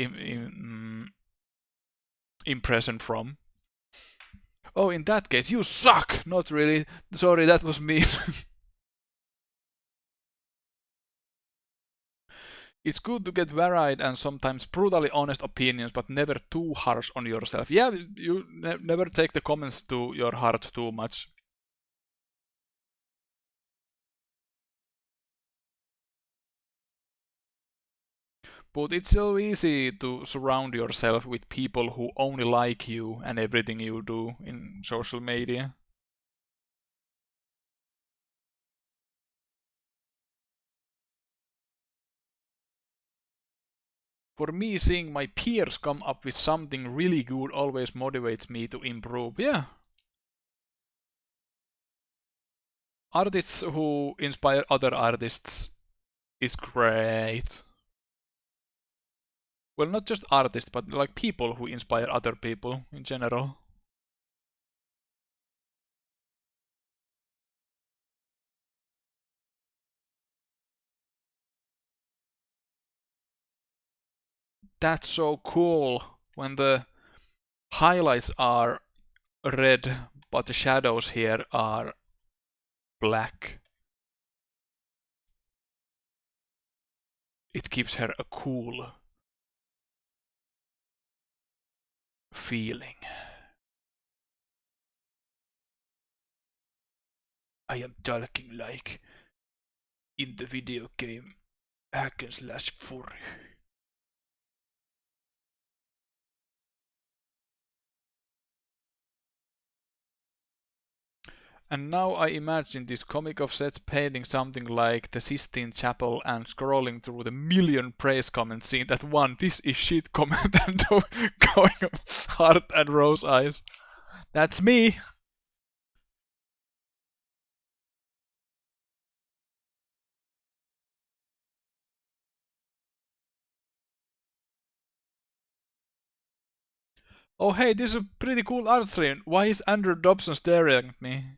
impression from. Oh, in that case, you suck! Not really. Sorry, that was me. It's good to get varied and sometimes brutally honest opinions, but never too harsh on yourself. Yeah, you never take the comments to your heart too much. But it's so easy to surround yourself with people who only like you and everything you do in social media. For me, seeing my peers come up with something really good always motivates me to improve. Yeah, artists who inspire other artists is great. Well, not just artists, but like people who inspire other people in general. That's so cool when the highlights are red, but the shadows here are black. It gives her a cool feeling. I am talking like in the video game hack and slash furry. And now I imagine this comic of Seth painting something like the Sistine Chapel and scrolling through the million praise comments, seeing that one "this is shit" comment and going heart and rose eyes. That's me. Oh hey, this is a pretty cool art stream. Why is Andrew Dobson staring at me?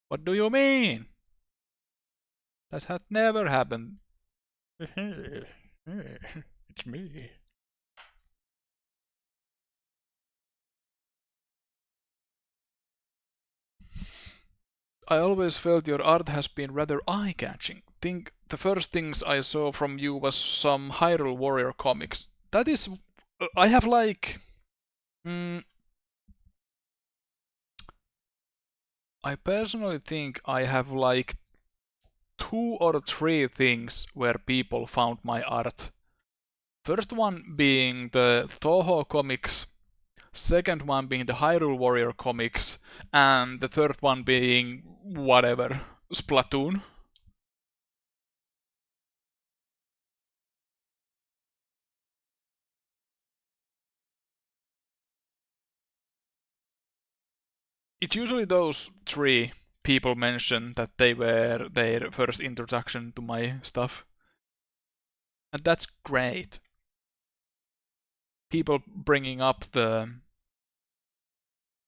What do you mean? That had never happened. It's me. I always felt your art has been rather eye-catching. Think the first things I saw from you was some Hyrule Warrior comics. That is, I have like, mm, I personally think I have like two or three things where people found my art. First one being the Toho comics, second one being the Hyrule Warrior comics, and the third one being whatever, Splatoon. It's usually those three people mention that they were their first introduction to my stuff. And that's great. People bringing up the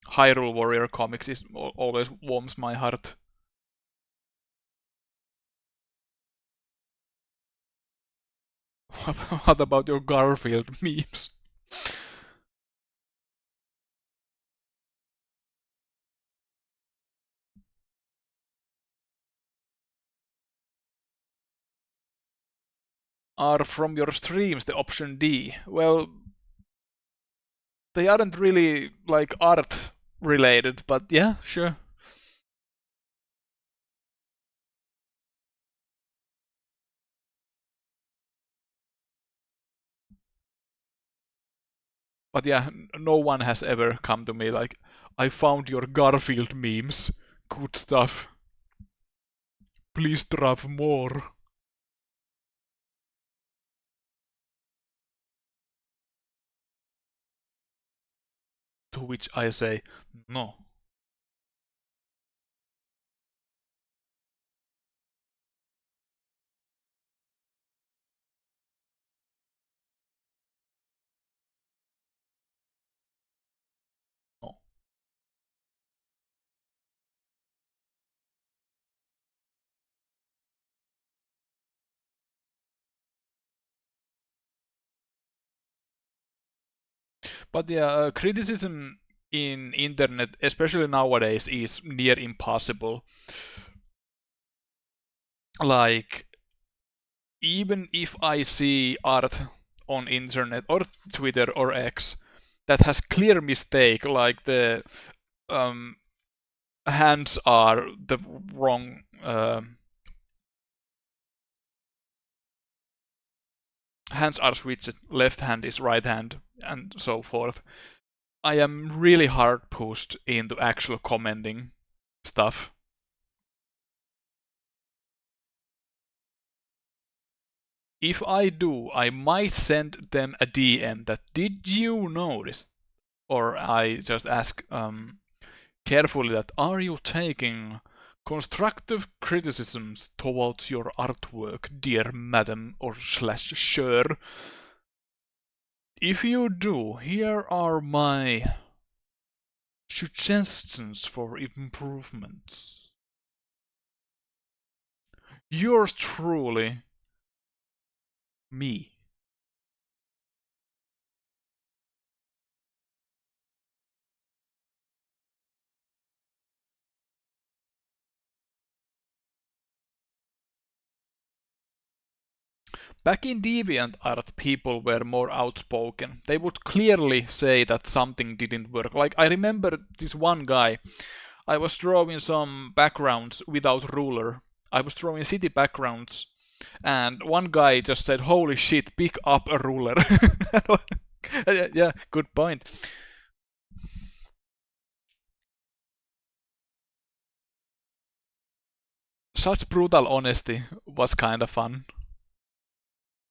Hyrule Warrior comics is always warms my heart. What about your Garfield memes? Are from your streams the option D? Well, they aren't really like art related, but yeah, sure. But yeah, no one has ever come to me like, I found your Garfield memes. Good stuff. Please drop more. To which I say, no. No. But yeah, criticism in internet, especially nowadays, is near impossible. Like, even if I see art on internet or Twitter or X that has clear mistake, like the um, hands are the wrong hands are switched, left hand is right hand, and so forth. I am really hard pushed into actual commenting stuff. If I do, I might send them a DM that did you notice? Or I just ask carefully that are you taking constructive criticisms towards your artwork, dear madam or slash sir? If you do, here are my suggestions for improvements. Yours truly, me. Back in DeviantArt, people were more outspoken. They would clearly say that something didn't work. Like, I remember this one guy, I was drawing some backgrounds without ruler. I was drawing city backgrounds, and one guy just said, "Holy shit, pick up a ruler." Yeah, good point. Such brutal honesty was kind of fun.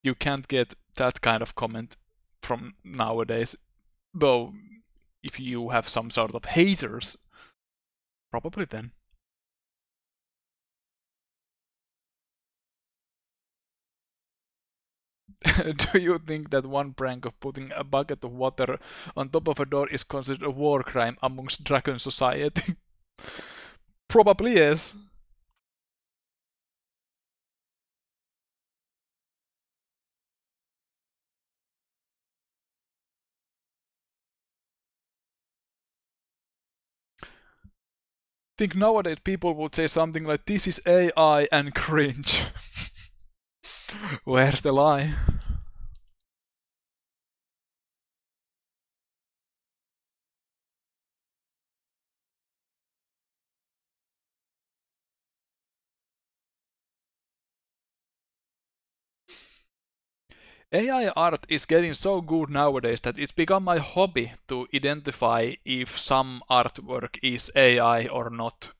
You can't get that kind of comment from nowadays. Though, if you have some sort of haters, probably then. Do you think that one prank of putting a bucket of water on top of a door is considered a war crime amongst Dragon Society? Probably yes. Think nowadays people would say something like this is AI and cringe. Where's the lie? AI art is getting so good nowadays that it's become my hobby to identify if some artwork is AI or not.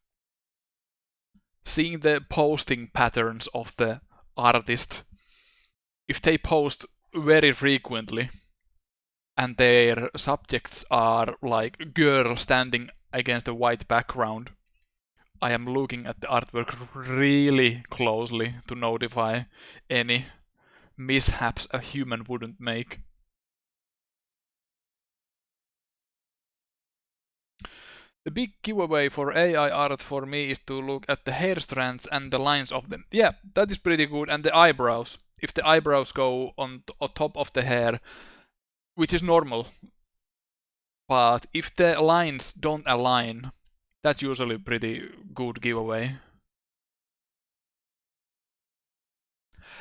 Seeing the posting patterns of the artist, if they post very frequently and their subjects are like girl standing against a white background, I am looking at the artwork really closely to notify any mishaps a human wouldn't make. The big giveaway for AI art for me is to look at the hair strands and the lines of them. Yeah, that is pretty good. And the eyebrows. If the eyebrows go on top of the hair, which is normal, but if the lines don't align, that's usually pretty good giveaway.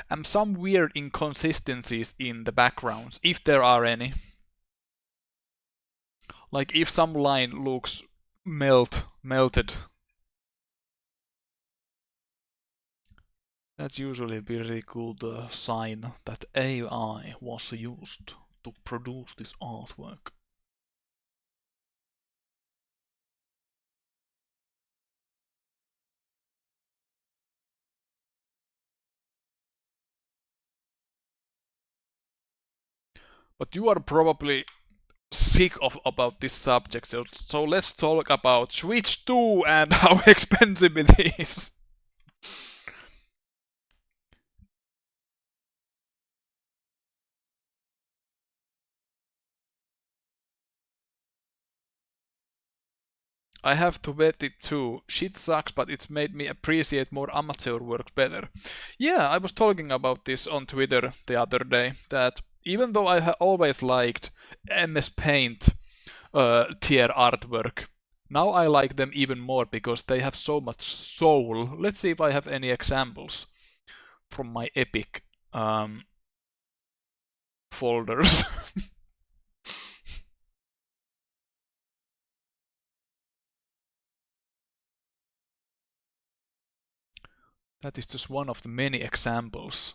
And some weird inconsistencies in the backgrounds, if there are any. Like if some line looks melted, that's usually a very good sign that AI was used to produce this artwork. But you are probably sick of about this subject, so let's talk about Switch 2 and how expensive it is. I have to vet it too. Shit sucks, but it's made me appreciate more amateur work better. Yeah, I was talking about this on Twitter the other day, that even though I always liked MS Paint tier artwork, now I like them even more because they have so much soul. Let's see if I have any examples from my Epic folders. That is just one of the many examples.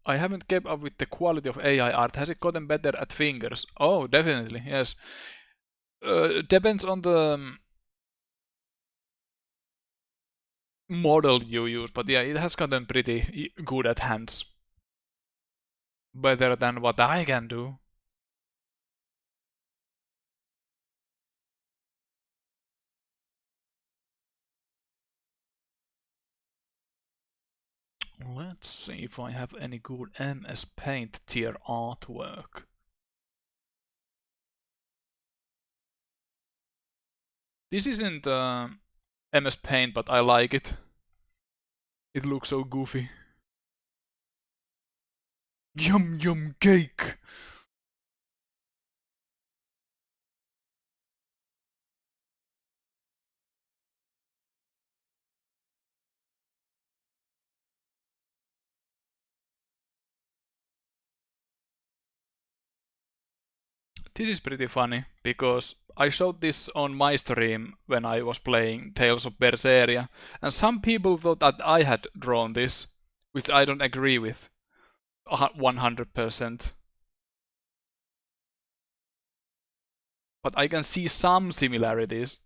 I haven't kept up with the quality of AI art. Has it gotten better at fingers? Oh, definitely, yes. Depends on the model you use, but yeah, it has gotten pretty good at hands. Better than what I can do. Let's see if I have any good MS Paint tier artwork. This isn't MS Paint, but I like it. It looks so goofy. Yum yum cake! This is pretty funny, because I showed this on my stream when I was playing Tales of Berseria, and some people thought that I had drawn this, which I don't agree with 100%. But I can see some similarities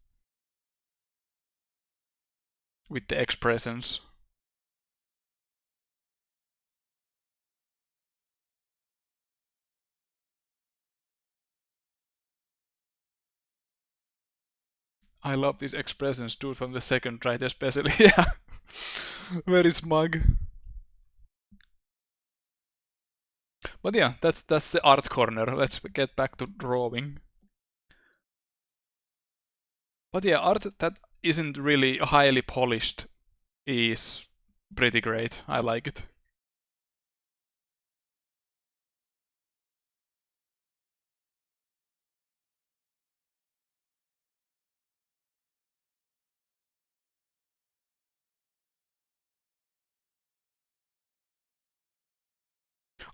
with the expressions. I love these expressions, dude, from the second try, especially. Yeah, very smug. But yeah, that's the art corner. Let's get back to drawing. But yeah, art that isn't really highly polished is pretty great. I like it.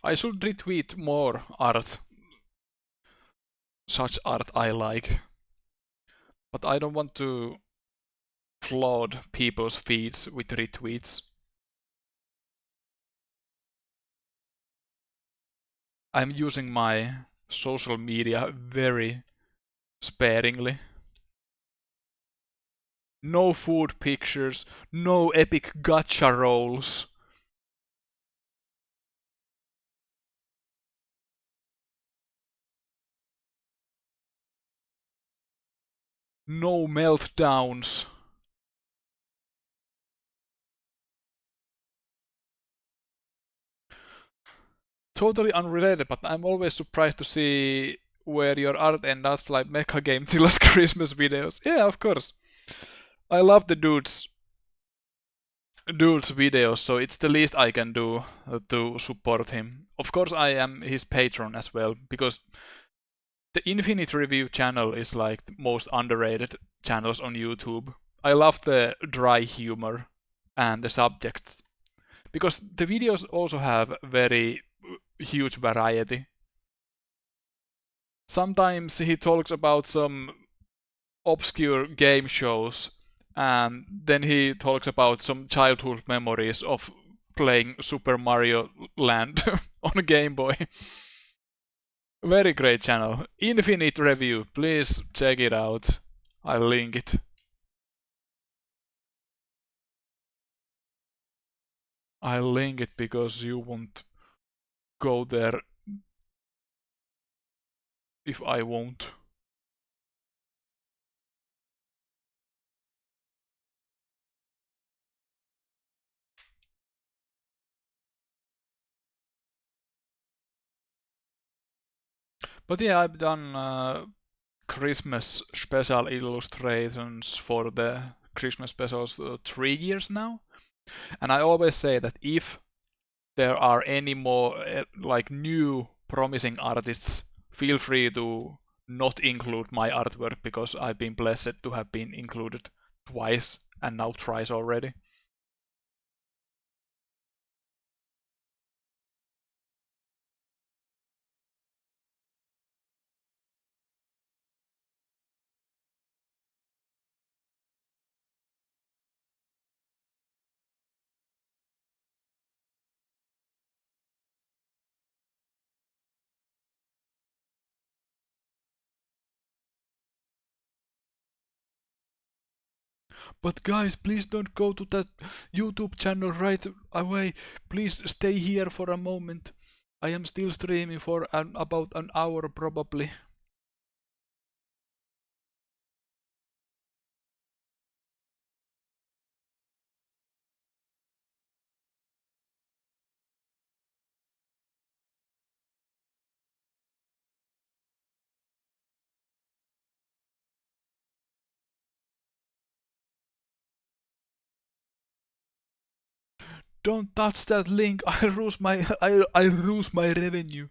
I should retweet more art, such art I like. But I don't want to flood people's feeds with retweets. I'm using my social media very sparingly. No food pictures, no epic gacha rolls. No meltdowns. Totally unrelated, but I'm always surprised to see where your art ends up like Mecha Game Zilla's Christmas videos. Yeah, of course. I love the dude's videos, so it's the least I can do to support him. Of course, I am his patron as well, because the Infinite Review channel is like the most underrated channels on YouTube. I love the dry humor and the subjects, because the videos also have very huge variety. Sometimes he talks about some obscure game shows, and then he talks about some childhood memories of playing Super Mario Land on a Game Boy. Very great channel. Infinite Review. Please check it out. I'll link it. I'll link it because you won't go there if I won't. But yeah, I've done Christmas special illustrations for the Christmas specials 3 years now. And I always say that if there are any more like new promising artists, feel free to not include my artwork because I've been blessed to have been included twice and now thrice already. But guys, please don't go to that YouTube channel right away. Please stay here for a moment. I am still streaming for about an hour probably. Don't touch that link. I'll lose my revenue.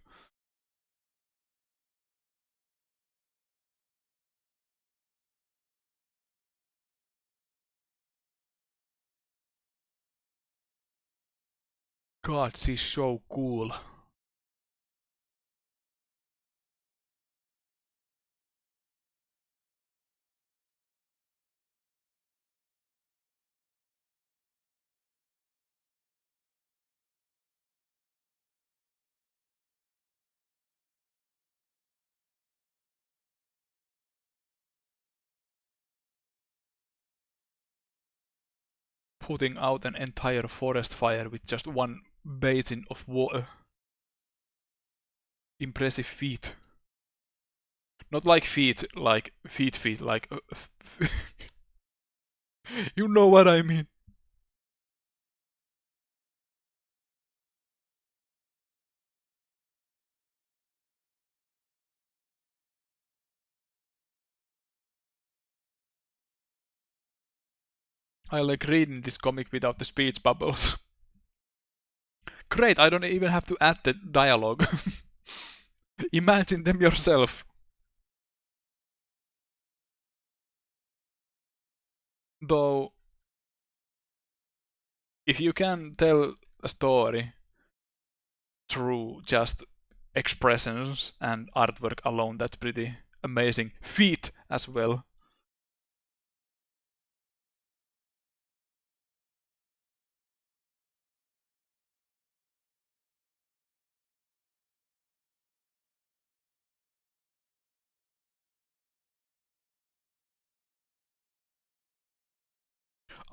God, she's so cool. Putting out an entire forest fire with just one basin of water. Impressive feat. Not like feet, like feet, like. You know what I mean. I like reading this comic without the speech bubbles. Great, I don't even have to add the dialogue. Imagine them yourself. Though, if you can tell a story through just expressions and artwork alone, that's pretty amazing feat as well.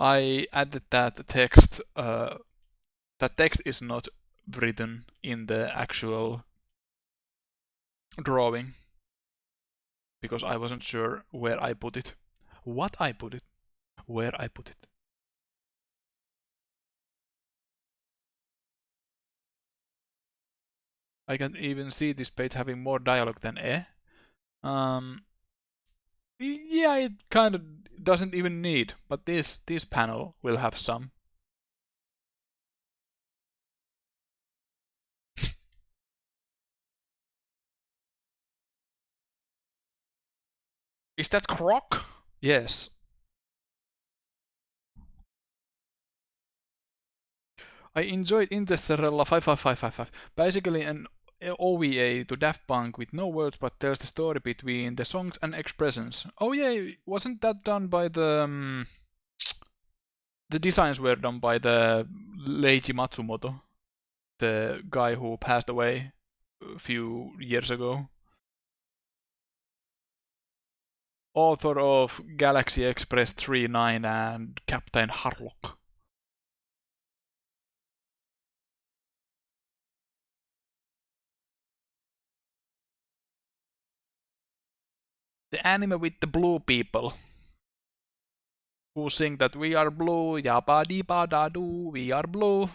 I added that text is not written in the actual drawing because I wasn't sure where I put it, what I put it, where I put it. I can even see this page having more dialogue than Um, yeah, it kind of doesn't even need, but this panel will have some. Is that Croc? Yes. I enjoyed Interstellar 55555. Basically an OVA to Daft Punk with no words but tells the story between the songs and expressions. Oh yeah, wasn't that done by the designs were done by the Leiji Matsumoto, the guy who passed away. a few years ago. Author of Galaxy Express 39 and Captain Harlock. The anime with the blue people who sing that we are blue, yabba dee ba da doo, we are blue.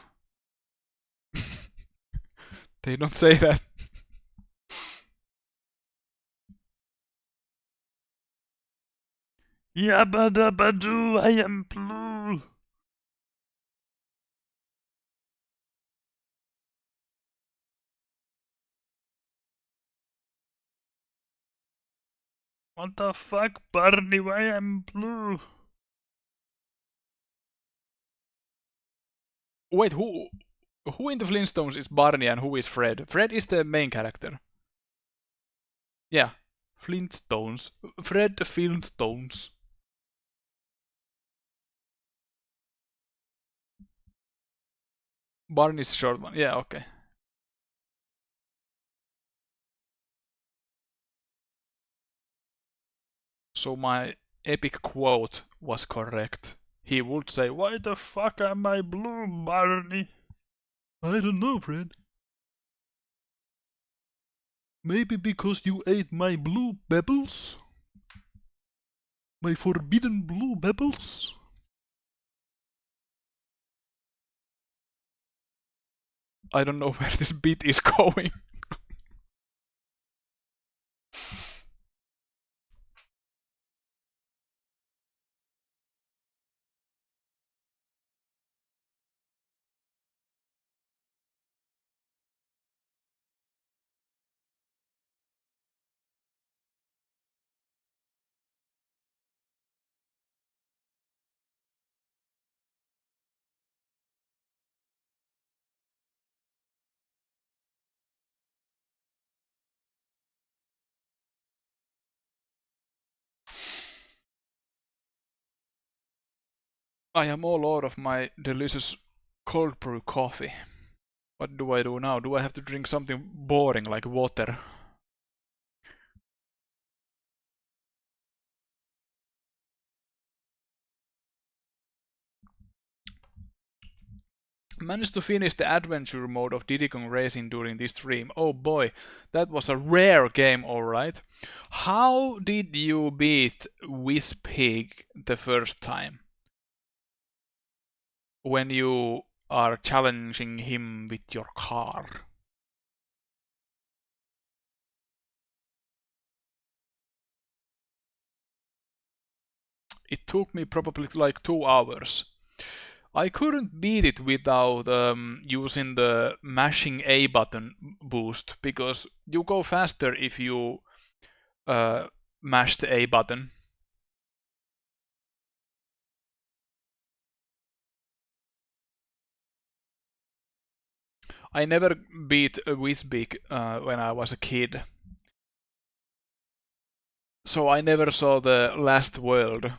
They don't say that. Yabba dabba doo, I am blue. What the fuck, Barney? Why am blue? Wait, who in the Flintstones is Barney and who is Fred? Fred is the main character. Yeah, Flintstones. Fred Flintstones. Barney's the short one. Yeah, okay. So my epic quote was correct. He would say, "Why the fuck am I blue, Barney?" I don't know, Fred. Maybe because you ate my blue pebbles? My forbidden blue pebbles? I don't know where this bit is going. I am all out of my delicious cold brew coffee. What do I do now? Do I have to drink something boring like water? Managed to finish the adventure mode of Diddy Kong Racing during this stream. Oh boy, that was a rare game, alright. How did you beat Whizpig the first time? When you are challenging him with your car? It took me probably like 2 hours. I couldn't beat it without using the mashing A button boost because you go faster if you uh, mash the A button. I never beat a Whizbig when I was a kid, so I never saw the last world.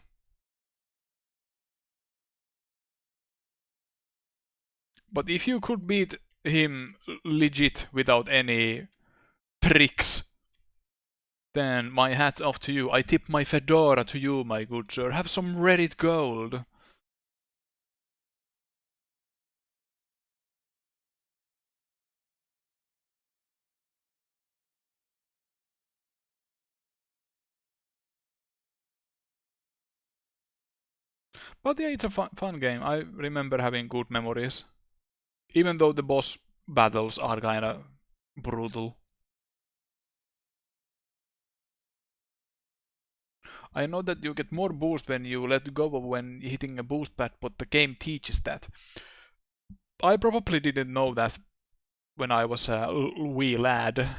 But if you could beat him legit without any tricks, then my hat's off to you. I tip my fedora to you, my good sir. Have some Reddit gold. But yeah, it's a fun game. I remember having good memories. Even though the boss battles are kinda brutal. I know that you get more boost when you let go of when hitting a boost pad, but the game teaches that. I probably didn't know that when I was a wee lad.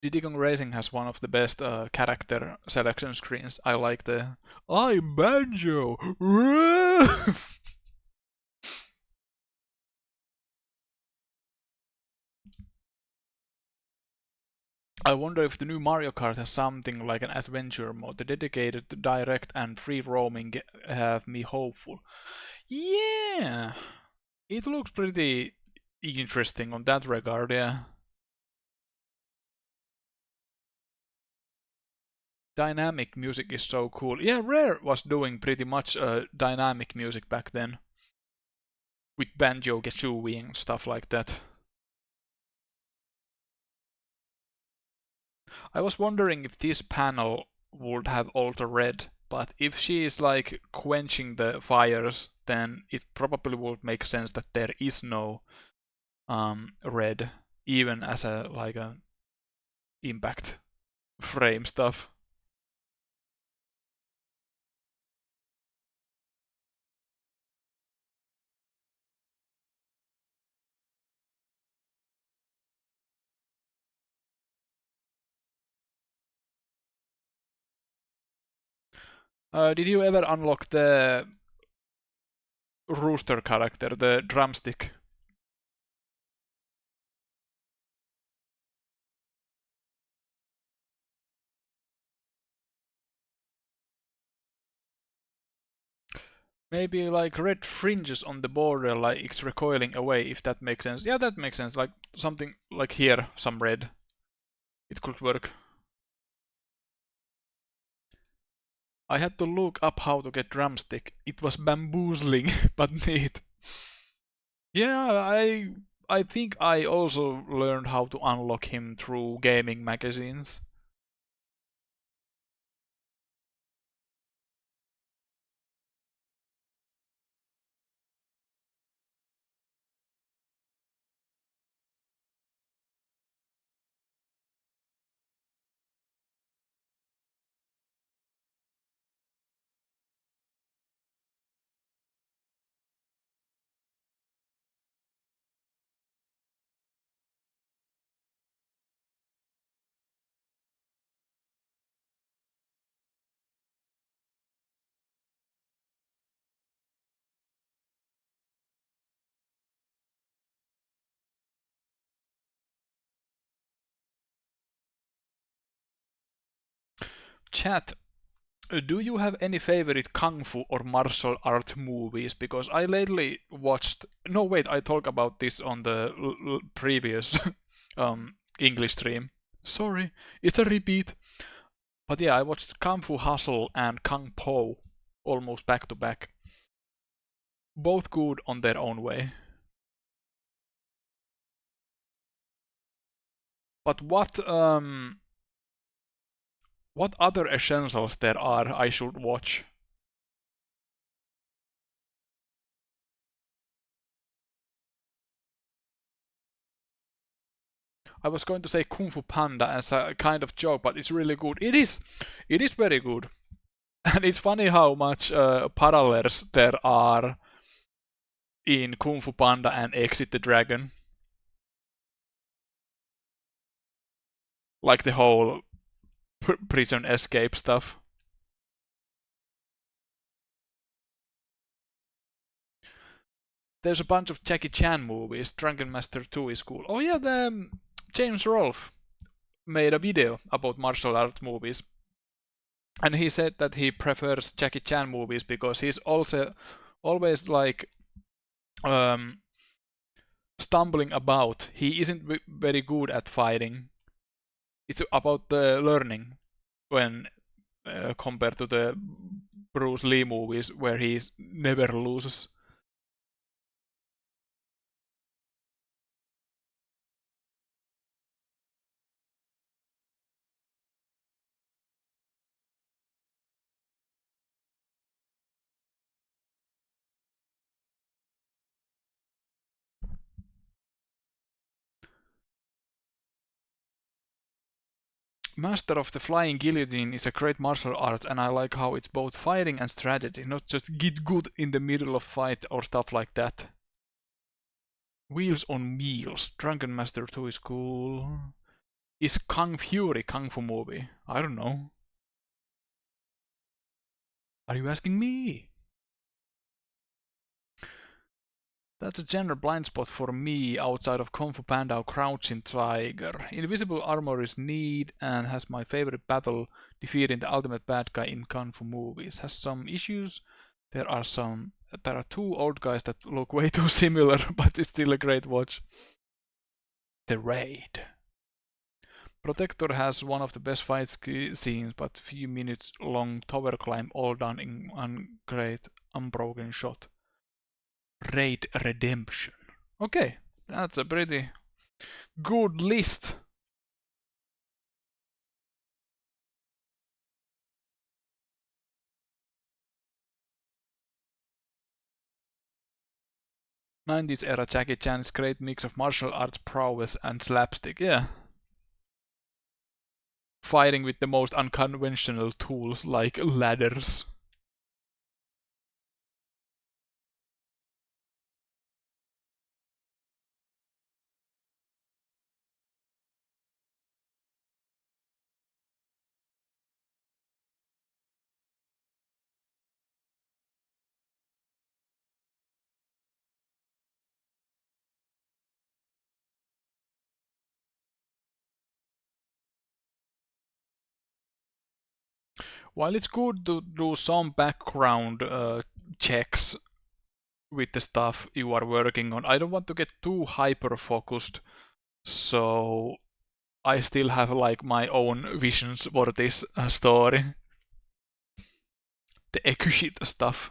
Diddy Kong Racing has one of the best character selection screens. I like the I'm Banjo. I wonder if the new Mario Kart has something like an adventure mode. The dedicated, direct, and free roaming have me hopeful. Yeah, it looks pretty interesting on that regard, yeah. Dynamic music is so cool. Yeah, Rare was doing pretty much dynamic music back then with Banjo Kazooie and stuff like that. I was wondering if this panel would have Alter Red, but if she is like quenching the fires, then it probably would make sense that there is no red, even as a like a impact frame stuff. Did you ever unlock the rooster character, the drumstick? Maybe like red fringes on the border, like it's recoiling away, if that makes sense. Yeah, that makes sense. Like something like here, some red. It could work. I had to look up how to get drumstick. It was bamboozling, but neat. Yeah, I think I also learned how to unlock him through gaming magazines. Chat, do you have any favorite kung fu or martial art movies? Because I lately watched. No, wait, I talked about this on the previous English stream. Sorry, it's a repeat. But yeah, I watched Kung Fu Hustle and Kung Po almost back to back. Both good on their own way. But what other essentials there are I should watch? I was going to say Kung Fu Panda as a kind of joke, but it's really good. It is very good. And it's funny how much parallels there are in Kung Fu Panda and Exit the Dragon. Like the whole prison escape stuff. There's a bunch of Jackie Chan movies. Drunken Master 2 is cool. Oh yeah, the James Rolfe made a video about martial arts movies. And he said that he prefers Jackie Chan movies because he's also always like um, stumbling about. He isn't very good at fighting. It's about the learning when compared to the Bruce Lee movies where he never loses. Master of the Flying Guillotine is a great martial art, and I like how it's both fighting and strategy, not just get good in the middle of fight or stuff like that. Wheels on Meals. Drunken Master 2 is cool. Is Kung Fury Kung Fu movie? I don't know. Are you asking me? That's a general blind spot for me outside of Kung Fu Panda or Crouching Tiger. Invisible armor is neat and has my favorite battle defeating the ultimate bad guy in Kung Fu movies. Has some issues. There are two old guys that look way too similar, but it's still a great watch. The Raid. Protector has one of the best fight scenes, but few minutes long tower climb all done in one great unbroken shot. Raid Redemption. Okay, that's a pretty good list. '90s era Jackie Chan's great mix of martial arts prowess and slapstick. Yeah, fighting with the most unconventional tools like ladders. While it's good to do some background checks with the stuff you are working on, I don't want to get too hyper focused. So I still have like my own visions for this story. The exquisite stuff.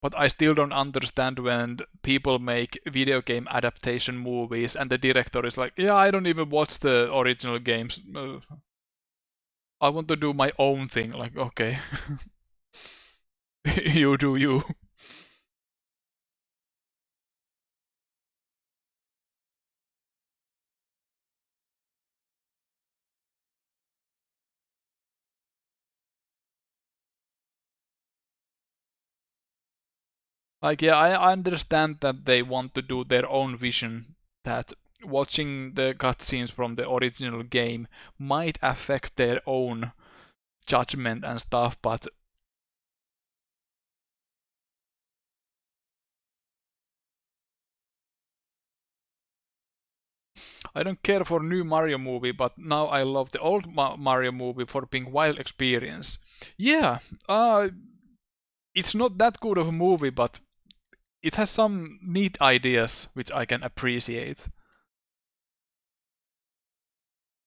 But I still don't understand when people make video game adaptation movies and the director is like, yeah, I don't even watch the original games. I want to do my own thing. Like, okay, you do you. Like, yeah, I understand that they want to do their own vision, that watching the cutscenes from the original game might affect their own judgment and stuff, but I don't care for new Mario movie, but now I love the old Mario movie for being wild experience. Yeah, it's not that good of a movie, but it has some neat ideas which I can appreciate.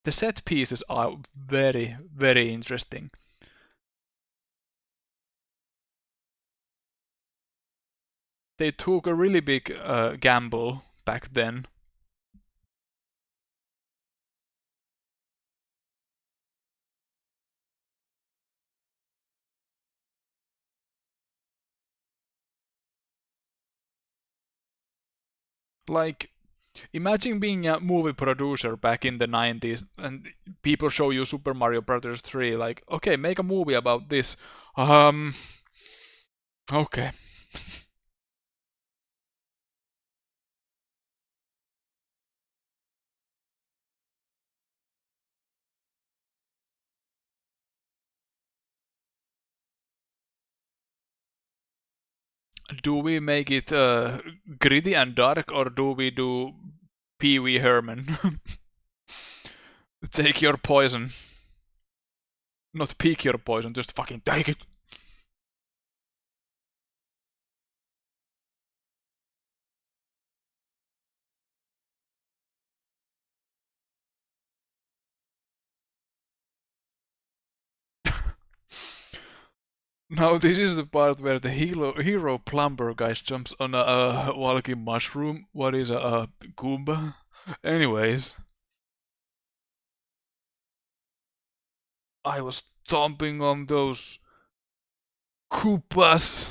The set pieces are very, very interesting. They took a really big gamble back then. Like, imagine being a movie producer back in the 90s and people show you Super Mario Bros. 3, like, okay, make a movie about this. Okay. Do we make it gritty and dark, or do we do Pee Wee Herman? Take your poison. Not pick your poison, just fucking take it. Now this is the part where the hero plumber guy jumps on a walking mushroom. What is a Goomba? Anyways, I was stomping on those Koopas.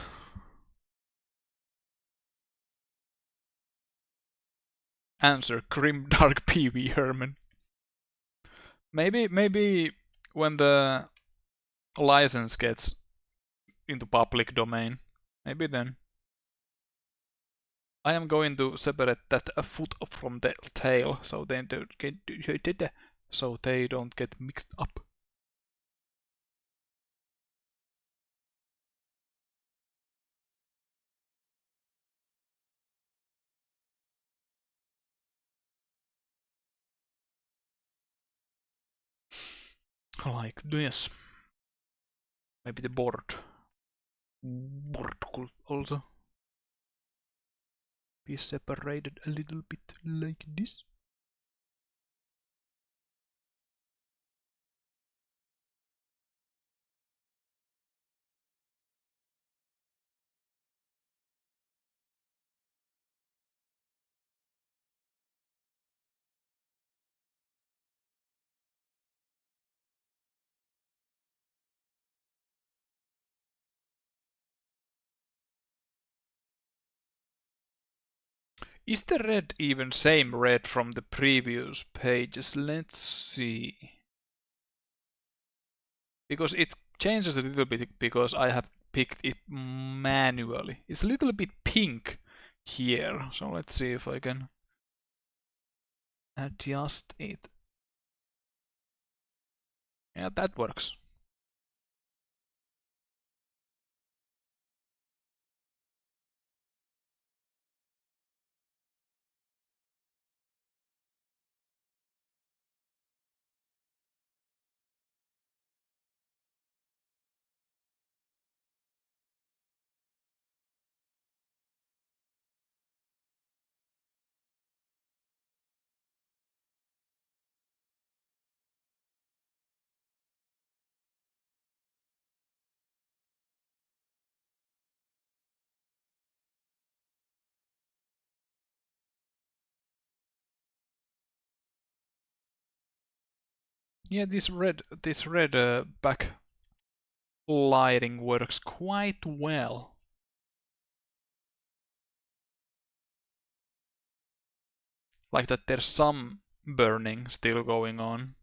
Answer: Grim Dark Pee Wee Herman. Maybe when the license gets into public domain, maybe then. I am going to separate that foot from the tail so they don't get mixed up. Like this. Maybe the board. Board could also be separated a little bit like this. Is the red even same red from the previous pages? Let's see. Because it changes a little bit because I have picked it manually. It's a little bit pink here. So let's see if I can adjust it. Yeah, that works. Yeah, this red back lighting works quite well. Like that there's some burning still going on.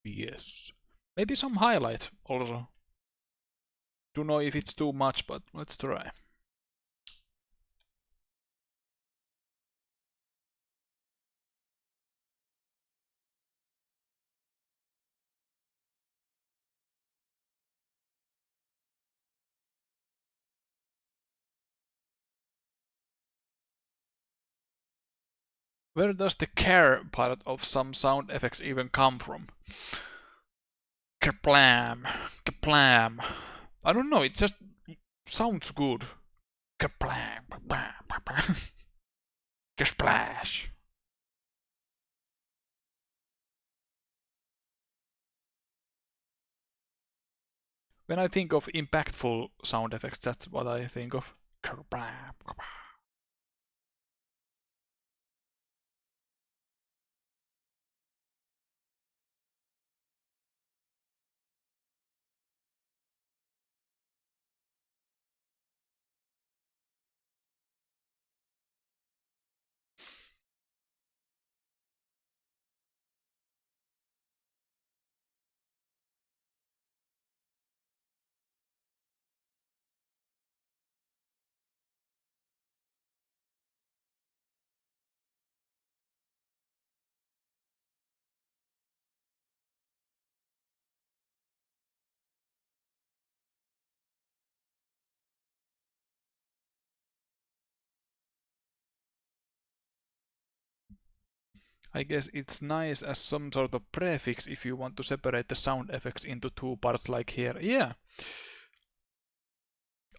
Yes. Maybe some highlight also. Don't know if it's too much, but let's try. Where does the care part of some sound effects even come from? Kerplam, kerplam. I don't know, it just sounds good. Kerplam, kerplam, kerplam. Kersplash. When I think of impactful sound effects, that's what I think of. Kerplam, kerplam. I guess it's nice as some sort of prefix if you want to separate the sound effects into two parts like here. Yeah,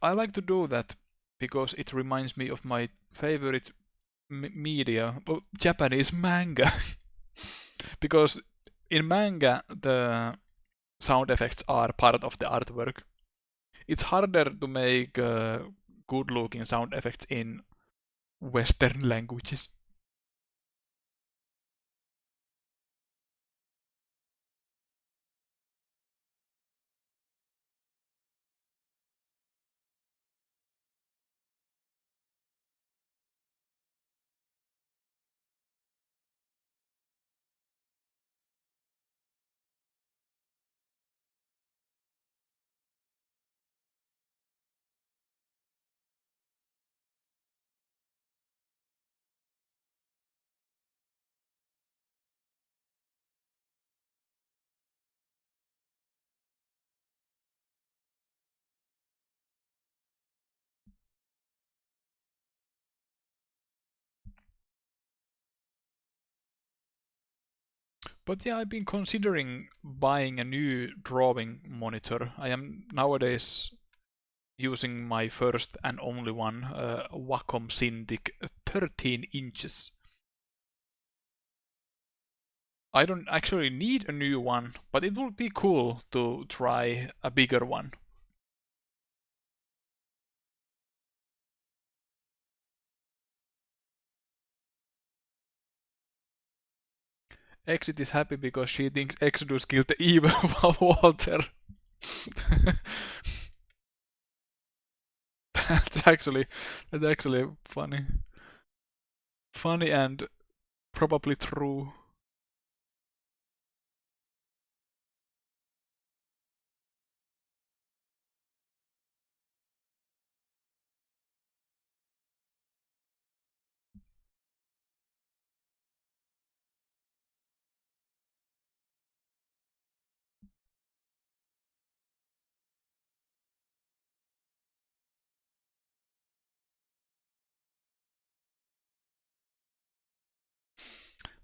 I like to do that because it reminds me of my favorite media, Japanese manga. Because in manga, the sound effects are part of the artwork. It's harder to make good looking sound effects in Western languages. But yeah, I've been considering buying a new drawing monitor. I am nowadays using my first and only one, Wacom Cintiq 13 inches. I don't actually need a new one, but it would be cool to try a bigger one. Exit is happy because she thinks Exodus killed the evil Walter. that's actually that's actually funny. Funny and probably true.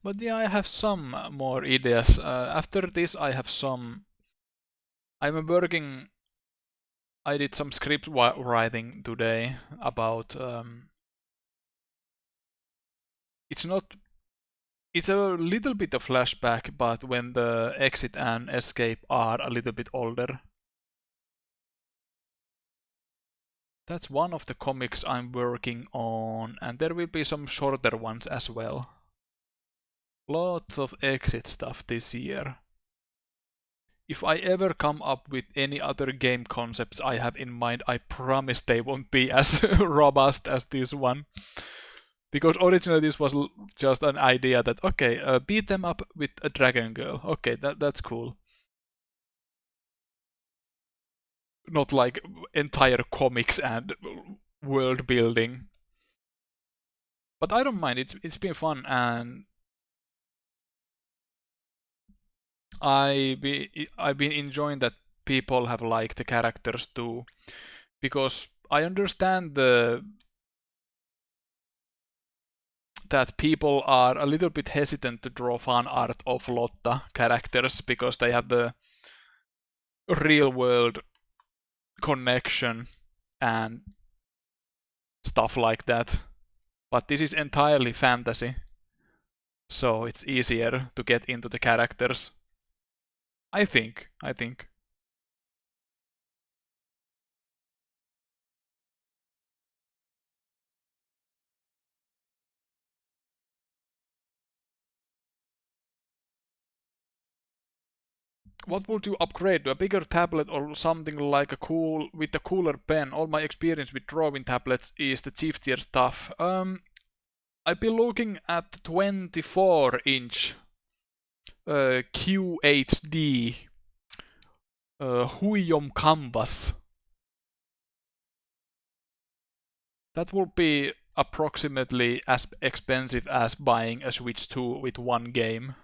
But yeah, I have some more ideas. After this, I have some. I'm working. I did some script writing today about. It's not. It's a little bit of flashback, but when the exit and escape are a little bit older. That's one of the comics I'm working on, and there will be some shorter ones as well. Lots of exit stuff this year. If I ever come up with any other game concepts I have in mind, I promise they won't be as robust as this one. Because originally this was just an idea that, okay, beat them up with a dragon girl. Okay, that's cool. Not like entire comics and world building. But I don't mind, it's been fun, and I've been enjoying that people have liked the characters too, because I understand that people are a little bit hesitant to draw fan art of Lotta characters because they have the real world connection and stuff like that. But this is entirely fantasy, so it's easier to get into the characters. I think. I think. What would you upgrade to a bigger tablet or something like a cool with a cooler pen? All my experience with drawing tablets is the cheap tier stuff. I've been looking at 24-inch QHD Huiom canvas. That would be approximately as expensive as buying a Switch 2 with one game.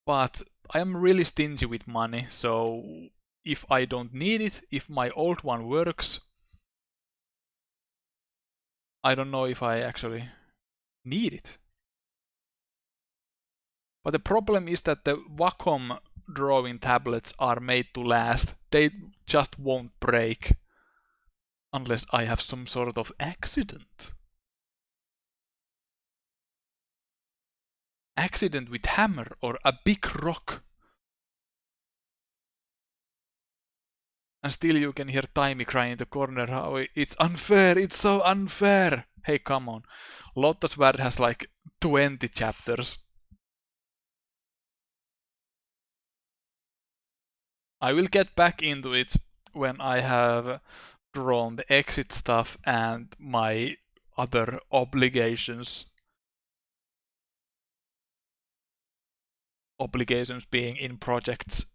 But I am really stingy with money, so if I don't need it, if my old one works, I don't know if I actually need it. But the problem is that the Wacom drawing tablets are made to last. They just won't break unless I have some sort of accident. Accident with hammer or a big rock. And still you can hear Taimi crying in the corner how it's unfair, it's so unfair. Hey, come on. Lotta's Word has like 20 chapters. I will get back into it when I have drawn the exit stuff and my other obligations. Obligations being in projects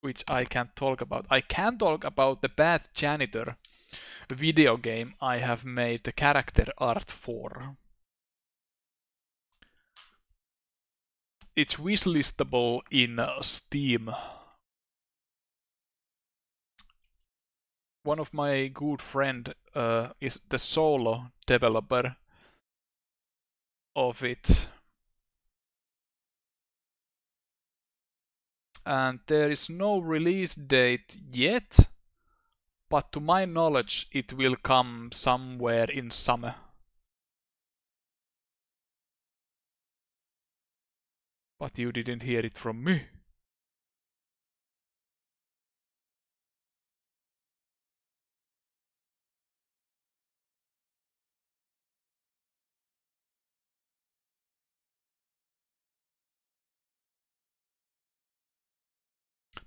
which I can't talk about. I can talk about the Bad Janitor video game I have made the character art for. It's wishlistable in Steam. One of my good friend is the solo developer of it. And there is no release date yet, but to my knowledge it will come somewhere in summer. But you didn't hear it from me.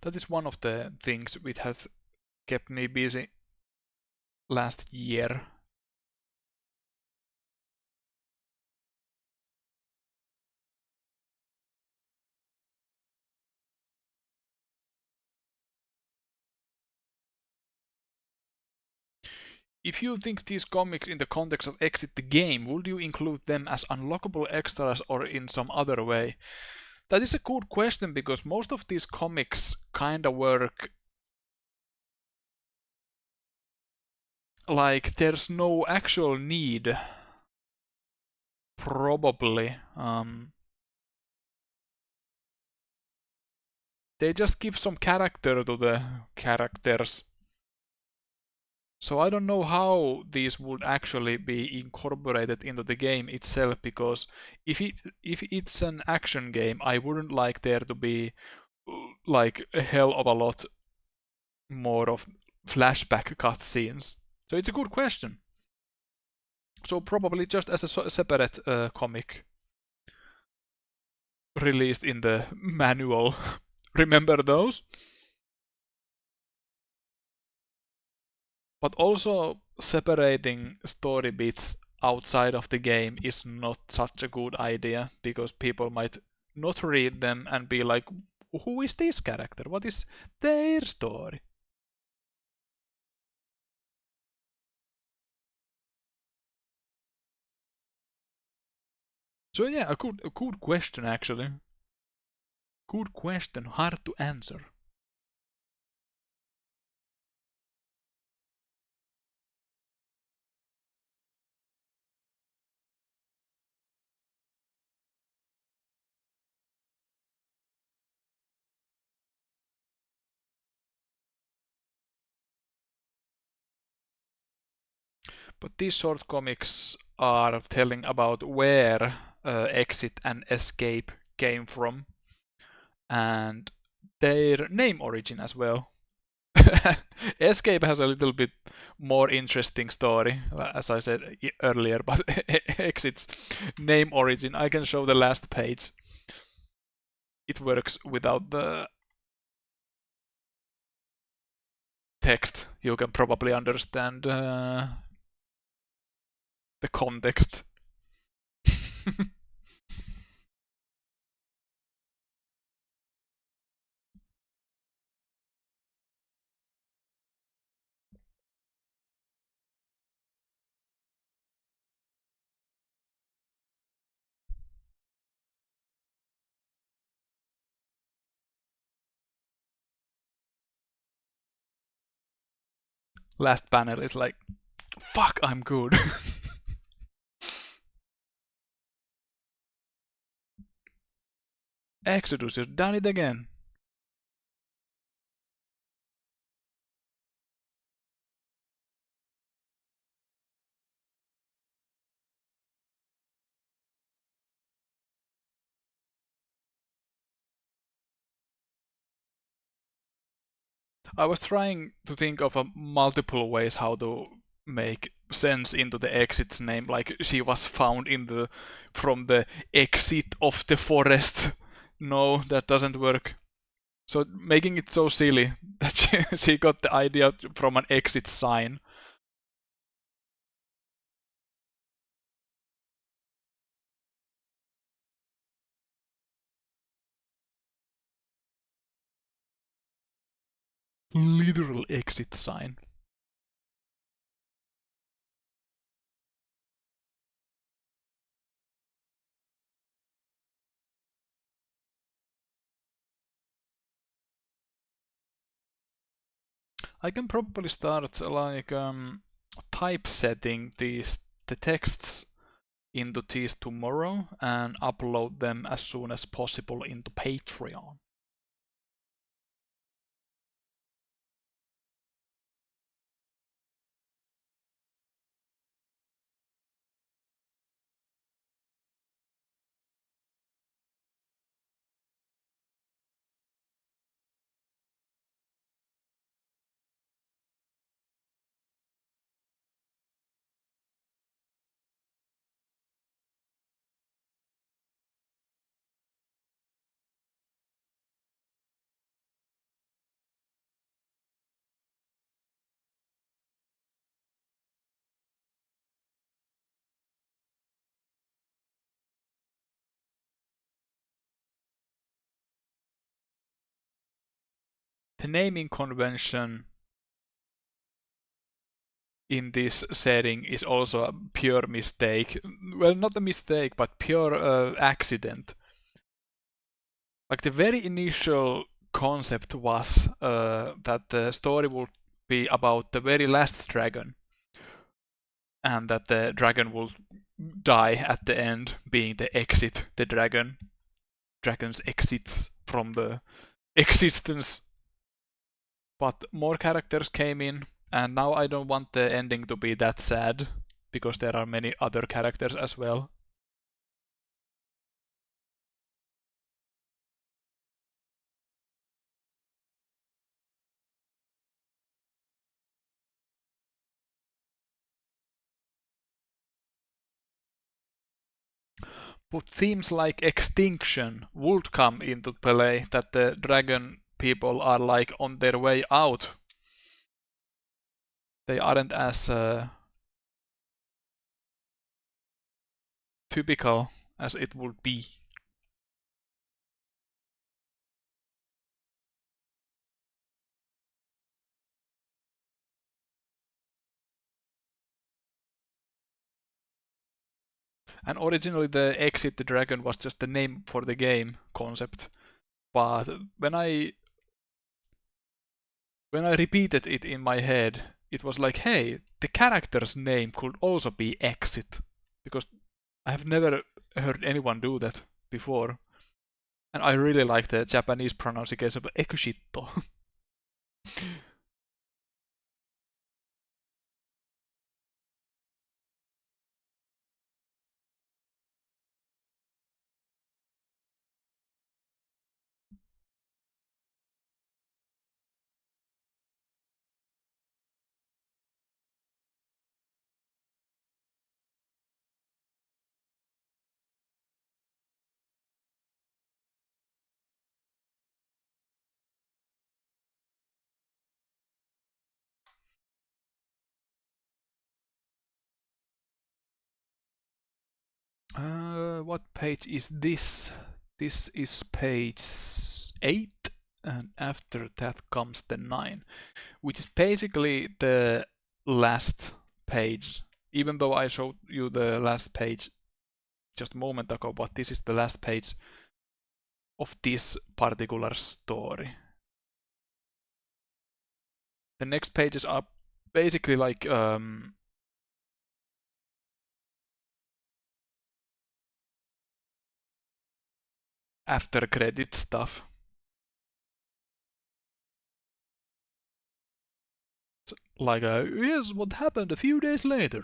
That is one of the things which has kept me busy last year. If you think these comics in the context of Exit the Game, would you include them as unlockable extras or in some other way? That is a good question because most of these comics kinda work like there's no actual need. Probably. They just give some character to the characters. So I don't know how these would actually be incorporated into the game itself, because if it's an action game, I wouldn't like there to be like a hell of a lot more of flashback cutscenes. So it's a good question. So probably just as a separate comic released in the manual. Remember those? But also separating story bits outside of the game is not such a good idea, because people might not read them and be like, who is this character? What is their story? So yeah, a good question actually. Good question, hard to answer. But these short comics are telling about where Exit and Escape came from, and their name origin as well. Escape has a little bit more interesting story, as I said earlier, but Exit's name origin, I can show the last page. It works without the text. You can probably understand the context. Last panel is like, fuck, I'm good. Exodus, you've done it again. I was trying to think of multiple ways how to make sense into the exit's name, like she was found from the exit of the forest. No, that doesn't work. So making it so silly that she got the idea from an exit sign. Literal exit sign. I can probably start like typesetting the texts into these tomorrow and upload them as soon as possible into Patreon. The naming convention in this setting is also a pure mistake. Well, not a mistake, but pure accident. Like the very initial concept was that the story would be about the very last dragon, and that the dragon will die at the end, being the exit, the dragon's exit from the existence. But more characters came in, and now I don't want the ending to be that sad, because there are many other characters as well. But themes like extinction would come into play, that the dragon people are like on their way out. They aren't as typical as it would be. And originally the Exit the Dragon was just the name for the game concept. But when I repeated it in my head, it was like, hey, the character's name could also be Exit. Because I have never heard anyone do that before. And I really like the Japanese pronunciation of Ekushito. What page is this? This is page 8, and after that comes the 9, which is basically the last page. Even though I showed you the last page just a moment ago, but this is the last page of this particular story. The next pages are basically like after credit stuff. Like, here's what happened a few days later.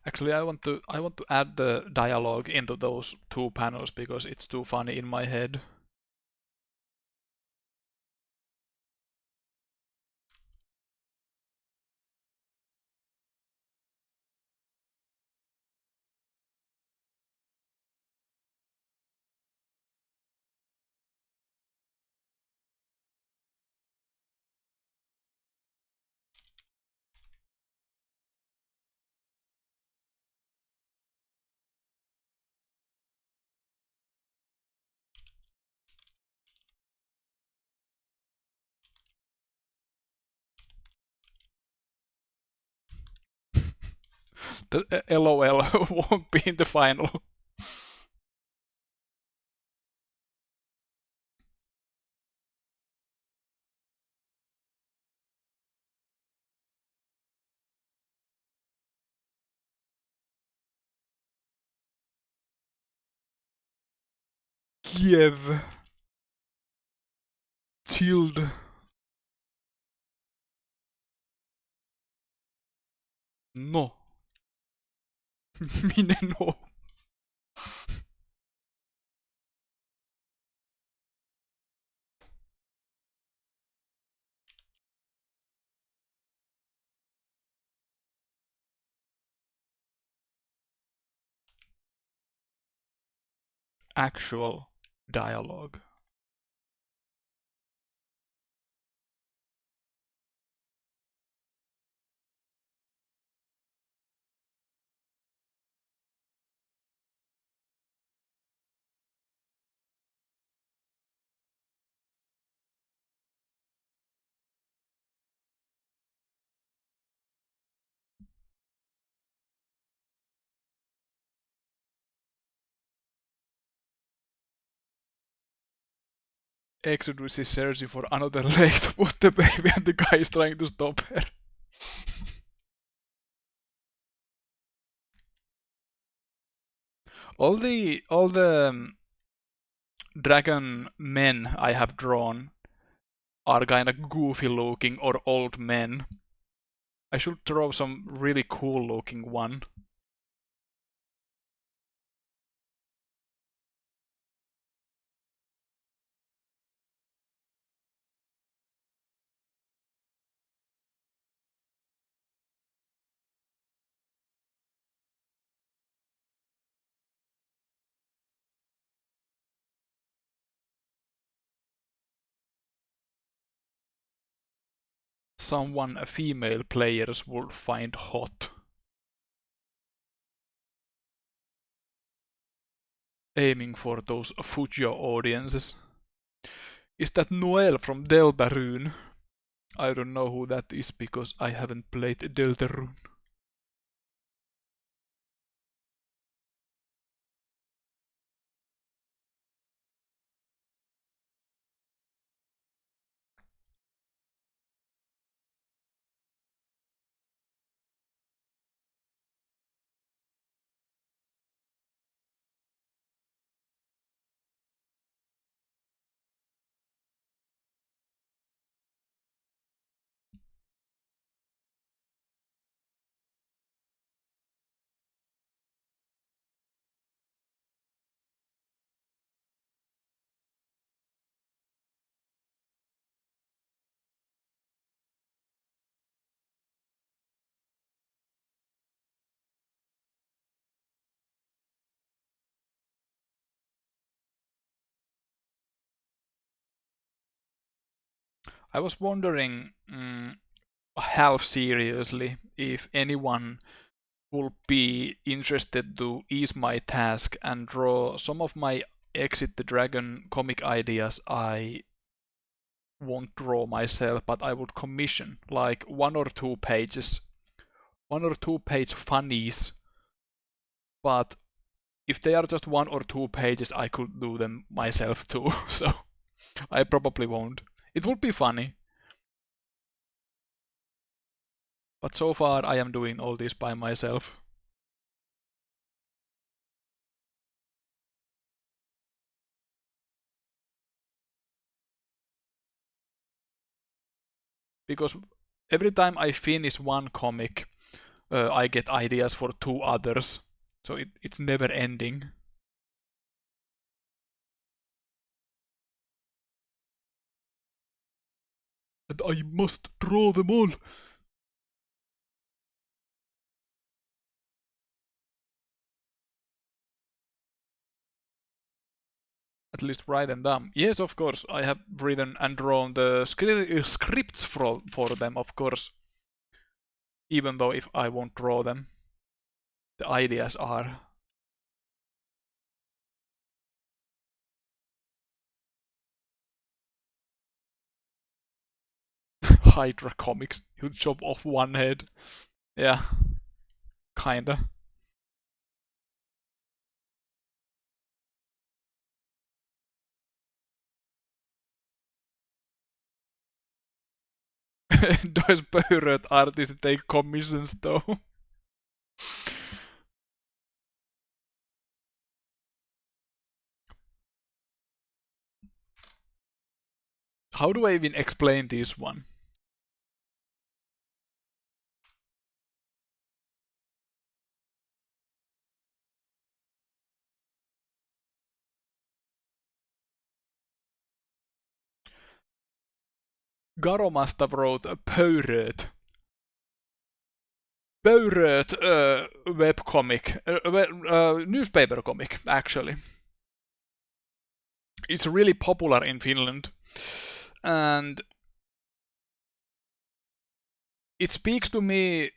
Actually, I want to add the dialogue into those two panels because it's too funny in my head. The LOL won't be in the final. Kiev. Chilled. No. Minä no. Actual dialogue. Exodus is searching for another lake to put the baby and the guy is trying to stop her. All the dragon men I have drawn are kinda goofy looking or old men. I should draw some really cool looking one. Someone female players would find hot. Aiming for those Fujio audiences. Is that Noel from Deltarune? I don't know who that is because I haven't played Deltarune. I was wondering, half seriously, if anyone would be interested to ease my task and draw some of my Exit the Dragon comic ideas I won't draw myself, but I would commission like 1 or 2 pages, 1 or 2 page funnies. But if they are just 1 or 2 pages, I could do them myself too. So I probably won't. It would be funny, but so far I am doing all this by myself. Because every time I finish one comic, I get ideas for two others. So it's never ending. And I must draw them all. At least write them down. Yes, of course, I have written and drawn the scripts for them, of course. Even though if I won't draw them, the ideas are. Hydra comics, you chop off one head. Yeah, kinda. Those pirate artists take commissions though. How do I even explain this one? Garo must have wrote a pirate. Pirate webcomic. Newspaper comic, actually. It's really popular in Finland. And it speaks to me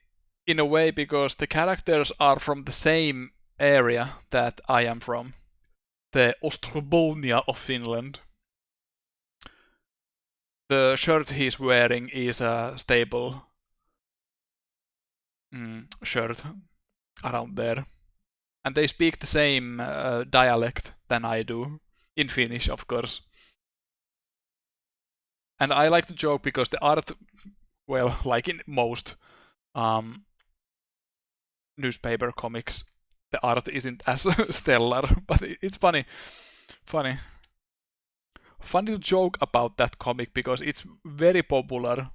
in a way because the characters are from the same area that I am from, the Ostrobonia of Finland. The shirt he's wearing is a stable shirt around there. And they speak the same dialect than I do, in Finnish, of course. And I like to joke because the art, well, like in most um, newspaper comics, the art isn't as stellar, but it's funny. Funny. Funny to joke about that comic because it's very popular.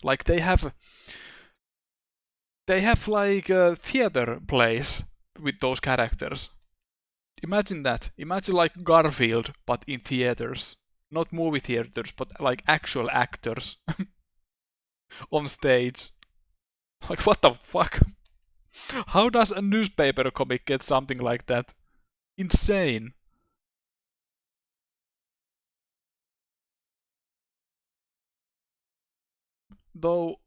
Like they have like theater plays with those characters. Imagine that. Imagine like Garfield, but in theaters. Not movie theaters, but like actual actors on stage. Like what the fuck? How does a newspaper comic get something like that? Insane. Though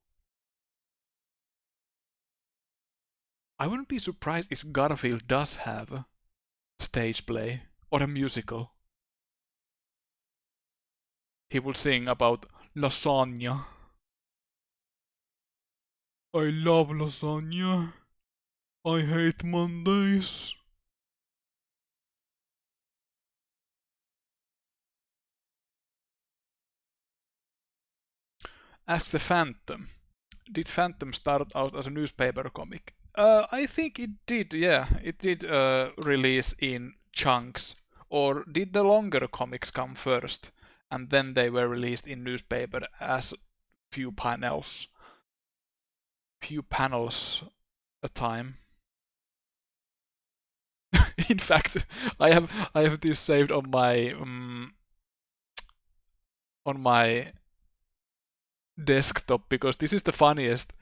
I wouldn't be surprised if Garfield does have a stage play or a musical. He would sing about lasagna. I love lasagna. I hate Mondays. Ask the Phantom. Did Phantom start out as a newspaper comic? I think it did, yeah. It did release in chunks. Or did the longer comics come first? And then they were released in newspaper as few panels. Few panels a time. In fact, I have this saved on my desktop because this is the funniest.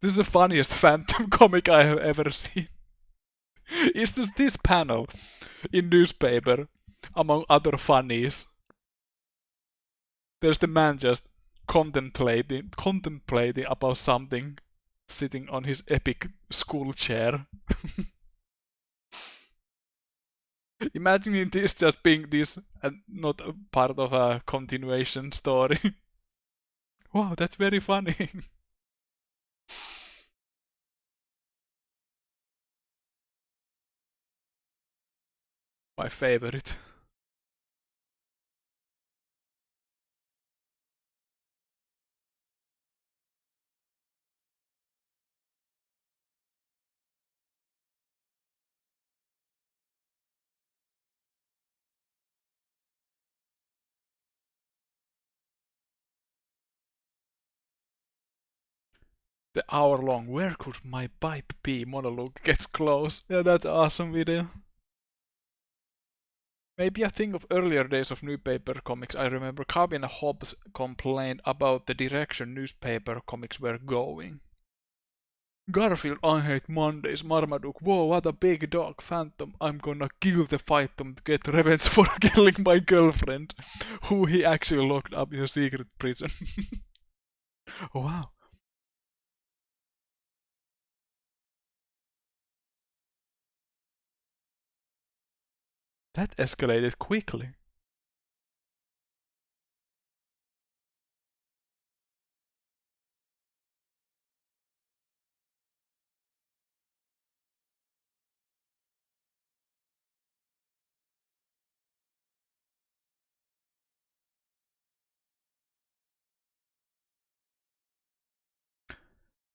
This is the funniest Phantom comic I have ever seen. It's just this panel in newspaper, among other funnies. There's the man just contemplating about something, sitting on his epic school chair. Imagining this just being this and not a part of a continuation story. Wow, that's very funny. My favorite. The hour-long "Where could my pipe be?" monologue gets close. Yeah, that's awesome video. Maybe a thing of earlier days of newspaper comics. I remember Calvin Hobbes complained about the direction newspaper comics were going. Garfield, I hate Mondays. Marmaduke, whoa, what a big dog. Phantom, I'm gonna kill the Phantom to get revenge for killing my girlfriend, who he actually locked up in a secret prison. Wow, that escalated quickly.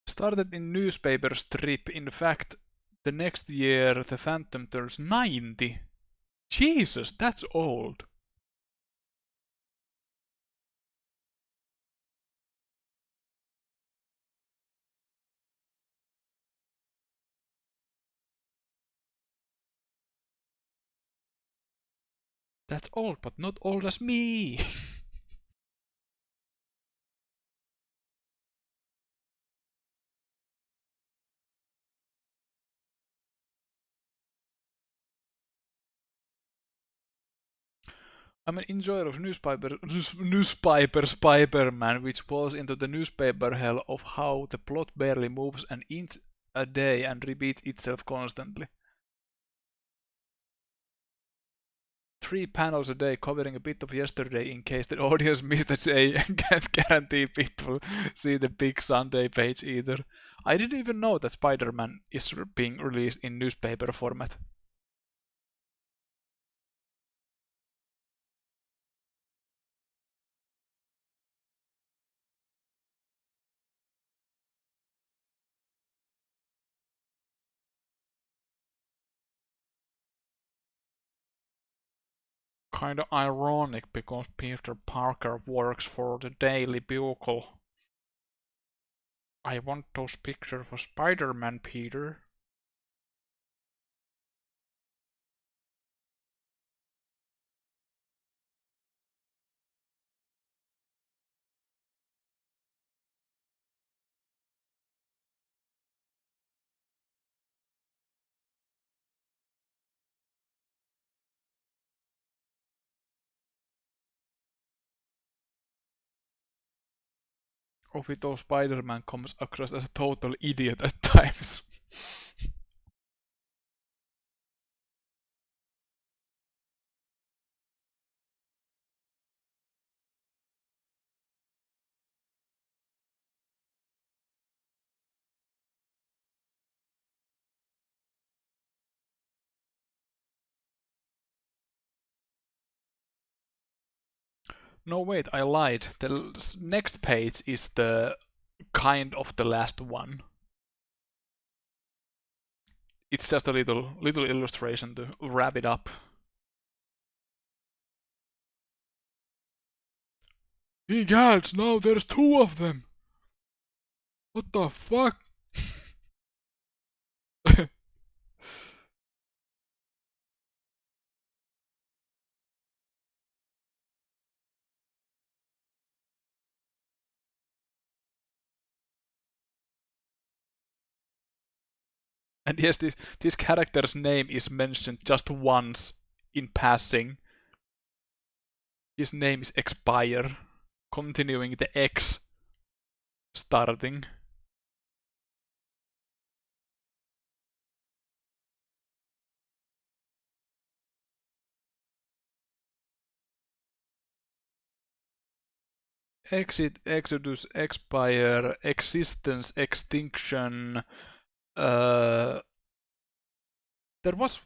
Started in newspaper strip. In fact, the next year the Phantom turns 90. Jesus, that's old. That's old, but not old as me. I'm an enjoyer of newspaper Spider-Man, which falls into the newspaper hell of how the plot barely moves an inch a day and repeats itself constantly. 3 panels a day covering a bit of yesterday in case the audience missed a day and can't guarantee people see the big Sunday page either. I didn't even know that Spider-Man is being released in newspaper format. Kinda ironic because Peter Parker works for the Daily Bugle. I want those pictures for Spider-Man, Peter. Obito Spider-Man comes across as a total idiot at times. No, wait, I lied. The next page is the kind of the last one. It's just a little illustration to wrap it up. Egads, now there's two of them! What the fuck? And yes, this character's name is mentioned just once in passing. His name is Expire, continuing the X starting. Exit, Exodus, Expire, Existence, Extinction. Uh, there was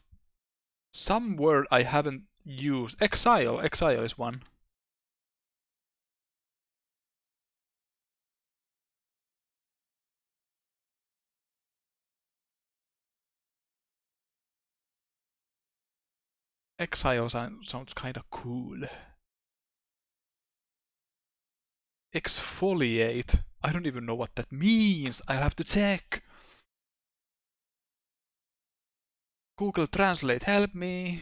some word I haven't used. Exile, Exile is one. Exile sounds kinda cool. Exfoliate. I don't even know what that means. I'll have to check. Google Translate, help me.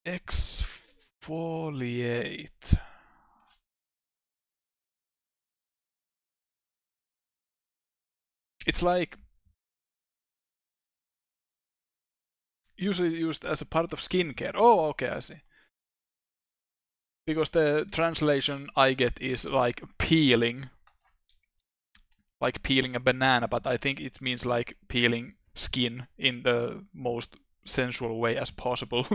Exfoliate. It's like usually used as a part of skincare. Oh, okay, I see. Because the translation I get is like peeling a banana, but I think it means like peeling skin in the most sensual way as possible.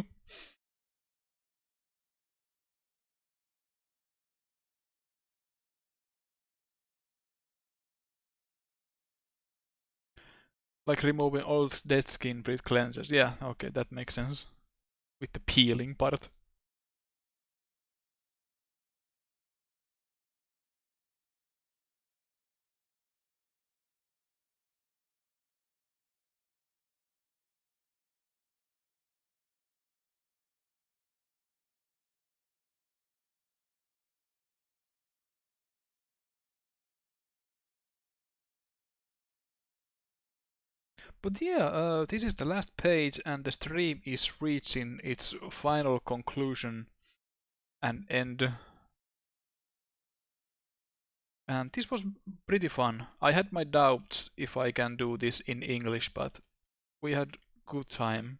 Like removing old dead skin with cleansers. Yeah, okay, that makes sense. With the peeling part. But yeah, this is the last page and the stream is reaching its final conclusion and end. And this was pretty fun. I had my doubts if I can do this in English, but we had good time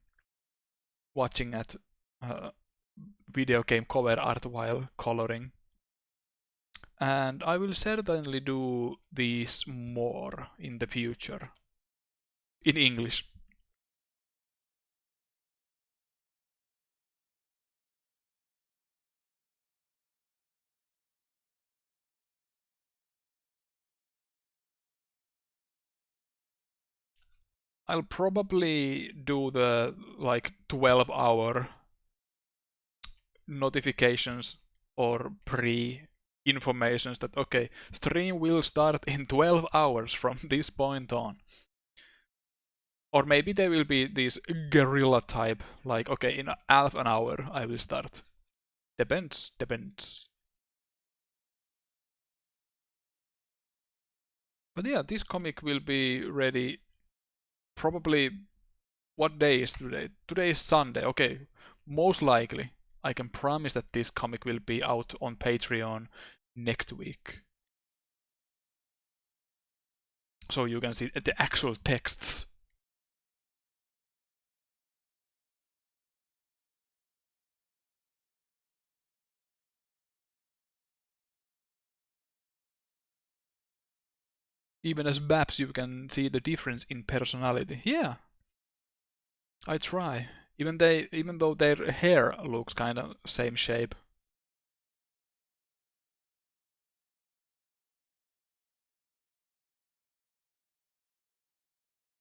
watching at uh, video game cover art while coloring. And I will certainly do these more in the future in English. I'll probably do the like 12-hour notifications or pre-informations that okay, stream will start in 12 hours from this point on. Or maybe there will be this guerrilla type, like okay, in half an hour I will start. Depends. But yeah, this comic will be ready probably. What day is today? Today is Sunday. Okay, most likely I can promise that this comic will be out on Patreon next week. So you can see the actual texts. Even as Babs, you can see the difference in personality. Yeah, I try. Even though their hair looks kind of same shape.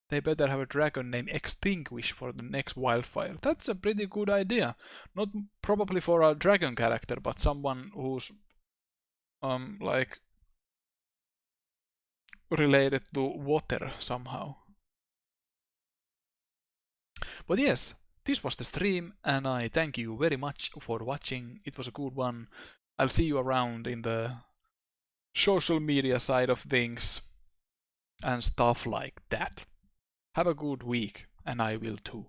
They better have a dragon named Extinguish for the next wildfire. That's a pretty good idea. Not probably for a dragon character, but someone who's like related to water somehow. But yes, this was the stream, and I thank you very much for watching. It was a good one. I'll see you around in the social media side of things and stuff like that. Have a good week, and I will too.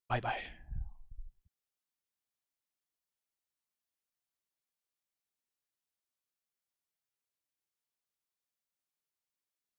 Bye bye.